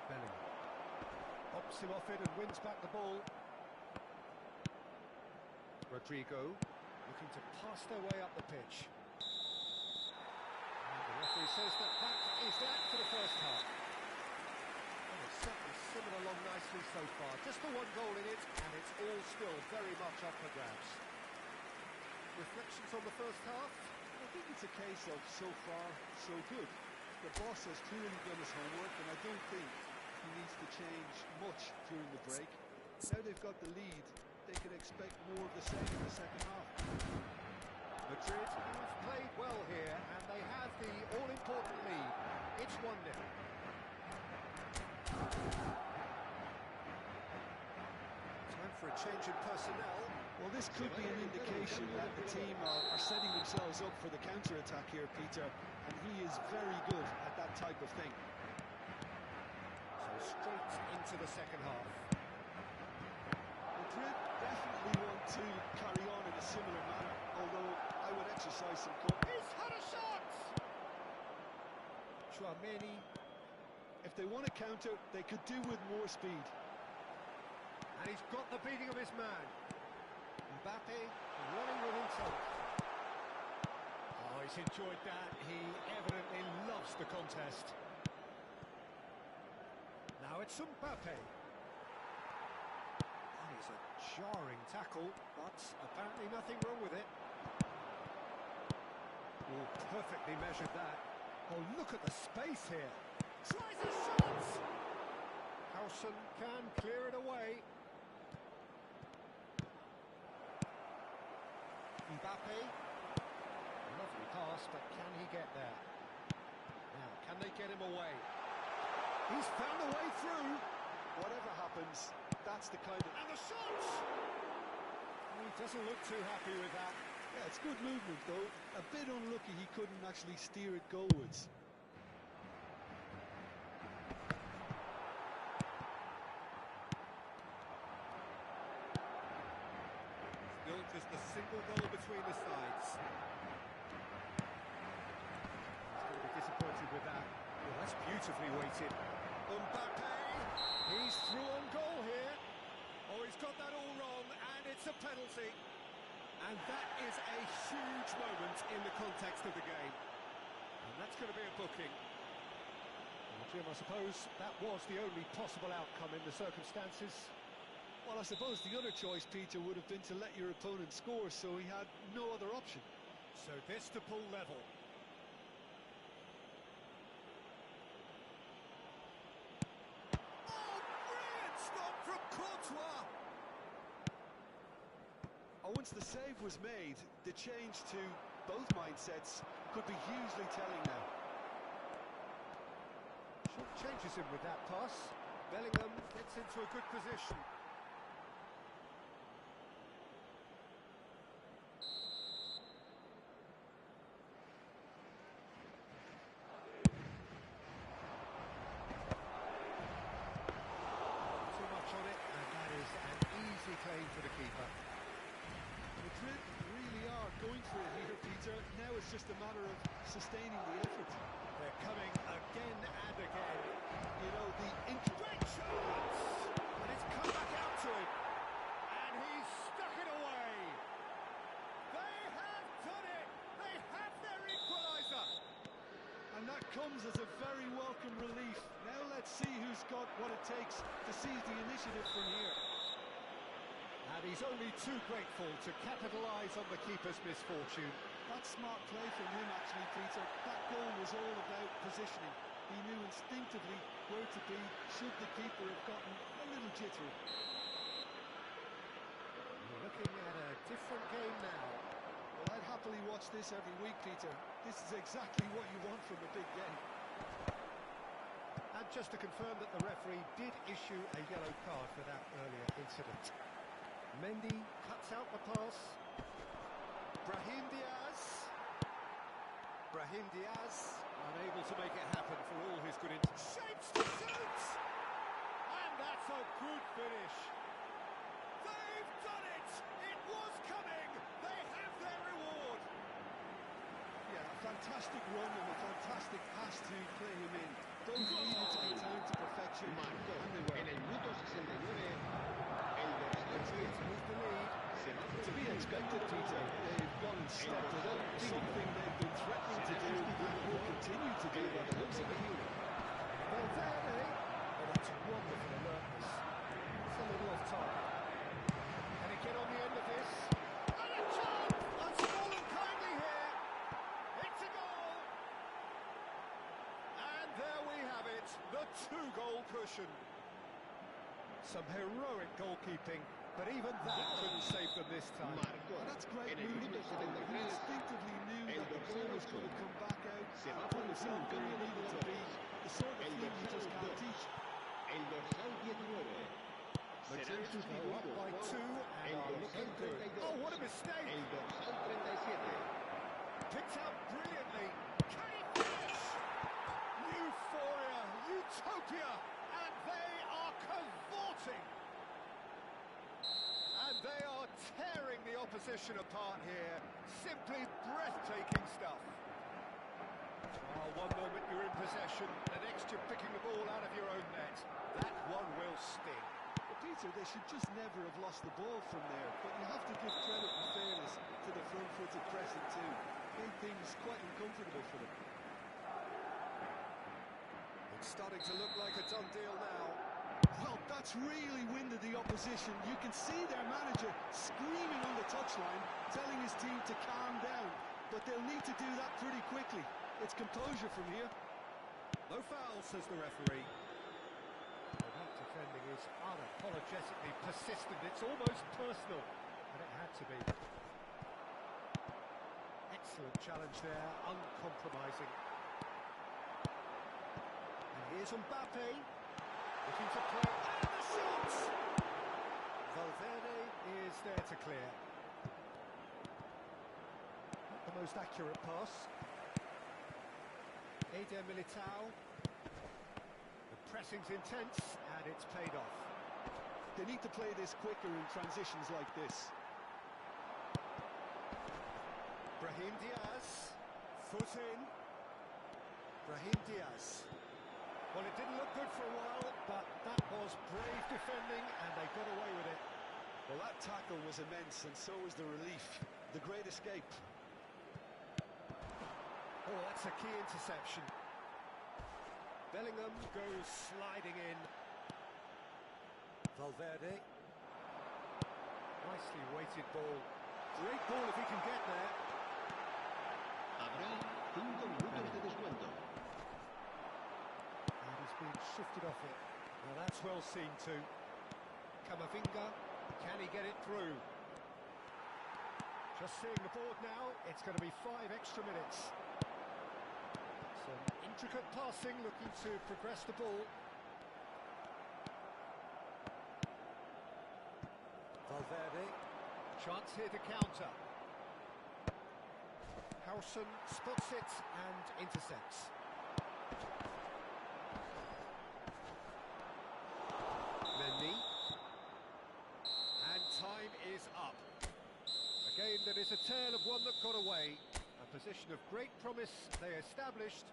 Bellingham. Hops him off it and wins back the ball. Rodrigo looking to pass their way up the pitch. And the referee says that is that for the first half. And it's certainly simmered along nicely so far. Just the one goal in it, and it's all still very much up for grabs. Reflections on the first half? I think it's a case of so far, so good. The boss has clearly done his homework, and I don't think he needs to change much during the break. Now they've got the lead, they can expect more of the same in the second half. Madrid have played well here, and they have the all-important lead. It's 1-0. Time for a change in personnel. Well, this could be an indication that the team are setting themselves up for the counter-attack here, Peter, and he is very good at that type of thing. So straight into the second half. Madrid definitely want to carry on in a similar manner, although I would exercise some caution. He's had a shot! Chouameni. If they want to counter, they could do with more speed. And he's got the beating of his man. Mbappe running with intent. Oh, he's enjoyed that. He evidently loves the contest. Now it's Mbappe. That is a jarring tackle, but apparently nothing wrong with it. Oh, perfectly measured that. Oh, look at the space here. Tries a shot! Howson can clear it away. Mbappe. Lovely pass, but can he get there? Now, can they get him away? He's found a way through. Whatever happens, that's the kind of... And the shot! He doesn't look too happy with that. Yeah, it's good movement, though. A bit unlucky he couldn't actually steer it goalwards. Still just a single goal between the sides. He's going to be disappointed with that. Well, that's beautifully weighted. Mbappe! He's through on goal here. Oh, he's got that all wrong, and it's a penalty. And that is a huge moment in the context of the game. And that's going to be a booking. Well, Jim, I suppose that was the only possible outcome in the circumstances. Well, I suppose the other choice, Peter, would have been to let your opponent score, so he had no other option. So this to pull level. Oh, brilliant stop from Courtois! Oh, once the save was made, the change to both mindsets could be hugely telling now. Short changes him with that pass. Bellingham gets into a good position. Too much on it, and that is an easy claim for the keeper. Madrid really are going for it here, Peter. Now it's just a matter of sustaining the effort. They're coming again and again. You know, the Great chance! And it's come back out to him. And he's stuck it away. They have done it! They have their equaliser! And that comes as a very welcome relief. Now let's see who's got what it takes to seize the initiative from here. And he's only too grateful to capitalise on the keeper's misfortune. That's smart play from him, actually, Peter. That goal was all about positioning. He knew instinctively where to be should the keeper have gotten a little jittery. We're looking at a different game now. Well, I'd happily watch this every week, Peter. This is exactly what you want from a big game. And just to confirm that the referee did issue a yellow card for that earlier incident. Mendy cuts out the pass. Brahim Diaz. Brahim Diaz unable to make it happen for all his good shapes to shoot! And that's a good finish. They've done it! It was coming! They have their reward! Yeah, a fantastic run and a fantastic pass to play him in. Both needed to be timed to perfection, Marcó and they were. en el minuto 69 el dorsal To move the lead. se va To be expected, Peter. They've gone and stepped it up, something they've been threatening to do and will continue to do by the looks of it. Valverde. Oh, that's wonderful alertness. It's a little off time. Can he get on the end of this? And a chance! That's fallen kindly here. It's a goal. And there we have it, the two-goal cushion. Some heroic goalkeeping, but even that couldn't save them this time. Marcó And that's great en el minuto movement from him. He 73 instinctively knew el that the ball was going to come back out se va a and put producir un himself where he cambio de needed to be. The sort of El thing you dorsal just can't 2. teach. El dorsal 19 serán Madrid go up sustituidos by por 2 and el are dorsal looking good. 32. Oh, what a mistake! El dorsal 37. Picked out brilliantly. Can he finish? Euphoria, utopia, and they are cavorting. And they are tearing the opposition apart here. Simply breathtaking stuff. Oh, one moment you're in possession, the next you're picking the ball out of your own net. That one will sting. But Peter, they should just never have lost the ball from there. But you have to give credit and fairness to the front-footed pressing too. Made things quite uncomfortable for them. It's starting to look like a done deal now. Well, that's really winded the opposition. You can see their manager screaming on the touchline, telling his team to calm down. But they'll need to do that pretty quickly. It's composure from here. No foul, says the referee. Well, that defending is unapologetically persistent. It's almost personal, and it had to be. Excellent challenge there, uncompromising. And here's Mbappe, looking to play, and the shot! Valverde is there to clear. Not the most accurate pass. Eder Militao. The pressing's intense, and it's paid off. They need to play this quicker in transitions like this. Brahim Diaz, foot in. Brahim Diaz. Well, it didn't look good for a while, but that was brave defending, and they got away with it. Well, that tackle was immense, and so was the relief. the great escape. Oh, that's a key interception. Bellingham goes sliding in. Valverde. Nicely weighted ball. Great ball if he can get there. Habrá 5 minutos de descuento. And he's been shifted off it. Well, that's well seen too. Camavinga, can he get it through? Just seeing the board now, it's going to be 5 extra minutes. Some intricate passing, looking to progress the ball. Valverde, chance here to counter. Howson spots it and intercepts. Mendy. And time is up. A game that is a tale of one that got away. A position of great promise they established.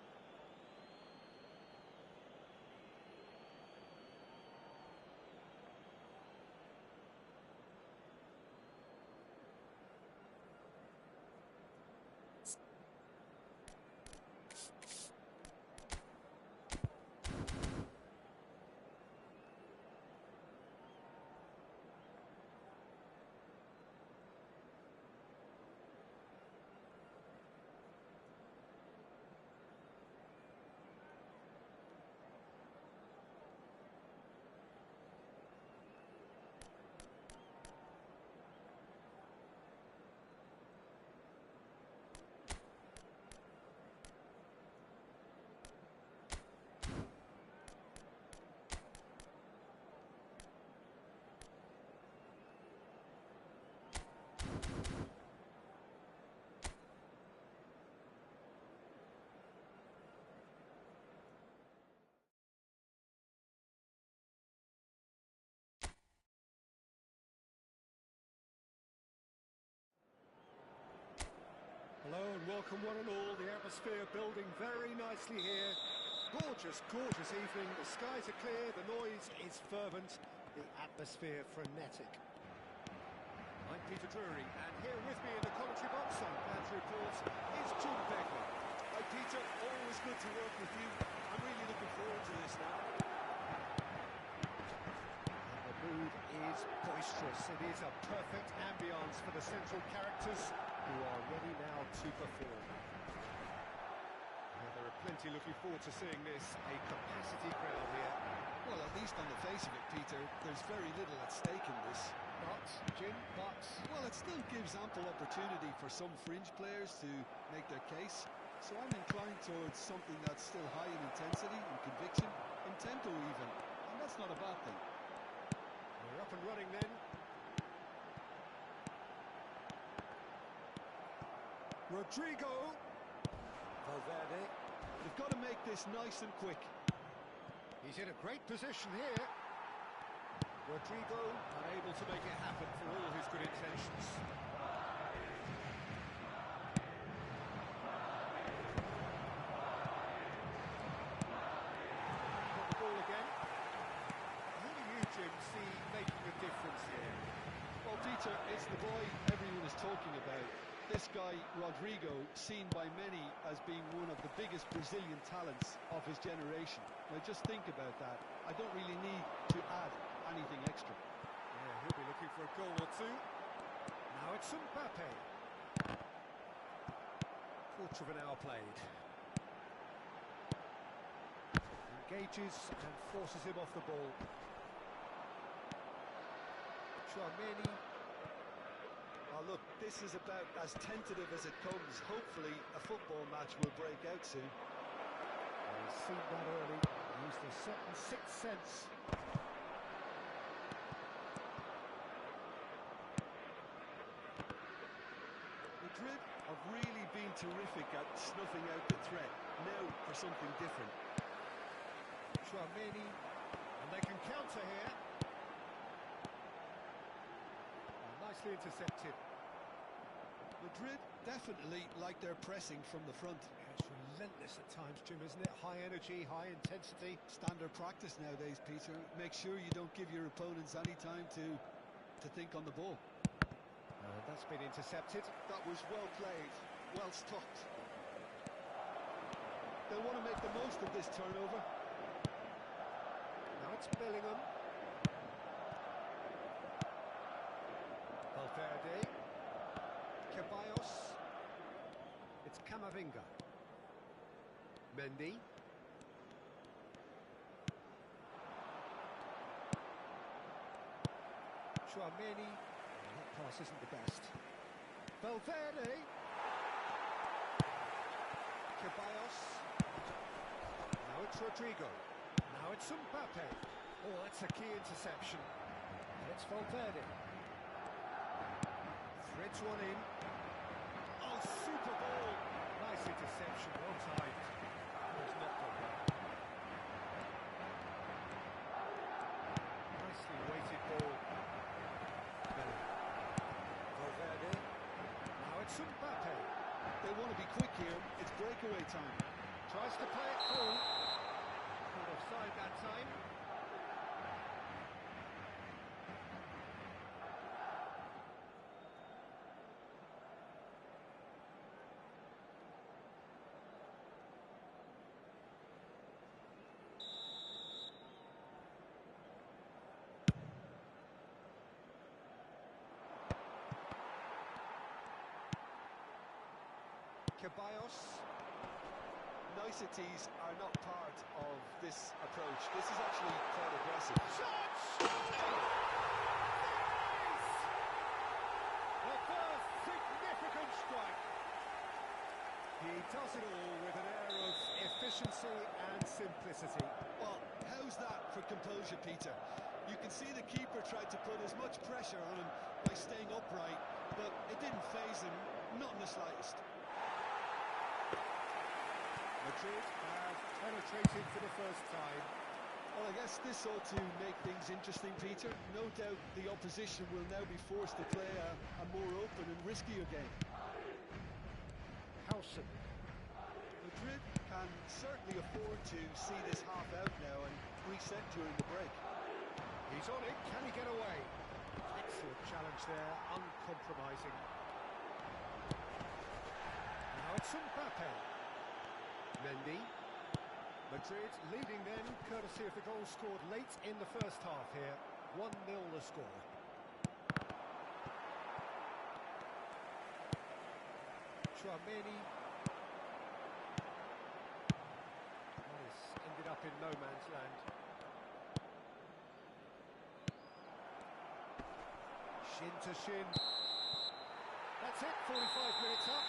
Hello and welcome one and all. The atmosphere building very nicely here. Gorgeous, gorgeous evening. The skies are clear, the noise is fervent, the atmosphere frenetic. I'm Peter Drury, and here with me in the commentary box on Fans Reports is Jim Begley. Hi Peter, always good to work with you. I'm really looking forward to this now. And the mood is boisterous. It is a perfect ambience for the central characters who are ready now to perform. There are plenty looking forward to seeing this, a capacity crowd here. Well, at least on the face of it, Peter, there's very little at stake in this. But, Jim, Well, it still gives ample opportunity for some fringe players to make their case. So I'm inclined towards something that's still high in intensity and conviction, in tempo even. And that's not a bad thing. we're up and running then. Rodrigo. Valverde. They've got to make this nice and quick. He's in a great position here. Rodrigo unable to make it happen for all his good intentions. Got the ball again. Who do you, Jim, see making a difference here? Well, Peter, it's the boy everyone is talking about. This guy, Rodrigo, seen by many as being one of the biggest Brazilian talents of his generation. Now, just think about that. I don't really need to add anything extra. Yeah, he'll be looking for a goal or two. Now it's Mbappe. Quarter of an hour played. Engages and forces him off the ball. Tchouaméni. Oh, look, this is about as tentative as it comes. Hopefully, a football match will break out soon. He's seen that early. Used a certain sixth sense. Madrid have really been terrific at snuffing out the threat. Now for something different. Tchouaméni, and they can counter here. Nicely intercepted. Madrid definitely like their pressing from the front. It's relentless at times, Jim, isn't it? High energy, high intensity. Standard practice nowadays, Peter. Make sure you don't give your opponents any time to think on the ball. That's been intercepted. That was well played, well stopped. They'll want to make the most of this turnover. Now it's Bellingham. Valverde. Ceballos. It's Camavinga. Mendy. Tchouameni. That pass isn't the best. Valverde. Ceballos. Now it's Rodrigo. Now it's Mbappe. Oh, that's a key interception. It's Valverde. Threads one in. Oh, super ball. Nice interception, one time. It's not done well. Nicely weighted ball. Valverde. Now it's Mbappe. They want to be quick here. It's breakaway time. Tries to play it through. Caught offside that time. Ceballos. Niceties are not part of this approach. This is actually quite aggressive. Shots! The first significant strike. He does it all with an air of efficiency and simplicity. Well, how's that for composure, Peter? You can see the keeper tried to put as much pressure on him by staying upright, but it didn't faze him, not in the slightest. Madrid have penetrated for the first time. Well, I guess this ought to make things interesting, Peter. No doubt the opposition will now be forced to play a more open and riskier game. Howson. Madrid can certainly afford to see this half out now and reset during the break. He's on it. Can he get away? Excellent challenge there. Uncompromising. Now it's Mbappe. Mendy. Madrid leading then, courtesy of the goal scored late in the first half here. 1-0 the score. Tchouameni. This ended up in no man's land. Shin to shin. That's it, 45 minutes up.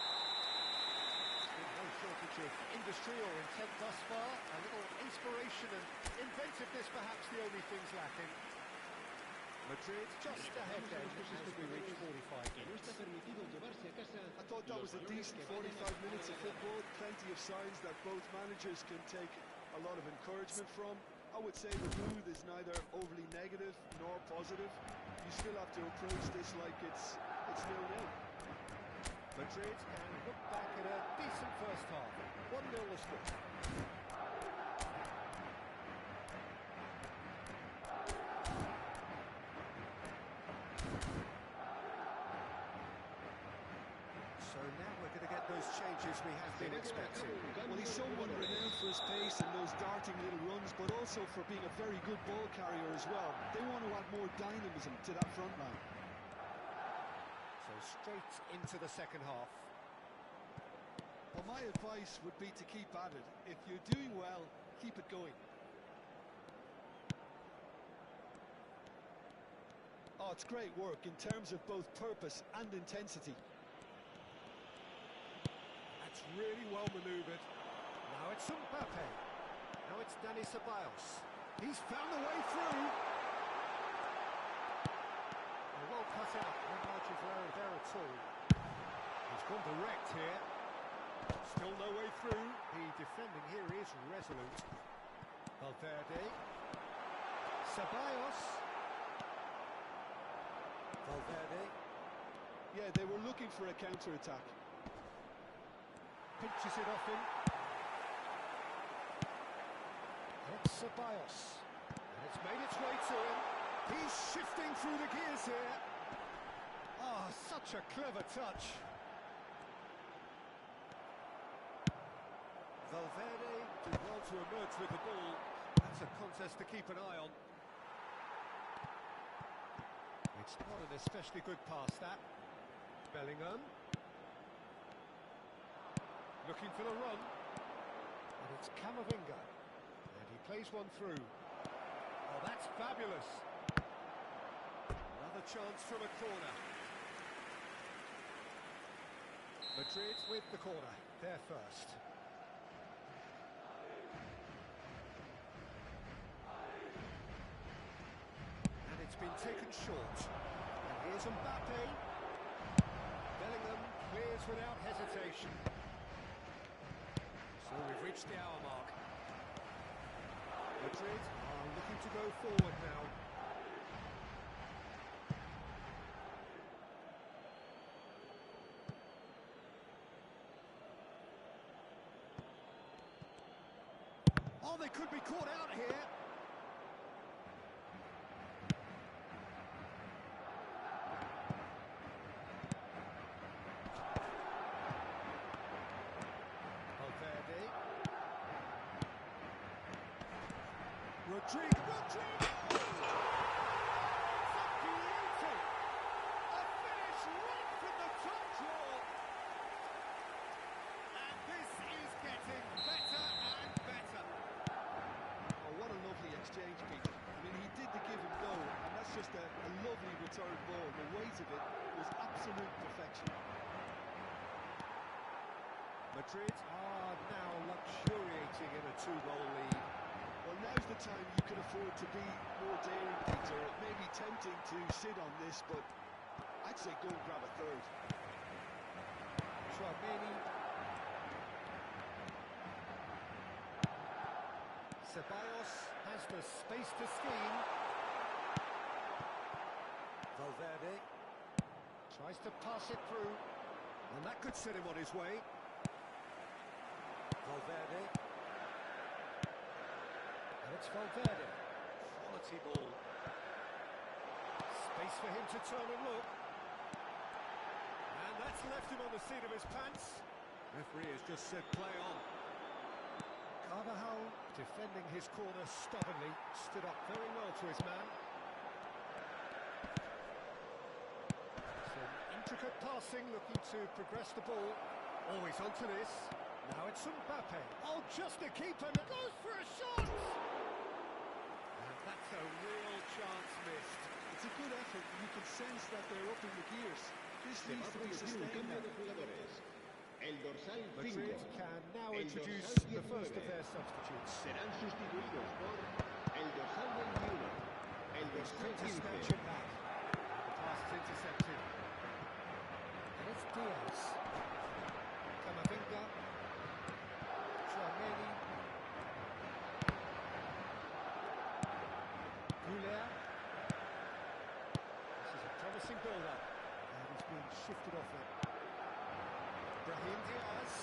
No shortage of industry or intent thus far. A little inspiration and inventiveness, perhaps the only things lacking. Madrid just ahead then as we reach 45 minutes. I thought that was a decent 45 minutes of football. Plenty of signs that both managers can take a lot of encouragement from. I would say the mood is neither overly negative nor positive. You still have to approach this like it's 0-0. Madrid can look back at a decent first half. 1-0 the score. So now we're going to get those changes we have been expecting. Well, he's someone renowned for his pace and those darting little runs, but also for being a very good ball carrier as well. They want to add more dynamism to that front line. So straight into the second half. Well, my advice would be to keep at it. If you're doing well, keep it going. Oh, it's great work in terms of both purpose and intensity. That's really well manoeuvred. Now it's Mbappe. Now it's Dani Ceballos. He's found the way through. Well cut out. No margin for error there at all. He's gone direct here. Still no way through. The defending here is resolute. Valverde. Ceballos. Valverde. Yeah, they were looking for a counter-attack. Pinches it off him. It's Ceballos. And it's made its way to him. He's shifting through the gears here. Oh, Oh, such a clever touch. Valverde did well to emerge with the ball. That's a contest to keep an eye on. It's not an especially good pass, that. Bellingham. Looking for the run. And it's Camavinga. And he plays one through. Oh, that's fabulous. Another chance from a corner. Madrid with the corner. They're first. And it's been taken short. And here's Mbappe. Bellingham clears without hesitation. So we've reached the hour mark. Madrid are looking to go forward now. Oh, they could be caught out here. Valverde. Rodrigo. It's a beauty. A finish right from the top draw. And this is getting better and better. Oh, what a lovely exchange, Peter. I mean, he did the give and go, and that's just a lovely return ball. The weight of it was absolute perfection. Madrid are now luxuriating in a 2-goal lead. Well, now's the time you can afford to be more daring, Peter. It may be tempting to sit on this, but I'd say go and grab a third. Tchouaméni. Ceballos has the space to scheme. Valverde tries to pass it through, and that could set him on his way. Valverde. And it's Valverde. Quality ball. Space for him to turn and look. And that's left him on the seat of his pants. Referee has just said play on. Carvajal, defending his corner stubbornly, stood up very well to his man. Some intricate passing, looking to progress the ball. Always onto this. Now it's Mbappe. Oh, just a keeper that goes for a shot! And that's a real chance missed. It's a good effort. You can sense that they're up in the gears. This Se needs va a to be producir un sustained cambio now. de jugadores. El dorsal 5. Madrid can now El introduce dorsal the first of 19. their substitutes. Serán sustituidos por el dorsal 21, el dorsal Quick to 15. snatch it back. The pass is intercepted. And it's Diaz. Camavinga. Tchouaméni. Goulet. This is a promising build-up. And he's being shifted off it. Brahim Diaz.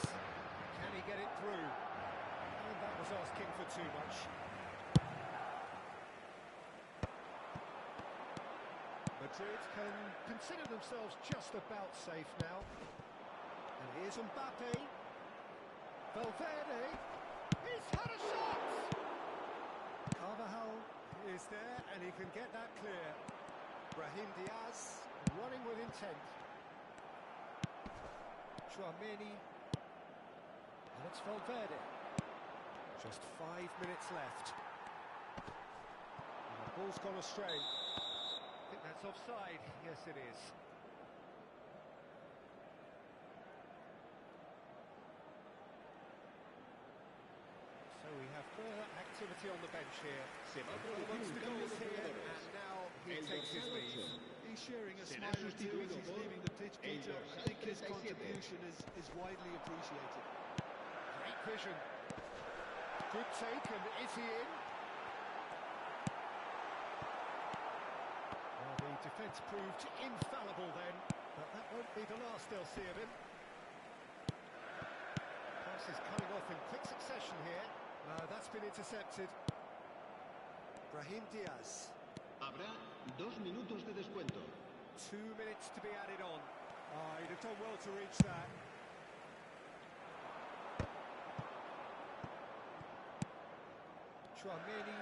Can he get it through? And that was asking for too much. Madrid can consider themselves just about safe now. And here's Mbappe. Valverde. He's had a shot! Carvajal is there and he can get that clear. Brahim Diaz running with intent. Tchouaméni. And it's Valverde. Just 5 minutes left. And the ball's gone astray. I think that's offside. Yes, it is. So we have further activity on the bench here. Se va a He producir wants un the cambio goals de here, jugadores. and now he El takes his dorsal leave. 8. He's sharing a Será smile or two as sustituido he's por leaving the pitch, el Peter. I dorsal think his 37. contribution is widely appreciated. Great vision. Good take, and is he in? Well, the defence proved infallible then, but that won't be the last they'll see of him. Pass is coming off in quick succession here. No, that's been intercepted. Brahim Diaz. Habrá 2 minutos de descuento. 2 minutes to be added on. Oh, he'd have done well to reach that. Chouameni.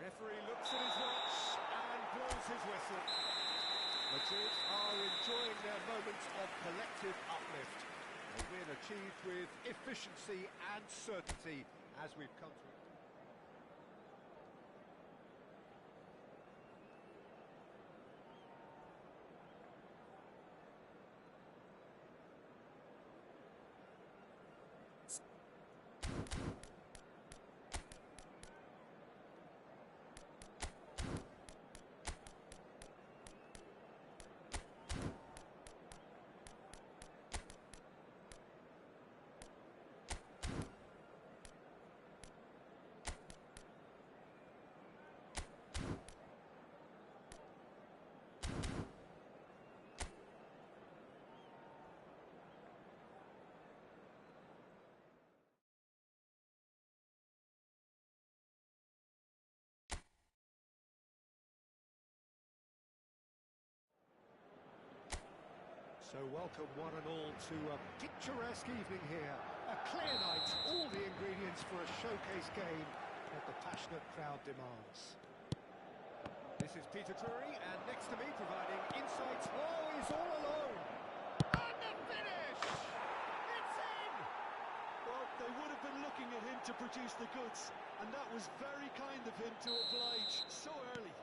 Referee looks at his watch and blows his whistle. Madrid are enjoying their moment of collective uplift. A win achieved with efficiency and certainty as we've come to. So welcome one and all to a picturesque evening here. A clear night, all the ingredients for a showcase game that the passionate crowd demands. This is Peter Drury, and next to me providing insights. Oh, he's all alone! And the finish! It's in! Well, they would have been looking at him to produce the goods, and that was very kind of him to oblige so early.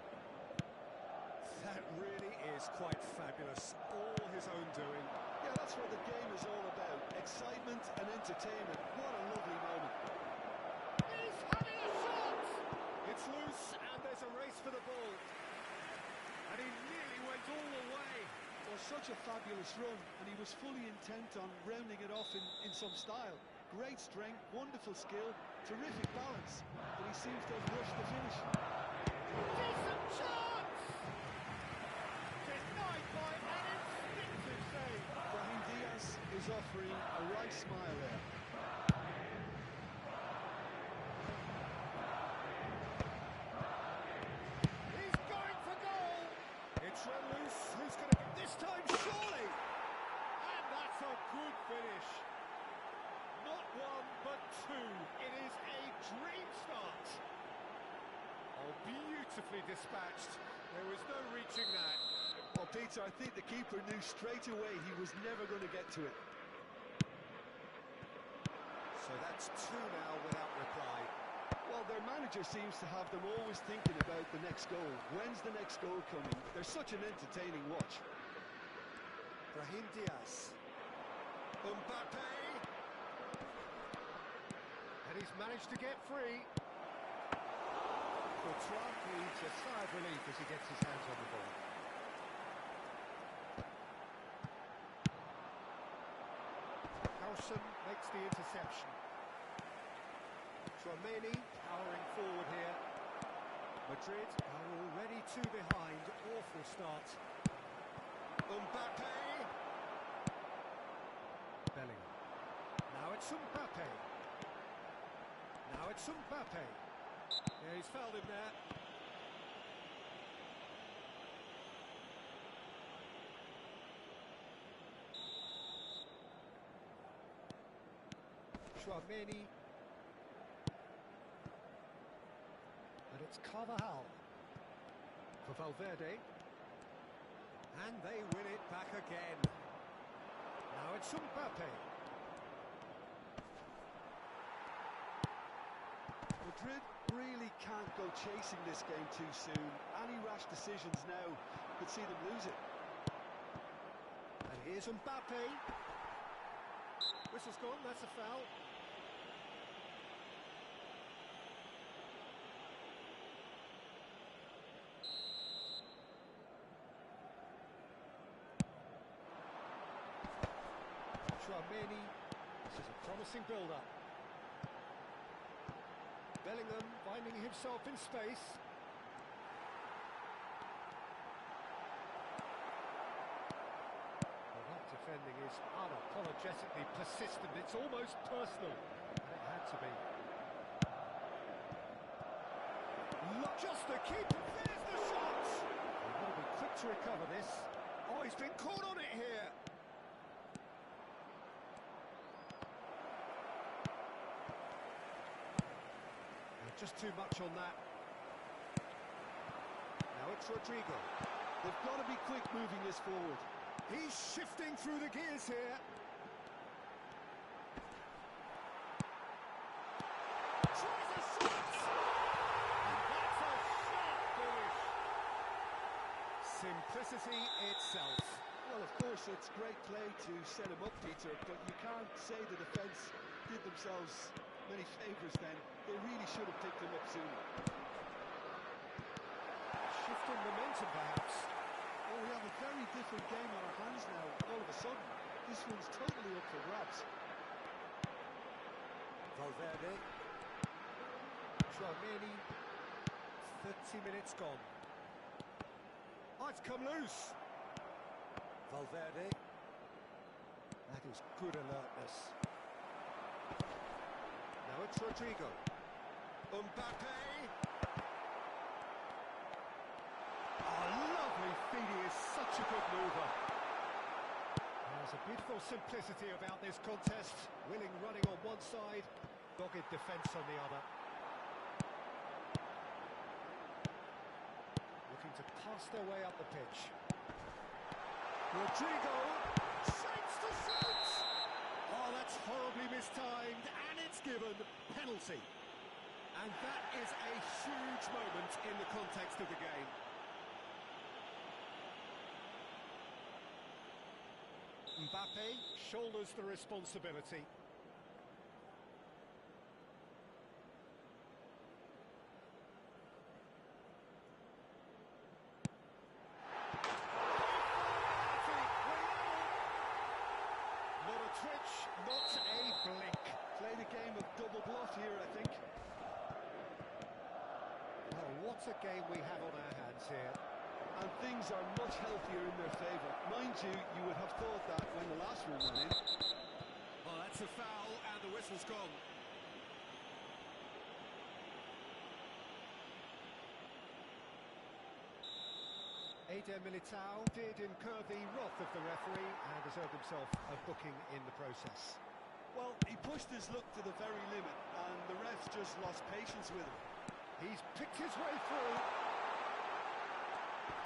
That really is quite fabulous. All his own doing. Yeah, that's what the game is all about. Excitement and entertainment. What a lovely moment. He's having a shot! It's loose, and there's a race for the ball. And he nearly went all the way. Well, such a fabulous run, and he was fully intent on rounding it off in some style. Great strength, wonderful skill, terrific balance, but he seems to have rushed the finish. Decent chance! Denied by an instinctive save. Brahim Diaz is offering a right smile there. He's going for goal! It's run loose. Who's going to get this time? Surely! And that's a good finish. Not one, but two. It is a dream start. Oh, beautifully dispatched. There was no reaching that. Well, Peter, I think the keeper knew straight away he was never going to get to it. So that's two now without reply. Well, their manager seems to have them always thinking about the next goal. When's the next goal coming? They're such an entertaining watch. Brahim Diaz. Mbappe. And he's managed to get free. Courtois needs a sigh of relief as he gets his hands on the ball. Carlson makes the interception. Chouameni powering forward here. Madrid are already two behind. Awful start. Mbappe. Bellingham. Now it's Mbappe. Now it's Mbappe. Yeah, he's fouled him there. Chouameni. And it's Carvajal for Valverde. And they win it back again. Now it's Mbappe. Madrid really can't go chasing this game too soon. Any rash decisions now could see them lose it. And here's Mbappe. Whistle's gone, that's a foul. Chouameni. This is a promising build-up. Bellingham finding himself in space. Well, that defending is unapologetically persistent. It's almost personal. And it had to be. Look, just the keeper. There's the shot! quick to recover this. Oh, he's been caught on it here. Just too much on that. Now it's Rodrigo. They've got to be quick moving this forward. He's shifting through the gears here. Tries a shot! And that's a sharp finish. Simplicity itself. Well, of course, it's great play to set him up, Peter, but you can't say the defence did themselves many favours then. They really should have picked him up sooner. Shifting momentum, perhaps. Oh, we have a very different game on our hands now. All of a sudden, this one's totally up for grabs. Valverde. Tchouameni. 30 minutes gone. Oh, it's come loose. Valverde. That is good alertness. Now it's Rodrigo. Mbappe. Oh, lovely feet. He is such a good mover. There's a beautiful simplicity about this contest. Willing running on one side, dogged defence on the other. Looking to pass their way up the pitch. Rodrigo shapes to shoot! Oh, that's horribly mistimed, and it's given penalty. And that is a huge moment in the context of the game. Mbappe shoulders the responsibility. Not a twitch, not a blink. Played a game of double bluff here, I think. Well, what a game we have on our hands here. And things are much healthier in their favour. Mind you, you would have thought that when the last one went in. Oh, that's a foul, and the whistle's gone. Eder Militao did incur the wrath of the referee and deserved himself a booking in the process. Well, he pushed his luck to the very limit, and the refs just lost patience with him. He's picked his way through.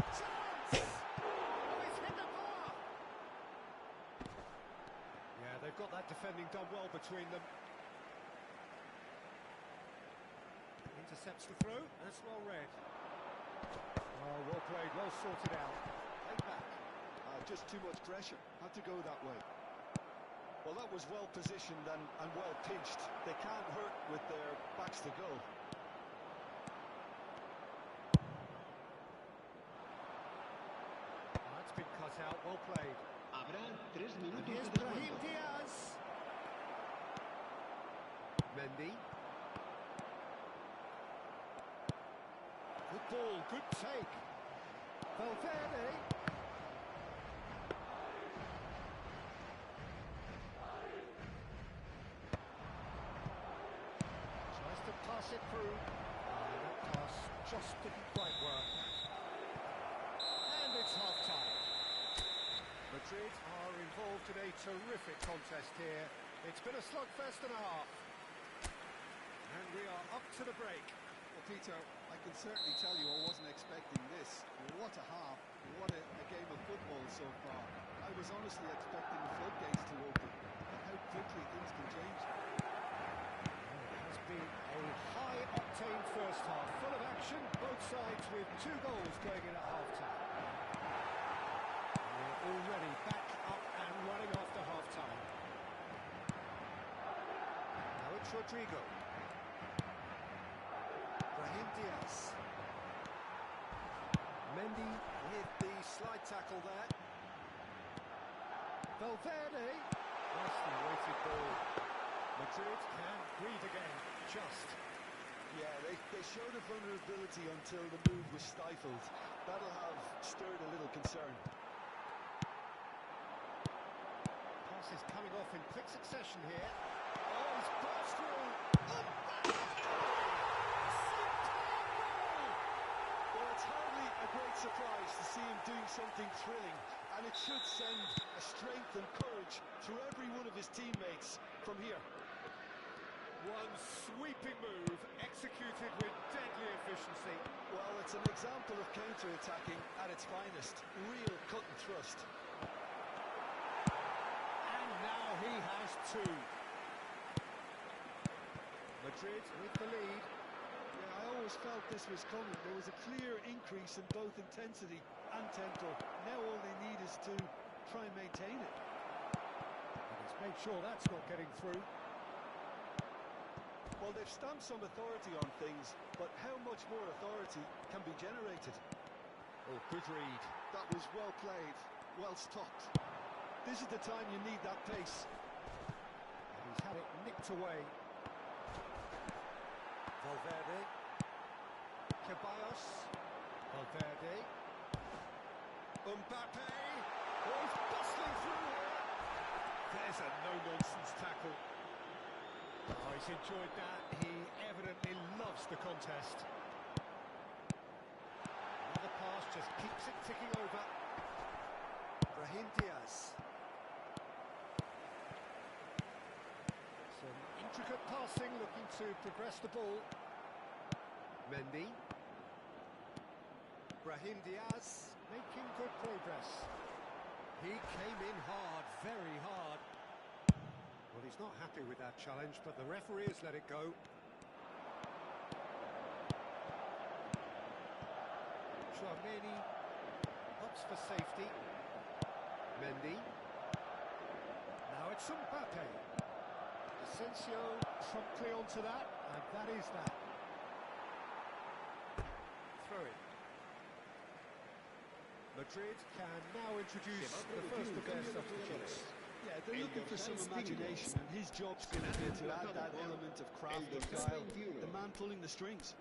Chance! Oh, he's hit the bar! Yeah, they've got that defending done well between them. Intercepts the throw, that's well read. Oh, well played, well sorted out. Played back. Just too much pressure, had to go that way. Well, that was well positioned and well pitched. They can't hurt with their backs to goal. That's been cut out, well played. Habrá 3 And minutos here's de descuento. Brahim Diaz. Mendy. Good ball, good take. Valverde. Tries to pass it through. That pass just didn't quite work. And it's half-time. Madrid are involved in a terrific contest here. It's been a slugfest and a half. And we are up to the break. Well, Peter, I can certainly tell you I wasn't expecting this. What a half, what a game of football so far. I was honestly expecting the floodgates to open, and how quickly things can change. It has been a high-octane first half, full of action, both sides with 2 goals going in at half-time. We're already back up and running after half-time. Now it's Rodrigo. Brahim Diaz. Mendy with the slide tackle there. Valverde. Nicely weighted ball. Madrid can breathe again, just. Yeah, they showed a vulnerability until the move was stifled. That'll have stirred a little concern. Passes coming off in quick succession here. Oh, he's burst through. Well, it's hardly a great surprised to see him doing something thrilling, and it should send a strength and courage through every one of his teammates from here. One sweeping move, executed with deadly efficiency. Well, it's an example of counter-attacking at its finest. Real cut and thrust. And now he has two. Madrid with the lead. Yeah, I always felt this was coming. There was a clear increase in both intensity and tempo. Now all they need is to try and maintain it. And he's made sure that's not getting through. Well, they've stamped some authority on things, but how much more authority can be generated? Oh, good read. That was well played, well stopped. This is the time you need that pace. And he's had it nicked away. Valverde. Ceballos. Valverde. Mbappe. Oh, he's bustling through here. There's a no-nonsense tackle. Oh, he's enjoyed that. He evidently loves the contest. Another pass just keeps it ticking over. Brahim Diaz. Some intricate passing, looking to progress the ball. Mendy. Brahim Diaz making good progress. He came in hard, very hard. Well, he's not happy with that challenge, but the referee has let it go. Tchouaméni opts for safety. Mendy. Now it's Mbappe. Asensio promptly onto that, and that is that. Throw it. Madrid can now introduce the first of their substitutes. Yeah, they're looking for some imagination, and his job's going to be to add that element of craft and style. The man pulling the strings.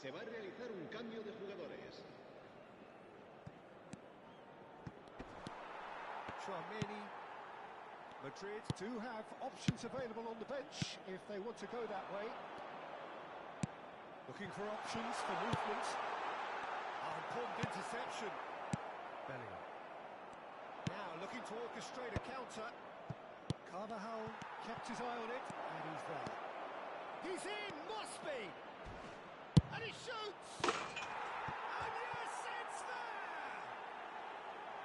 Se va a realizar un cambio de jugadores. Tchouaméni. Madrid do have options available on the bench if they want to go that way. Looking for options for movement. Important interception. Bellingham. Now looking to orchestrate a counter. Carvajal kept his eye on it, and he's there. He's in, must be! And he shoots! And yes, it's there!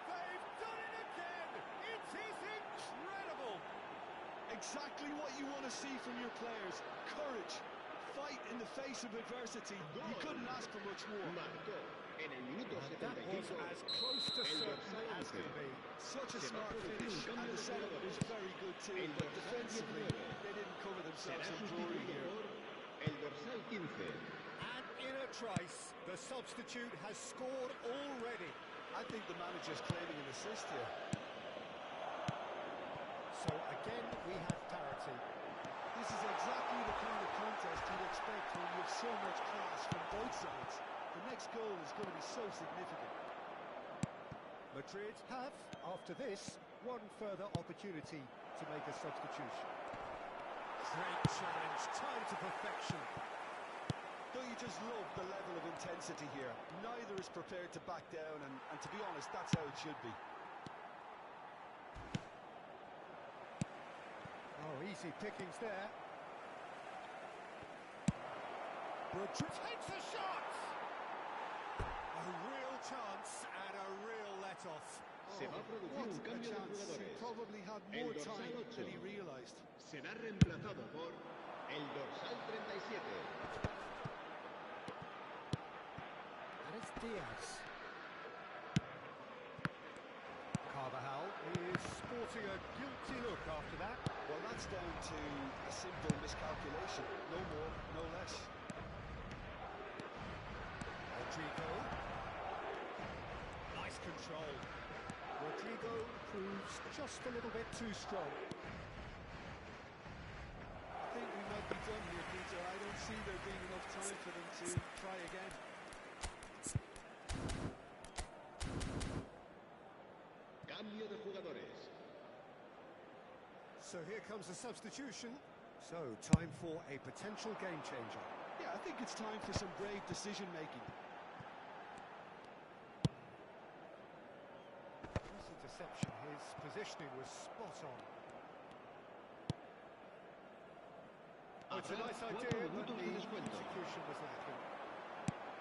They've done it again! It is incredible! Exactly what you want to see from your players. Courage, fight in the face of adversity. You couldn't ask for much more. Marcó en el minuto That was 75 as close to certain as could be. Such a smart finish, and the setup was very good too, but defensively, they didn't cover será themselves in glory sustituido here. por el dorsal 15. And in a trice, the substitute has scored already. I think the manager's claiming an assist here. So again, we have parity. This is exactly the kind of contest you'd expect when you have so much class from both sides. The next goal is going to be so significant. Madrid have, after this, one further opportunity to make a substitution. Great challenge, timed to perfection. Don't you just love the level of intensity here? Neither is prepared to back down, and to be honest, that's how it should be. Oh, easy pickings there. Madrid takes a shot! A real chance and a real let-off. Se va a producir What un a cambio de chance. He jugadores. probably had El more dorsal time 8 than he realised. será reemplazado por el dorsal 37. And it's Diaz. Carvajal is sporting a guilty look after that. Well, that's down to a simple miscalculation. No more, no less. Rodrigo. Nice control. Rodrigo proves just a little bit too strong. I think be done here, Peter. I don't see there being enough time for them to try again. Cambio de jugadores. So here comes a substitution. So, time for a potential game changer. Yeah, I think it's time for some brave decision-making. Nice interception. His positioning was spot on. Oh, it's a nice idea, but the execution was lacking.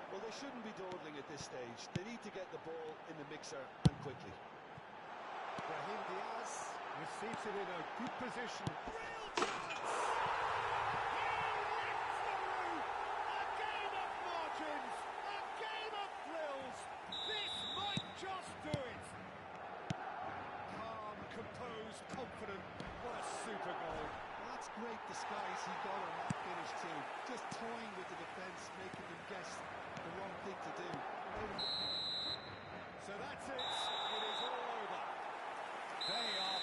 Well, they shouldn't be dawdling at this stage. They need to get the ball in the mixer and quickly. Brahim Diaz receives it in a good position. Real chance! He lifts the roof! A game of margins! A game of thrills! This might just do it! Calm, composed, confident. What a super goal. Well, that's great disguise he got on that finish too. Just toying with the defence, making them guess the wrong thing to do. So that's it. It is all over. They are